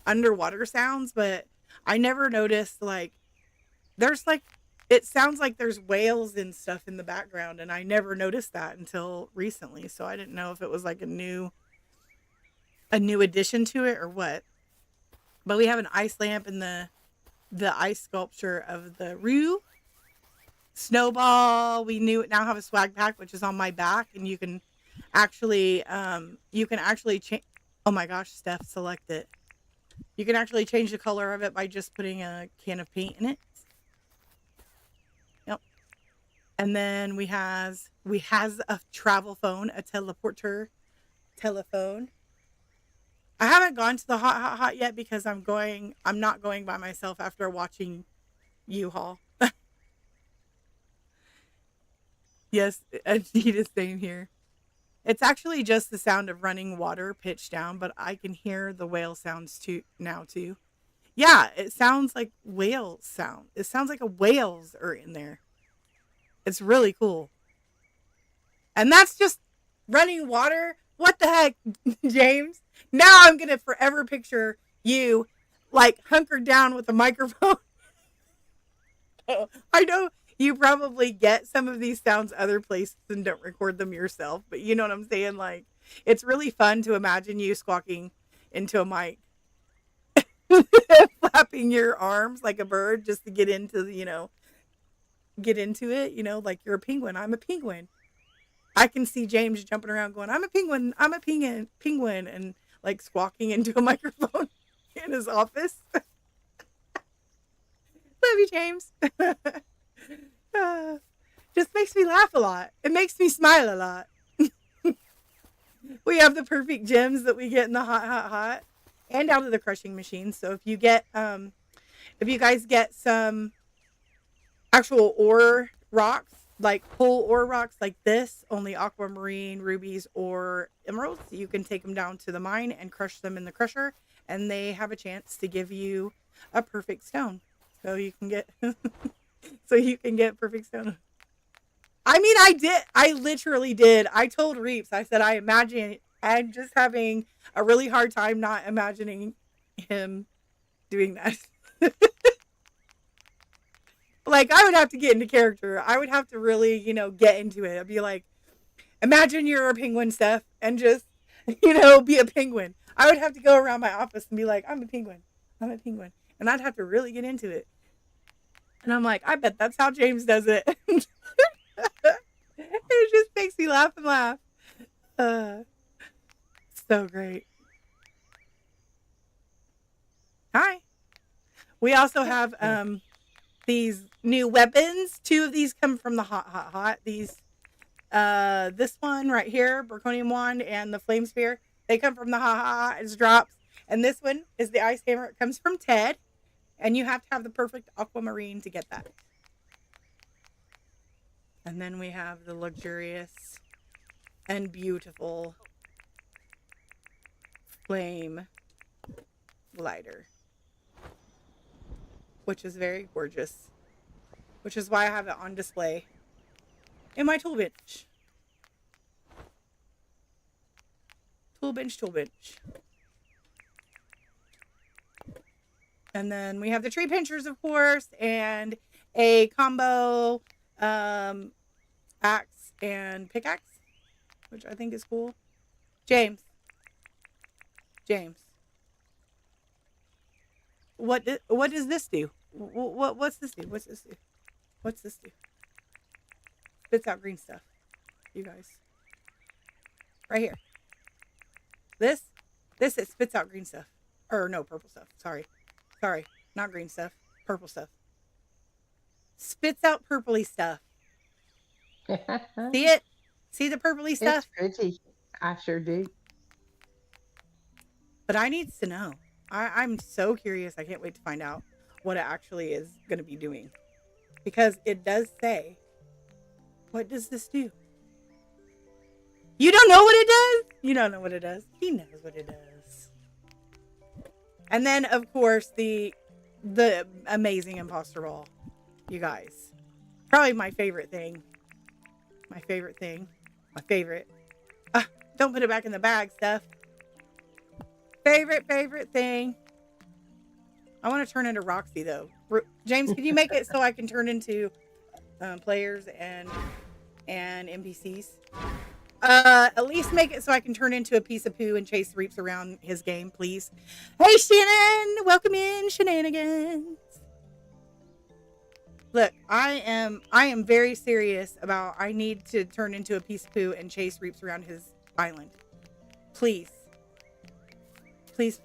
underwater sounds, but I never noticed like there's like, it sounds like there's whales and stuff in the background, and I never noticed that until recently. So I didn't know if it was like a new addition to it or what. But we have an ice lamp and the ice sculpture of the Roo Snowball. We now have a swag pack, which is on my back, and you can actually change. Oh my gosh, Steph, select it. You can actually change the color of it by just putting a can of paint in it. Yep. And then we has a travel phone, a teleporter telephone. I haven't gone to the hot yet because I'm not going by myself after watching U-Haul. Yes, Anita's same here. It's actually just the sound of running water pitched down, but I can hear the whale sounds too. Yeah, it sounds like whale sound. It sounds like a whales are in there. It's really cool. And that's just running water. What the heck, James? Now I'm going to forever picture you like hunkered down with a microphone. I know you probably get some of these sounds other places and don't record them yourself, but you know what I'm saying? Like, it's really fun to imagine you squawking into a mic, flapping your arms like a bird just to get into it, like you're a penguin. I'm a penguin. I can see James jumping around going, I'm a penguin, and like squawking into a microphone in his office. Love you, James. Just makes me laugh a lot. It makes me smile a lot. We have the perfect gems that we get in the hot and out of the crushing machine. So if you guys get some actual ore rocks, like whole ore rocks like this, only aquamarine, rubies, or emeralds, you can take them down to the mine and crush them in the crusher, and they have a chance to give you a perfect stone. So you can get perfect stone. I mean, I literally did. I told Reeps, I said, I'm just having a really hard time not imagining him doing that. Like, I would have to get into character. I would have to really, get into it. I'd be like, imagine you're a penguin, Steph, and just, be a penguin. I would have to go around my office and be like, I'm a penguin. And I'd have to really get into it. And I'm like, I bet that's how James does it. It just makes me laugh and laugh. So great. Hi. We also have these new weapons. 2 of these come from the hot. These, this one right here, Zirconium wand, and the flame spear, they come from the hot. It's drops. And this one is the ice hammer. It comes from Ted. And you have to have the perfect aquamarine to get that. And then we have the luxurious and beautiful flame glider. which is very gorgeous, which is why I have it on display in my tool bench. Tool bench. And then we have the tree pinchers, of course, and a combo axe and pickaxe, which I think is cool. James. What does this do? What's this do? What's this do? Spits out green stuff. You guys. Right here. This it spits out green stuff. Or no, purple stuff. Sorry, not green stuff. Purple stuff. Spits out purpley stuff. See it? See the purpley stuff? It's pretty. I sure do. But I need to know. I'm so curious. I can't wait to find out what it actually is going to be doing. Because it does say, what does this do? You don't know what it does? You don't know what it does. He knows what it does. And then, of course, the amazing imposter ball. You guys. Probably my favorite thing. My favorite. Don't put it back in the bag, Steph. Favorite thing. I want to turn into Roxy, though. James, can you make it so I can turn into players and NPCs? At least make it so I can turn into a piece of poo and chase reaps around his game, please. Hey, Shannon! Welcome in, Shenanigans. Look, I am very serious about I need to turn into a piece of poo and chase reaps around his island. Please. Please.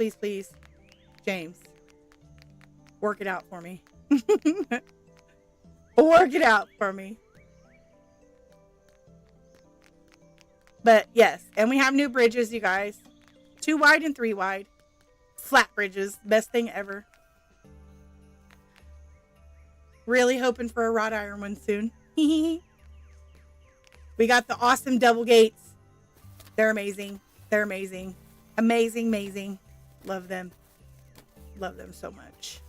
James. Work it out for me. Work it out for me. But yes, and we have new bridges, you guys. 2 wide and 3 wide. Flat bridges. Best thing ever. Really hoping for a wrought iron one soon. We got the awesome double gates. They're amazing. Amazing. Love them. Love them so much.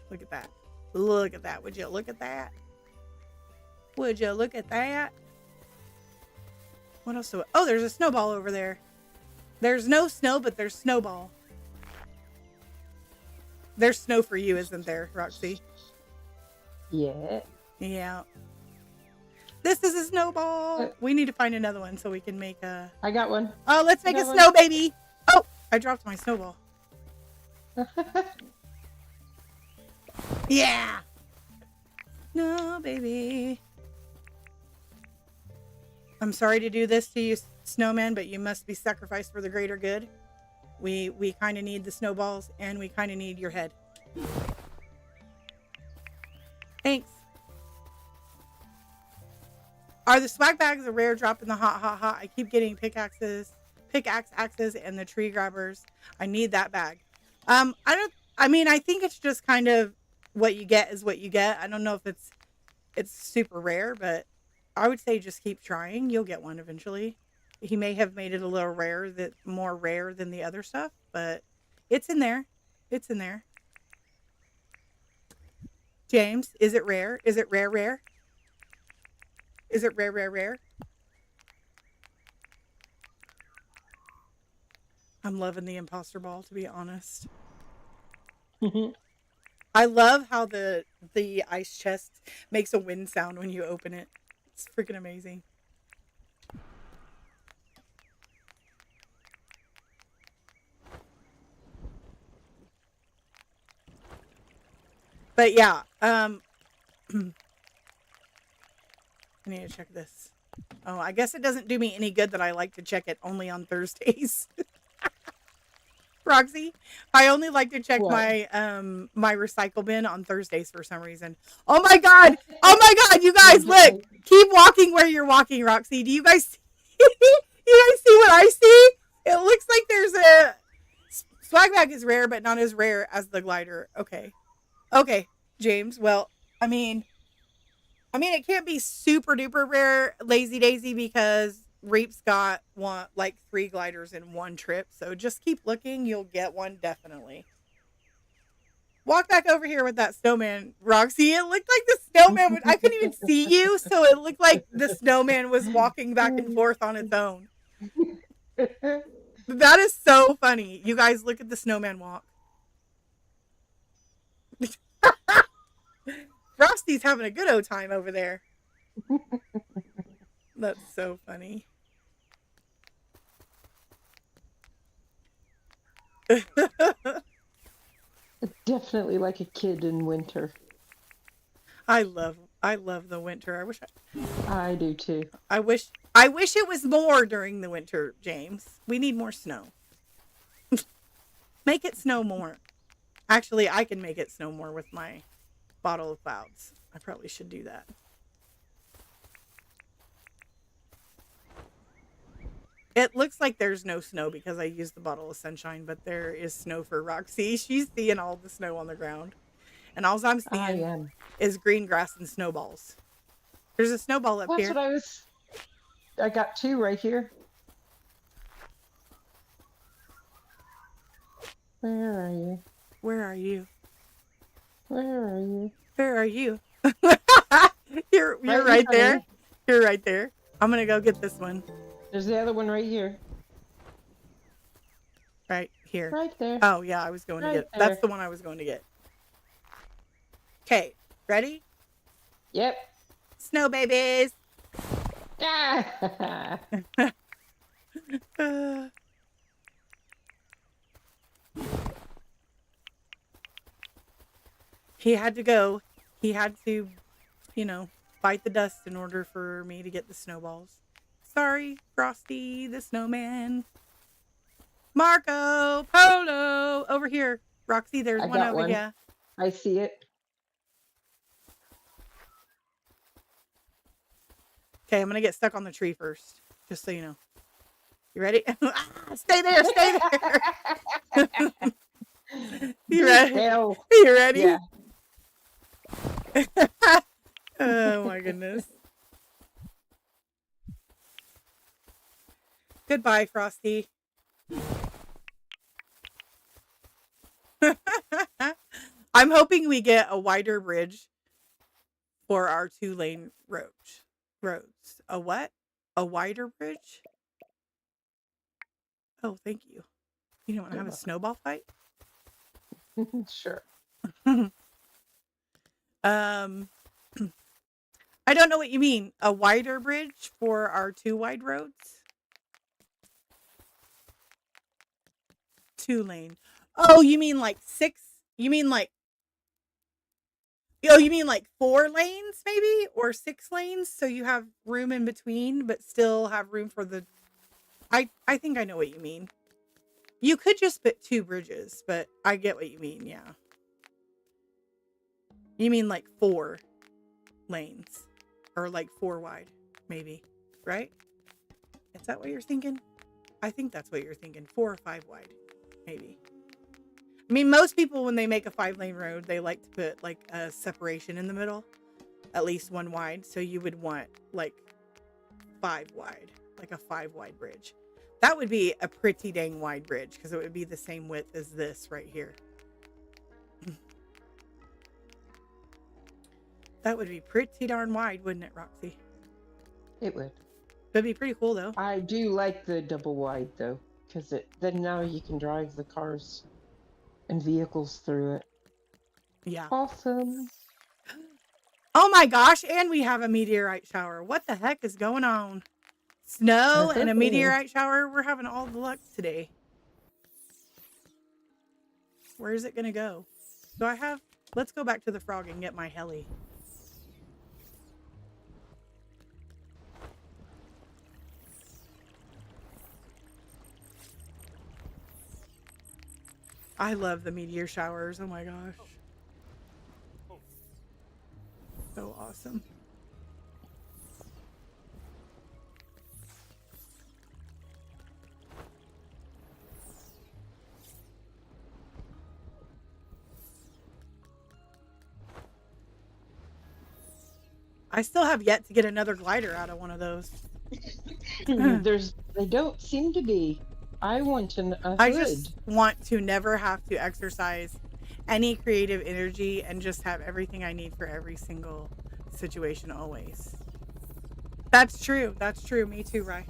Look at that. Look at that. Would you look at that? Would you look at that? What else? Oh, there's a snowball over there. There's no snow, but there's snowball. There's snow for you, isn't there, Roxy? Yeah. Yeah. This is a snowball. We need to find another one so we can make a... I got one. Oh, let's make a snow baby. Oh, I dropped my snowball. Yeah. No, baby. I'm sorry to do this to you, snowman, but you must be sacrificed for the greater good. We kind of need the snowballs, and we kind of need your head. Thanks. Are the swag bags a rare drop in the hot? I keep getting pickaxe axes, and the tree grabbers. I need that bag. I think it's just kind of what you get is what you get. I don't know if it's super rare, but I would say just keep trying. You'll get one eventually. He may have made it a little more rare than the other stuff, but it's in there. It's in there. James, is it rare? Is it rare? Is it rare? I'm loving the imposter ball, to be honest. I love how the ice chest makes a wind sound when you open it. It's freaking amazing. But yeah, I need to check this. Oh, I guess it doesn't do me any good that I like to check it only on Thursdays. Roxy, I only like to check my my recycle bin on Thursdays for some reason. Oh my god, you guys, look. Keep walking where you're walking, Roxy. Do you guys see? You guys see what I see? It looks like there's a swag bag is rare, but not as rare as the glider. Okay, James. Well, I mean, it can't be super duper rare, Lazy Daisy, because Reap's got 3 gliders in one trip. So just keep looking. You'll get one, definitely. Walk back over here with that snowman, Roxy. It looked like the snowman I couldn't even see you, so it looked like the snowman was walking back and forth on its own. That is so funny. You guys, look at the snowman walk. Frosty's having a good old time over there. That's so funny. Definitely like a kid in winter. I love the winter. I do too. I wish it was more during the winter, James. We need more snow. Make it snow more. Actually, I can make it snow more with my bottle of clouds. I probably should do that. It looks like there's no snow because I used the bottle of sunshine, but there is snow for Roxy. She's seeing all the snow on the ground. And all I'm seeing is green grass and snowballs. There's a snowball up here. That's what I got 2 right here. Where are you? Where are you? Where are you? Where are you? You're right there. You're right there. I'm gonna go get this one. There's the other one right here. Right here. Right there. Oh yeah, I was going to get. That's the one I was going to get. Okay, ready? Yep. Snow babies. He had to go. He had to, fight the dust in order for me to get the snowballs. Sorry, Frosty the snowman. Marco, Pono, over here. Roxy, there's one over here. I see it. Okay, I'm going to get stuck on the tree first, just so you know. You ready? Stay there, stay there. You ready? Hell. You ready? Yeah. Oh my goodness. Goodbye, Frosty. I'm hoping we get a wider bridge for our 2-lane roads. A what? A wider bridge? Oh, thank you. You don't want to have a snowball fight? Sure. I don't know what you mean. A wider bridge for our 2 wide roads? 2-lane. Oh, you mean like 6? You mean like 4 lanes maybe? Or 6 lanes? So you have room in between, but still have room for the... I think I know what you mean. You could just put 2 bridges, but I get what you mean, yeah. You mean like 4 lanes. Or like 4 wide, maybe. Right? Is that what you're thinking? I think that's what you're thinking. 4 or 5 wide, maybe. I mean, most people, when they make a 5-lane road, they like to put like a separation in the middle. At least 1 wide. So you would want like 5 wide. Like a 5 wide bridge. That would be a pretty dang wide bridge. Because it would be the same width as this right here. That would be pretty darn wide, wouldn't it, Roxy? It would. That'd be pretty cool, though. I do like the double wide, though. Because then now you can drive the cars and vehicles through it. Yeah. Awesome. Oh my gosh, and we have a meteorite shower. What the heck is going on? Snow and a meteorite shower. We're having all the luck today. Where is it going to go? Let's go back to the frog and get my heli. I love the meteor showers. Oh my gosh. So awesome. I still have yet to get another glider out of one of those. They don't seem to be. I want to. I just want to never have to exercise any creative energy and just have everything I need for every single situation always. That's true. That's true. Me too, Rye.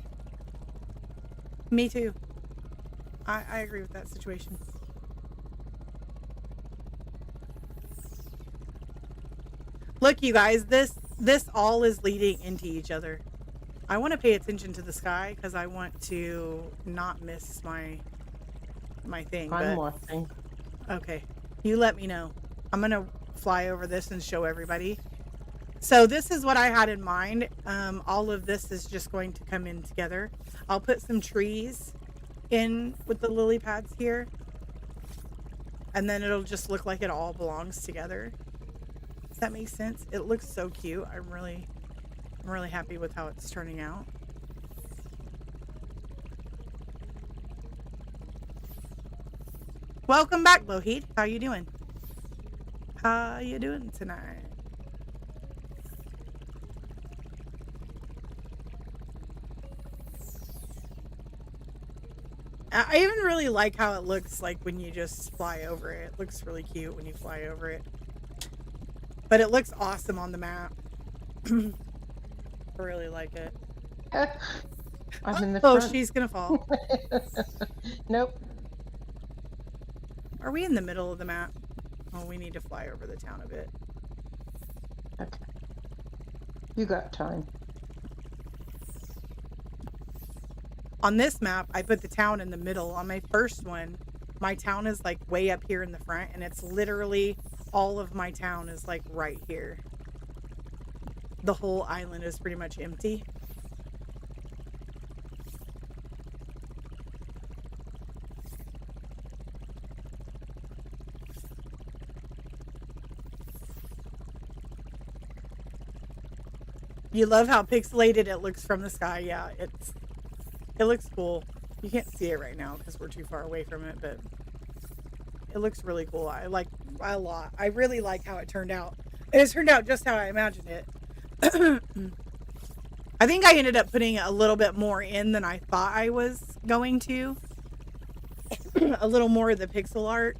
Me too. I agree with that situation. Look, you guys, this all is leading into each other. I want to pay attention to the sky because I want to not miss my thing. I'm watching. Okay, you let me know. I'm gonna fly over this and show everybody. So this is what I had in mind. All of this is just going to come in together. I'll put some trees in with the lily pads here, and then it'll just look like it all belongs together. Does that make sense? It looks so cute. I'm really happy with how it's turning out. Welcome back, Lohit. How you doing? How you doing tonight? I even really like how it looks like when you just fly over it. It looks really cute when you fly over it. But it looks awesome on the map. I really like it. I'm in the front. front. She's gonna fall. Nope. Are we in the middle of the map? Oh, we need to fly over the town a bit. Okay. You got time. On this map, I put the town in the middle. On my first one, my town is like way up here in the front, and it's literally all of my town is like right here. The whole island is pretty much empty. You love how pixelated it looks from the sky. Yeah, it looks cool. You can't see it right now because we're too far away from it, but it looks really cool. I like a lot. I really like how it turned out. And it turned out just how I imagined it. I think I ended up putting a little bit more in than I thought I was going to. A little more of the pixel art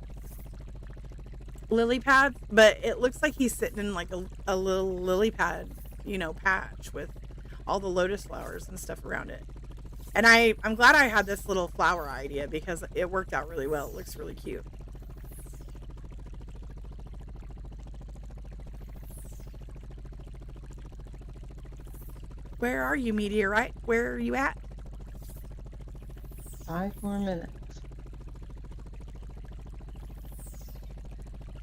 lily pad, but it looks like he's sitting in like a little lily pad, you know, patch with all the lotus flowers and stuff around it. And I'm glad I had this little flower idea because it worked out really well. It looks really cute. Where are you, Meteorite? Where are you at? 5 more minutes.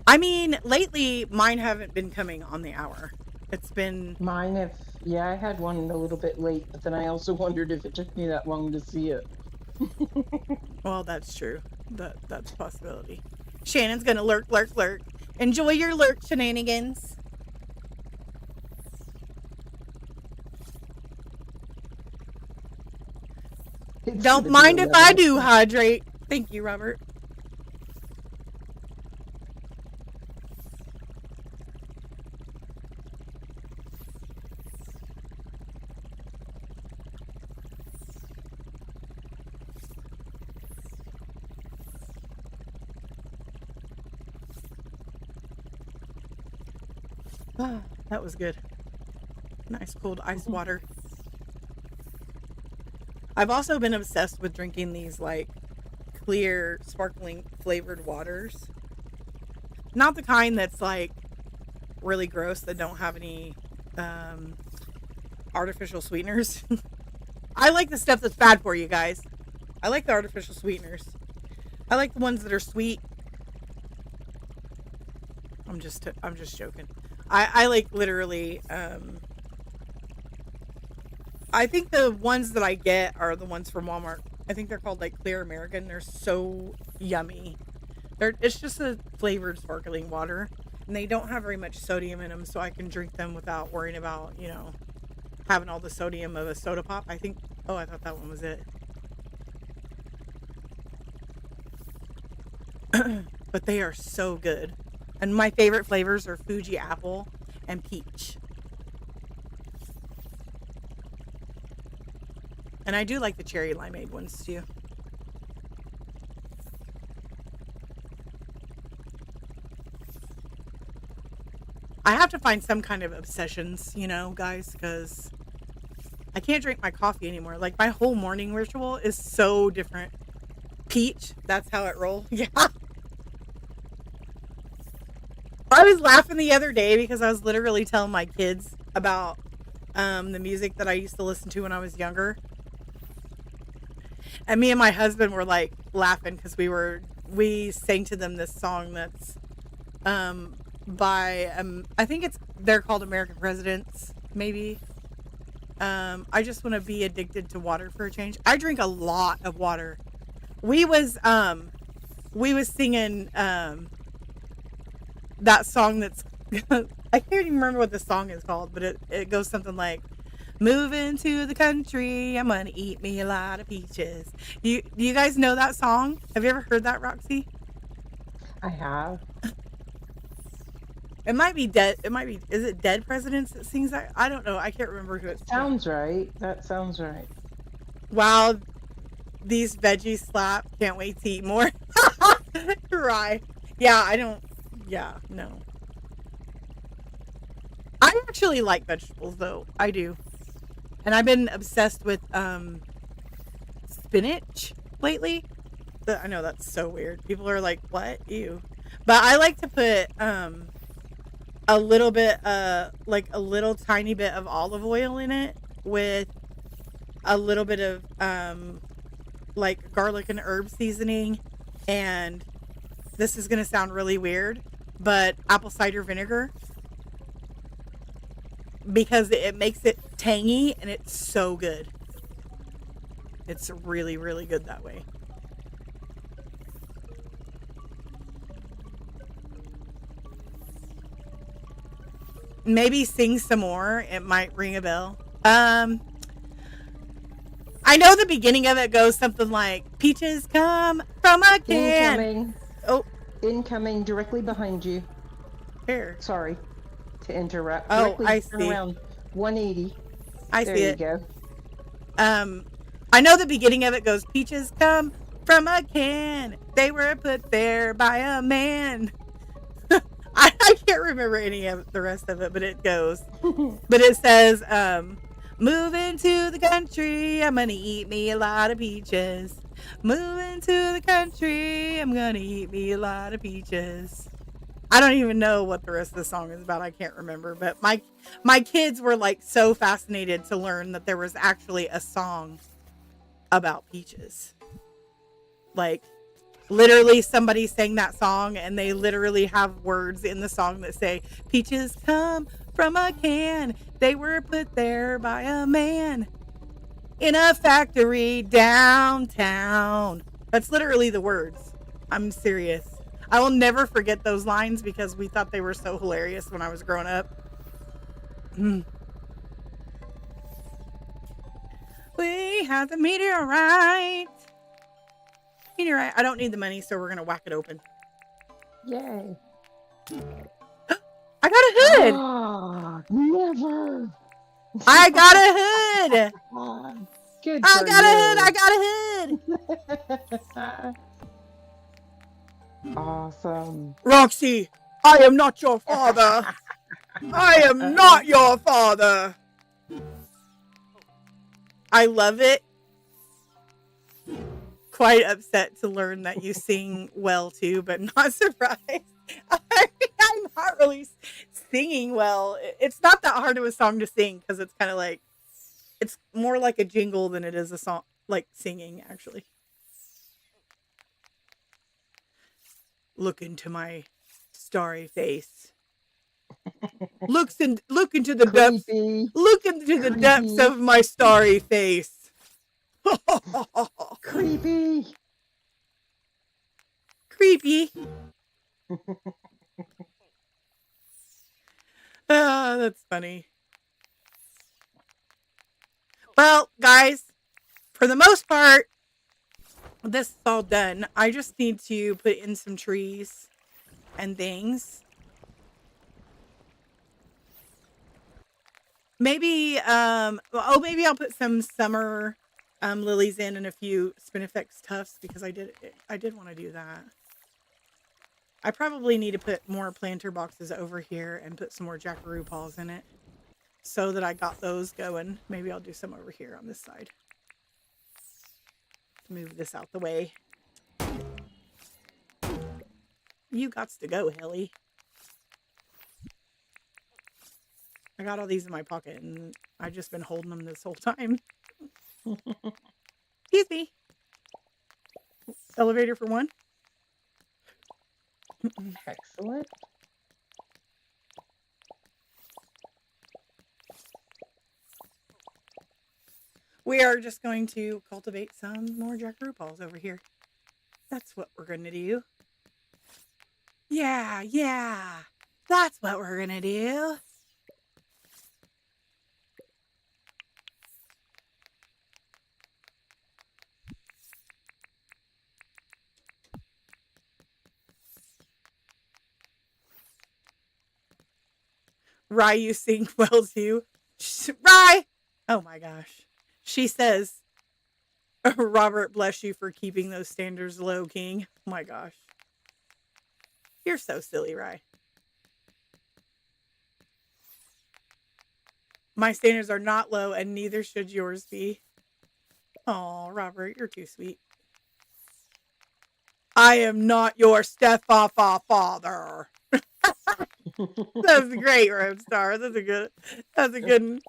I mean, lately mine haven't been coming on the hour. It's been... Mine have... Yeah, I had one a little bit late, but then I also wondered if it took me that long to see it. Well, that's true. That's a possibility. Shannon's gonna lurk. Enjoy your lurk shenanigans. Don't mind if I do hydrate. Thank you, Robert. That was good. Nice cold ice water. I've also been obsessed with drinking these like clear, sparkling flavored waters. Not the kind that's like really gross that don't have any artificial sweeteners. I like the stuff that's bad for you guys. I like the artificial sweeteners. I like the ones that are sweet. I'm just joking. I like literally, I think the ones that I get are the ones from Walmart. I think they're called like Clear American. They're so yummy. It's just a flavored sparkling water, and they don't have very much sodium in them, so I can drink them without worrying about, you know, having all the sodium of a soda pop. I think, oh, I thought that one was it. But they are so good. And my favorite flavors are Fuji apple and peach. And I do like the cherry limeade ones too. to find some kind of obsessions, you know, guys, because I can't drink my coffee anymore. Like, my whole morning ritual is so different. Peach, that's how it rolls. Yeah. I was laughing the other day because I was literally telling my kids about the music that I used to listen to when I was younger. And me and my husband were like laughing because we sang to them this song that's by I think they're called American Presidents, maybe. I just want to be addicted to water for a change. I drink a lot of water. We was singing that song that's I can't even remember what the song is called, but it goes something like, moving to the country, I'm gonna eat me a lot of peaches. Do you guys know that song? Have you ever heard that, Roxy? I have. It might be dead. Is it Dead Presidents that sings that? I don't know. I can't remember who it's Sounds right. That sounds right. Wow, these veggies slap. Can't wait to eat more. Right. Yeah, no. I actually like vegetables, though. I do. And I've been obsessed with spinach lately. I know that's so weird. People are like, what? Ew. But I like to put a little bit, like a little tiny bit of olive oil in it with a little bit of like garlic and herb seasoning. And this is going to sound really weird, but apple cider vinegar. Because it makes it tangy and it's so good. It's really, really good that way. Maybe sing some more. It might ring a bell. I know the beginning of it goes something like, peaches come from a can. Incoming. Oh. Incoming directly behind you. Here. Sorry to interrupt. Oh, Directly I turn see. around 180. I there see you it. Go. I know the beginning of it goes, peaches come from a can. They were put there by a man. I can't remember any of the rest of it, but it goes. But it says, moving to the country, I'm gonna eat me a lot of peaches. Moving to the country, I'm gonna eat me a lot of peaches. I don't even know what the rest of the song is about. I can't remember. But my kids were like so fascinated to learn that there was actually a song about peaches. Like, literally somebody sang that song and they literally have words in the song that say, peaches come from a can. They were put there by a man in a factory downtown. That's literally the words. I'm serious. I will never forget those lines because we thought they were so hilarious when I was growing up. We have the meteorite. I don't need the money, so we're going to whack it open. Yay. I got a hood. Oh, never. I got a hood. Good I got a hood. Awesome. Roxy, I am not your father. I am not your father. I love it. Quite upset to learn that you sing well too, but not surprised. I'm not really singing well. It's not that hard of a song to sing because it's kind of like, it's more like a jingle than it is a song, like singing actually. Look into my starry face. Look into the depths. Look into the depths of my starry face. Creepy. Creepy. Ah, that's funny. Well, guys, for the most part, this is all done. I just need to put in some trees and things. Maybe, maybe I'll put some summer lilies in and a few spinifex tufts because I did want to do that. I probably need to put more planter boxes over here and put some more Jackaroo Paws in it so that I got those going. Maybe I'll do some over here on this side. Move this out the way. You gots to go, Helly. I got all these in my pocket and I've just been holding them this whole time. Excuse me. Elevator for one. Excellent. We are just going to cultivate some more Jackaroo Paws over here. That's what we're going to do. Yeah. That's what we're going to do. Rye, you sing well too. Rye! Oh my gosh. She says, Robert, bless you for keeping those standards low, King. Oh my gosh. You're so silly, Rye. My standards are not low and neither should yours be. Oh, Robert, you're too sweet. I am not your stepfather. That's great, Roadstar. That's a good one.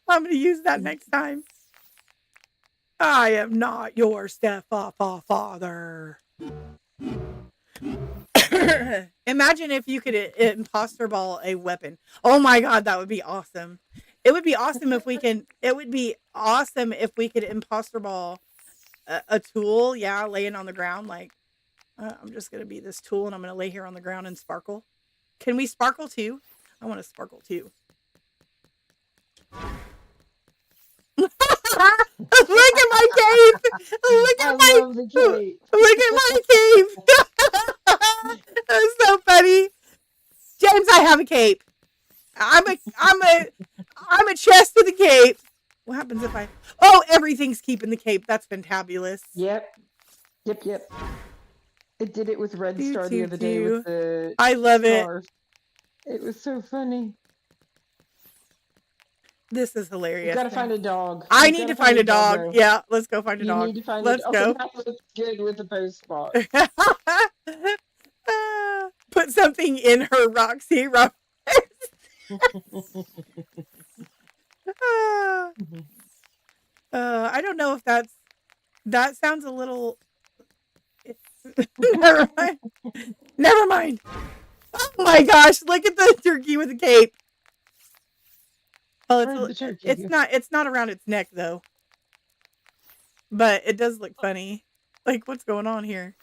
I'm going to use that next time. I am not your stepfather. Imagine if you could imposter ball a weapon. Oh my God, that would be awesome. It would be awesome if we can. It would be awesome if we could imposter ball a tool. Yeah, laying on the ground. Like, I'm just going to be this tool and I'm going to lay here on the ground and sparkle. Can we sparkle too? I want to sparkle too. Look at my cape! Look at my cape! Look at my cape! That's so funny. James, I have a cape. I'm a chest with a cape. What happens if I? Oh, everything's keeping the cape. That's fantabulous. Yep. It did it with Red Star the other day with the I love stars. It was so funny. This is hilarious. You gotta find a dog. I need to find a dog. Yeah, let's go find a dog. You need to find let's go. That looks good with the bow spot. Put something in her, Roxy. I don't know if that sounds a little. Never mind. Oh my gosh! Look at the turkey with the cape. Oh, it's not around its neck though. But it does look funny. Like, what's going on here?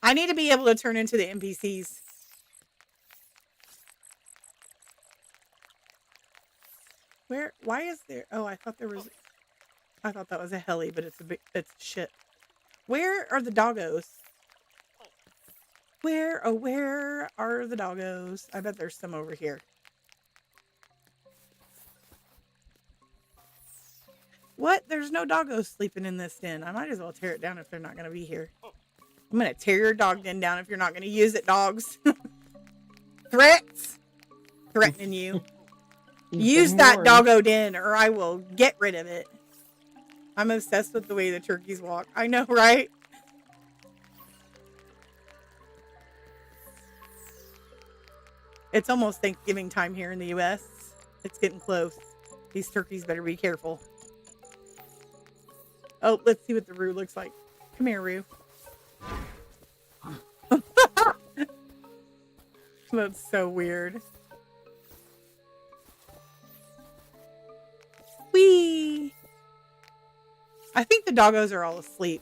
I need to be able to turn into the NPCs. Why is there? Oh, I thought that was a heli, but it's a ship. Where are the doggos? Where are the doggos? I bet there's some over here. What? There's no doggos sleeping in this den. I might as well tear it down if they're not going to be here. I'm going to tear your dog den down if you're not going to use it, dogs. Threats? Threatening you. Use that doggo den or I will get rid of it. I'm obsessed with the way the turkeys walk. I know, right? It's almost Thanksgiving time here in the U.S. It's getting close. These turkeys better be careful. Oh, let's see what the Roo looks like. Come here, Roo. That's so weird. Whee! I think the doggos are all asleep.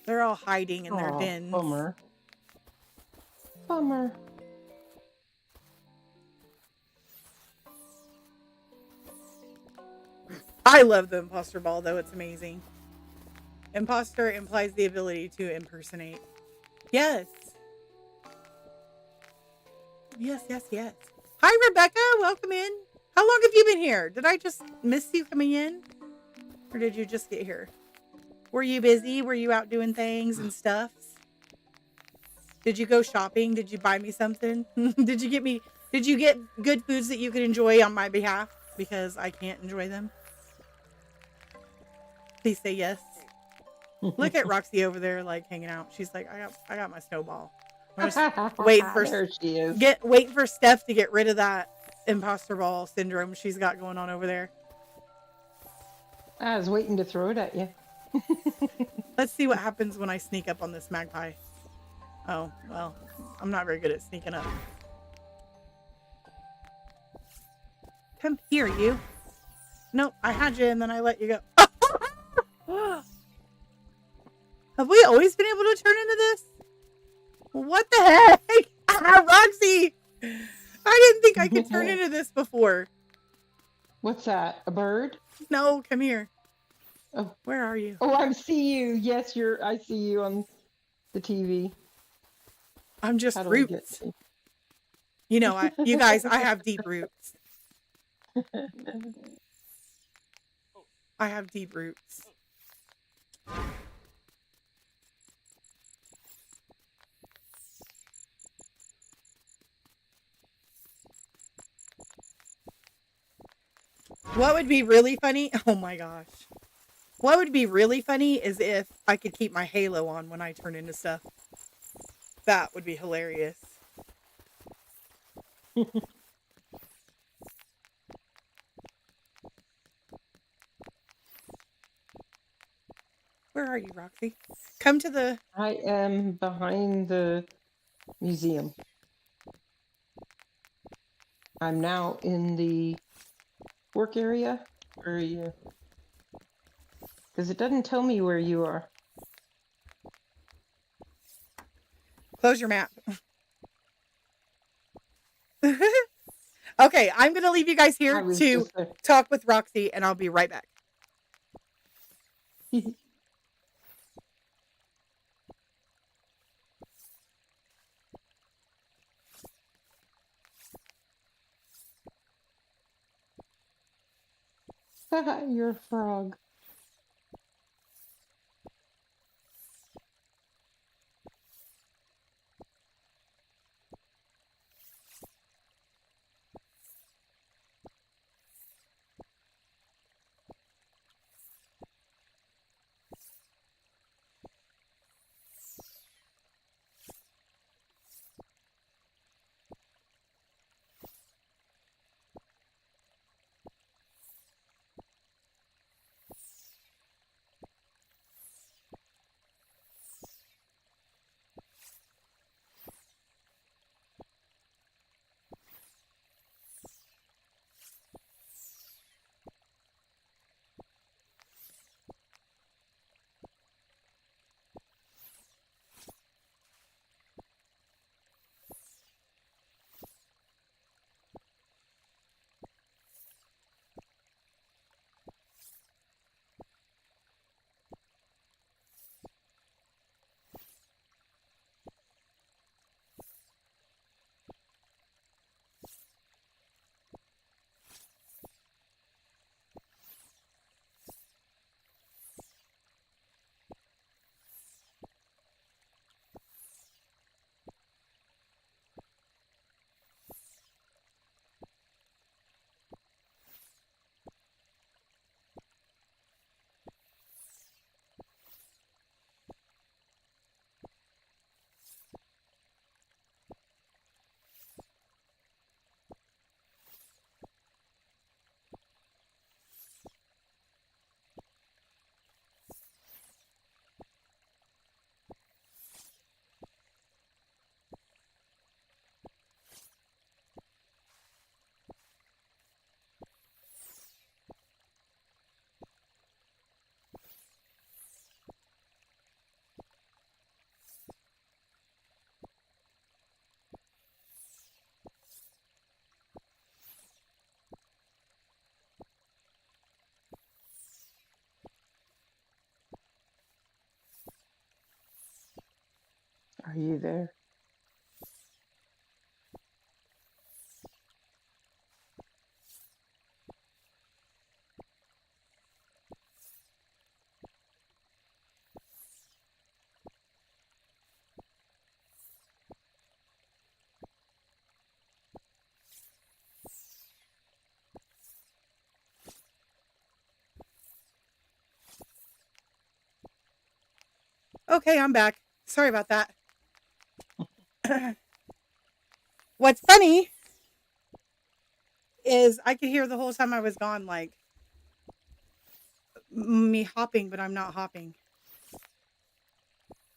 They're all hiding in their dens. Bummer. I love the imposter ball, though. It's amazing. Imposter implies the ability to impersonate. Yes. Yes. Hi, Rebecca. Welcome in. How long have you been here? Did I just miss you coming in? Or did you just get here? Were you busy? Were you out doing things and stuff? Did you go shopping? Did you buy me something? Did you get good foods that you could enjoy on my behalf? Because I can't enjoy them. Please say yes. Look at Roxy over there, like hanging out. She's like, I got my snowball. I'm just waiting for there she is. Waiting for Steph to get rid of that imposter ball syndrome she's got going on over there. I was waiting to throw it at you. Let's see what happens when I sneak up on this magpie. Oh, well, I'm not very good at sneaking up. Come here, you. Nope, I had you and then I let you go. Have we always been able to turn into this? What the heck? Roxy! I didn't think I could turn into this before. What's that? A bird? No, come here. Oh, where are you? Oh, I see you. Yes, I see you on the TV. I'm just roots. You know, you guys, I have deep roots. I have deep roots. What would be really funny? Oh my gosh. What would be really funny is if I could keep my halo on when I turn into stuff. That would be hilarious. Where are you, Roxy? Come to the... I am behind the museum. I'm now in the work area. Where are you? Because it doesn't tell me where you are. Close your map. Okay, I'm going to leave you guys here to talk with Roxy, and I'll be right back. You're a frog. Are you there? Okay, I'm back. Sorry about that. What's funny is I could hear the whole time I was gone, like me hopping, but I'm not hopping.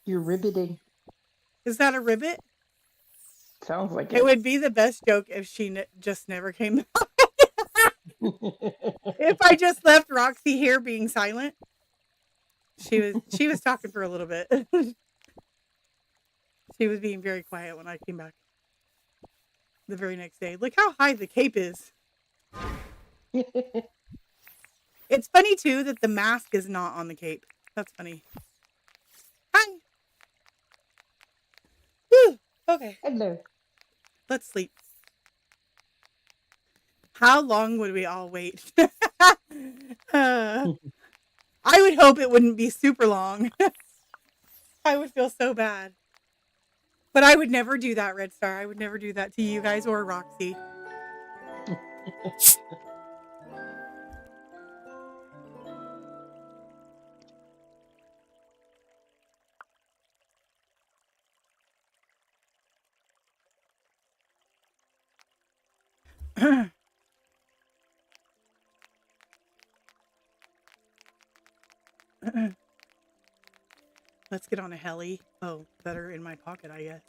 You're ribbiting. Is that a ribbit? Sounds like It would be the best joke if she just never came back. If I just left Roxy here being silent. She was talking for a little bit. She was being very quiet when I came back the very next day. Look how high the cape is. It's funny too that the mask is not on the cape. That's funny. Hi. Whew. Okay. Hello. Let's sleep. How long would we all wait? I would hope it wouldn't be super long. I would feel so bad. But I would never do that, Red Star. I would never do that to you guys or Roxy. Let's get on a heli. Oh, better in my pocket, I guess.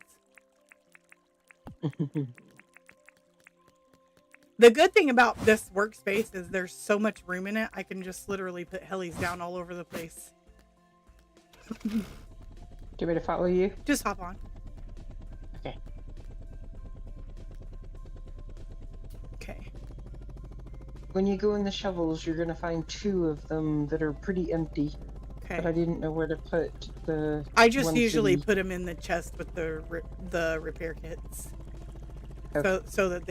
The good thing about this workspace is there's so much room in it, I can just literally put helis down all over the place. Do you want me to follow you? Just hop on. Okay. Okay. When you go in the shovels, you're going to find 2 of them that are pretty empty. Okay. But I didn't know where to put the. I just usually put them in the chest with the repair kits, okay. so that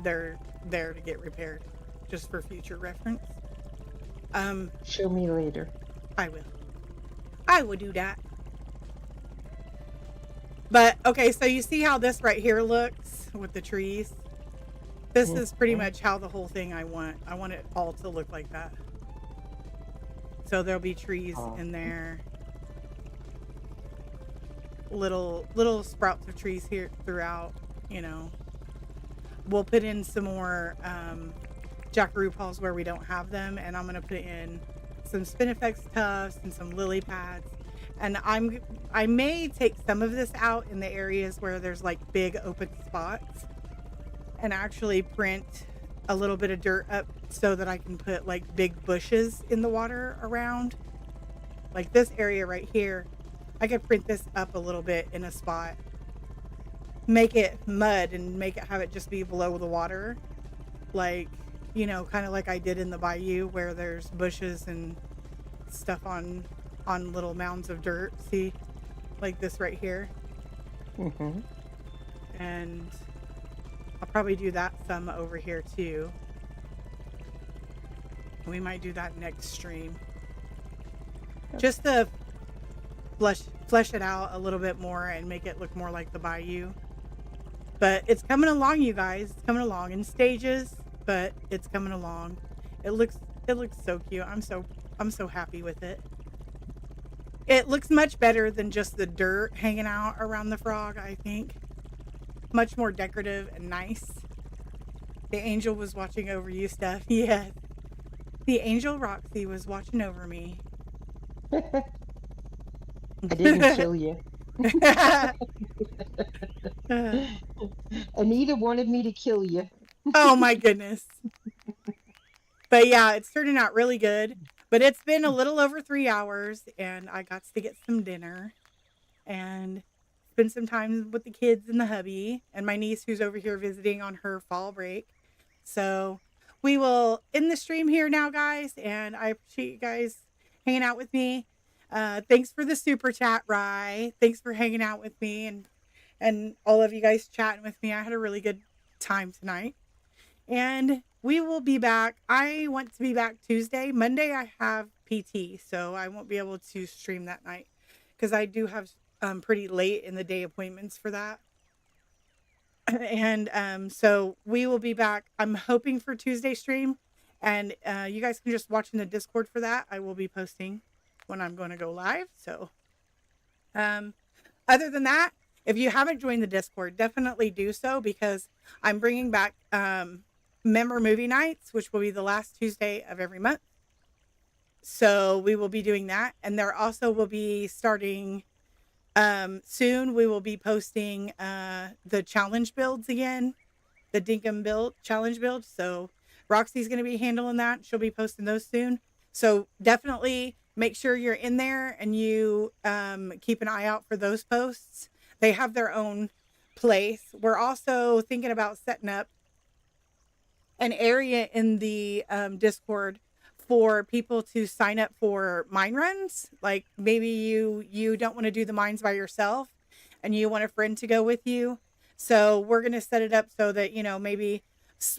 they're there to get repaired, just for future reference. Show me later. I will do that. But okay, so you see how this right here looks with the trees? This is pretty much how the whole thing I want it all to look like that. So there'll be trees in there. Little sprouts of trees here throughout, you know. We'll put in some more Jackaroo Paws where we don't have them, and I'm gonna put in some Spinifex tufts and some lily pads. And I may take some of this out in the areas where there's like big open spots and actually print a little bit of dirt up so that I can put like big bushes in the water around. Like this area right here, I could print this up a little bit in a spot, make it mud and make it have it just be below the water. Like, you know, kind of like I did in the bayou where there's bushes and stuff on little mounds of dirt. See, like this right here. Mm-hmm. And I'll probably do that some over here too. We might do that next stream. Just to flesh it out a little bit more and make it look more like the bayou. But it's coming along, you guys. It's coming along in stages, but it's coming along. It looks so cute. I'm so happy with it. It looks much better than just the dirt hanging out around the frog, I think. Much more decorative and nice. The angel was watching over you, Steph. Yes. The angel Roxy was watching over me. I didn't kill you. Anita wanted me to kill you. Oh my goodness. But yeah, it's turning out really good. But it's been a little over 3 hours and I got to get some dinner and spend some time with the kids and the hubby and my niece who's over here visiting on her fall break. So we will end the stream here now, guys, and I appreciate you guys hanging out with me. Thanks for the super chat, Rye. Thanks for hanging out with me and all of you guys chatting with me. I had a really good time tonight. And we will be back. I want to be back Tuesday. Monday I have PT, so I won't be able to stream that night because I do have pretty late in the day appointments for that. And so we will be back. I'm hoping for Tuesday stream, and you guys can just watch in the Discord for that. I will be posting when I'm going to go live. So Other than that, if you haven't joined the Discord, definitely do so, because I'm bringing back member movie nights, which will be the last Tuesday of every month. So we will be doing that. And there also will be starting soon, we will be posting the challenge builds again, the Dinkum build challenge build. So Roxy's going to be handling that. She'll be posting those soon. So definitely make sure you're in there and you keep an eye out for those posts. They have their own place. We're also thinking about setting up an area in the Discord for people to sign up for mine runs. Like maybe you don't want to do the mines by yourself and you want a friend to go with you. So we're going to set it up so that, you know, maybe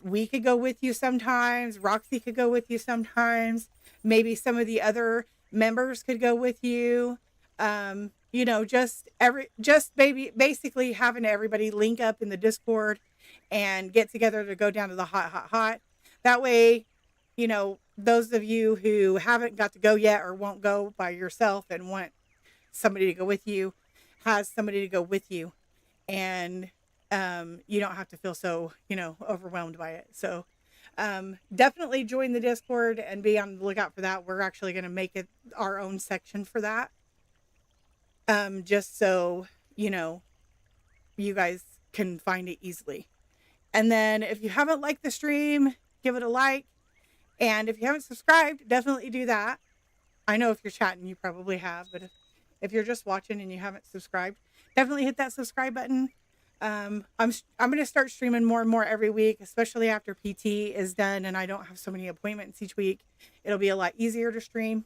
we could go with you sometimes. Roxy could go with you sometimes. Maybe some of the other members could go with you. You know, just basically having everybody link up in the Discord and get together to go down to the hot. That way, you know, those of you who haven't got to go yet or won't go by yourself and want somebody to go with you, has somebody to go with you. And you don't have to feel so, you know, overwhelmed by it. So definitely join the Discord and be on the lookout for that. We're actually going to make it our own section for that. Just so, you know, you guys can find it easily. And then if you haven't liked the stream, give it a like. And if you haven't subscribed, definitely do that. I know if you're chatting, you probably have, but if you're just watching and you haven't subscribed, definitely hit that subscribe button. I'm going to start streaming more and more every week, especially after PT is done and I don't have so many appointments each week. It'll be a lot easier to stream.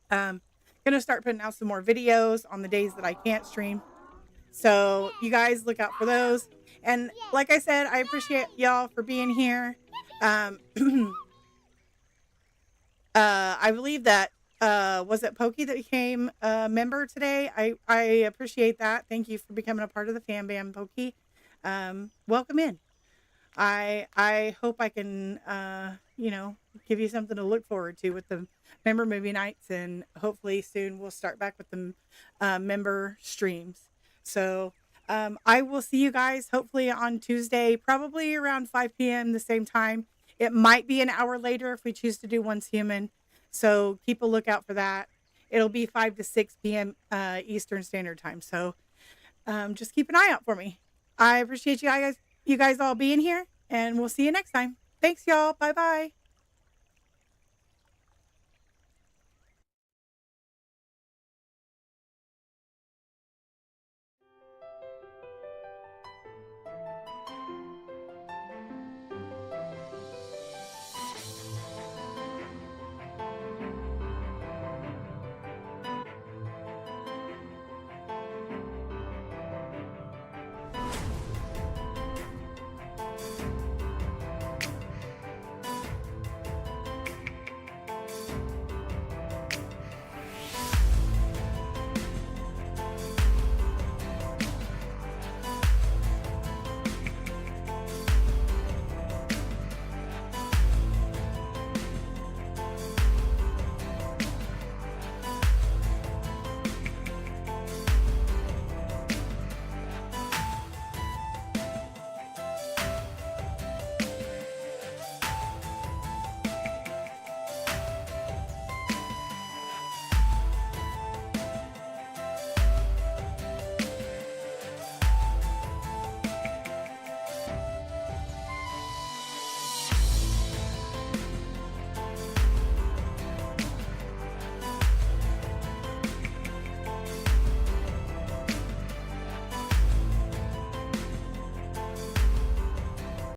Going to start putting out some more videos on the days that I can't stream. So you guys look out for those. And like I said, I appreciate y'all for being here. I believe that was it Pokey that became a member today? I appreciate that. Thank you for becoming a part of the fan band, Pokey. Welcome in. I hope I can you know, give you something to look forward to with the member movie nights, and hopefully soon we'll start back with the member streams. So I will see you guys hopefully on Tuesday, probably around 5 p.m. the same time. It might be an hour later if we choose to do Once Human. So keep a lookout for that. It'll be 5 to 6 p.m. Eastern Standard Time. So just keep an eye out for me. I appreciate you guys all being here, and we'll see you next time. Thanks, y'all. Bye-bye.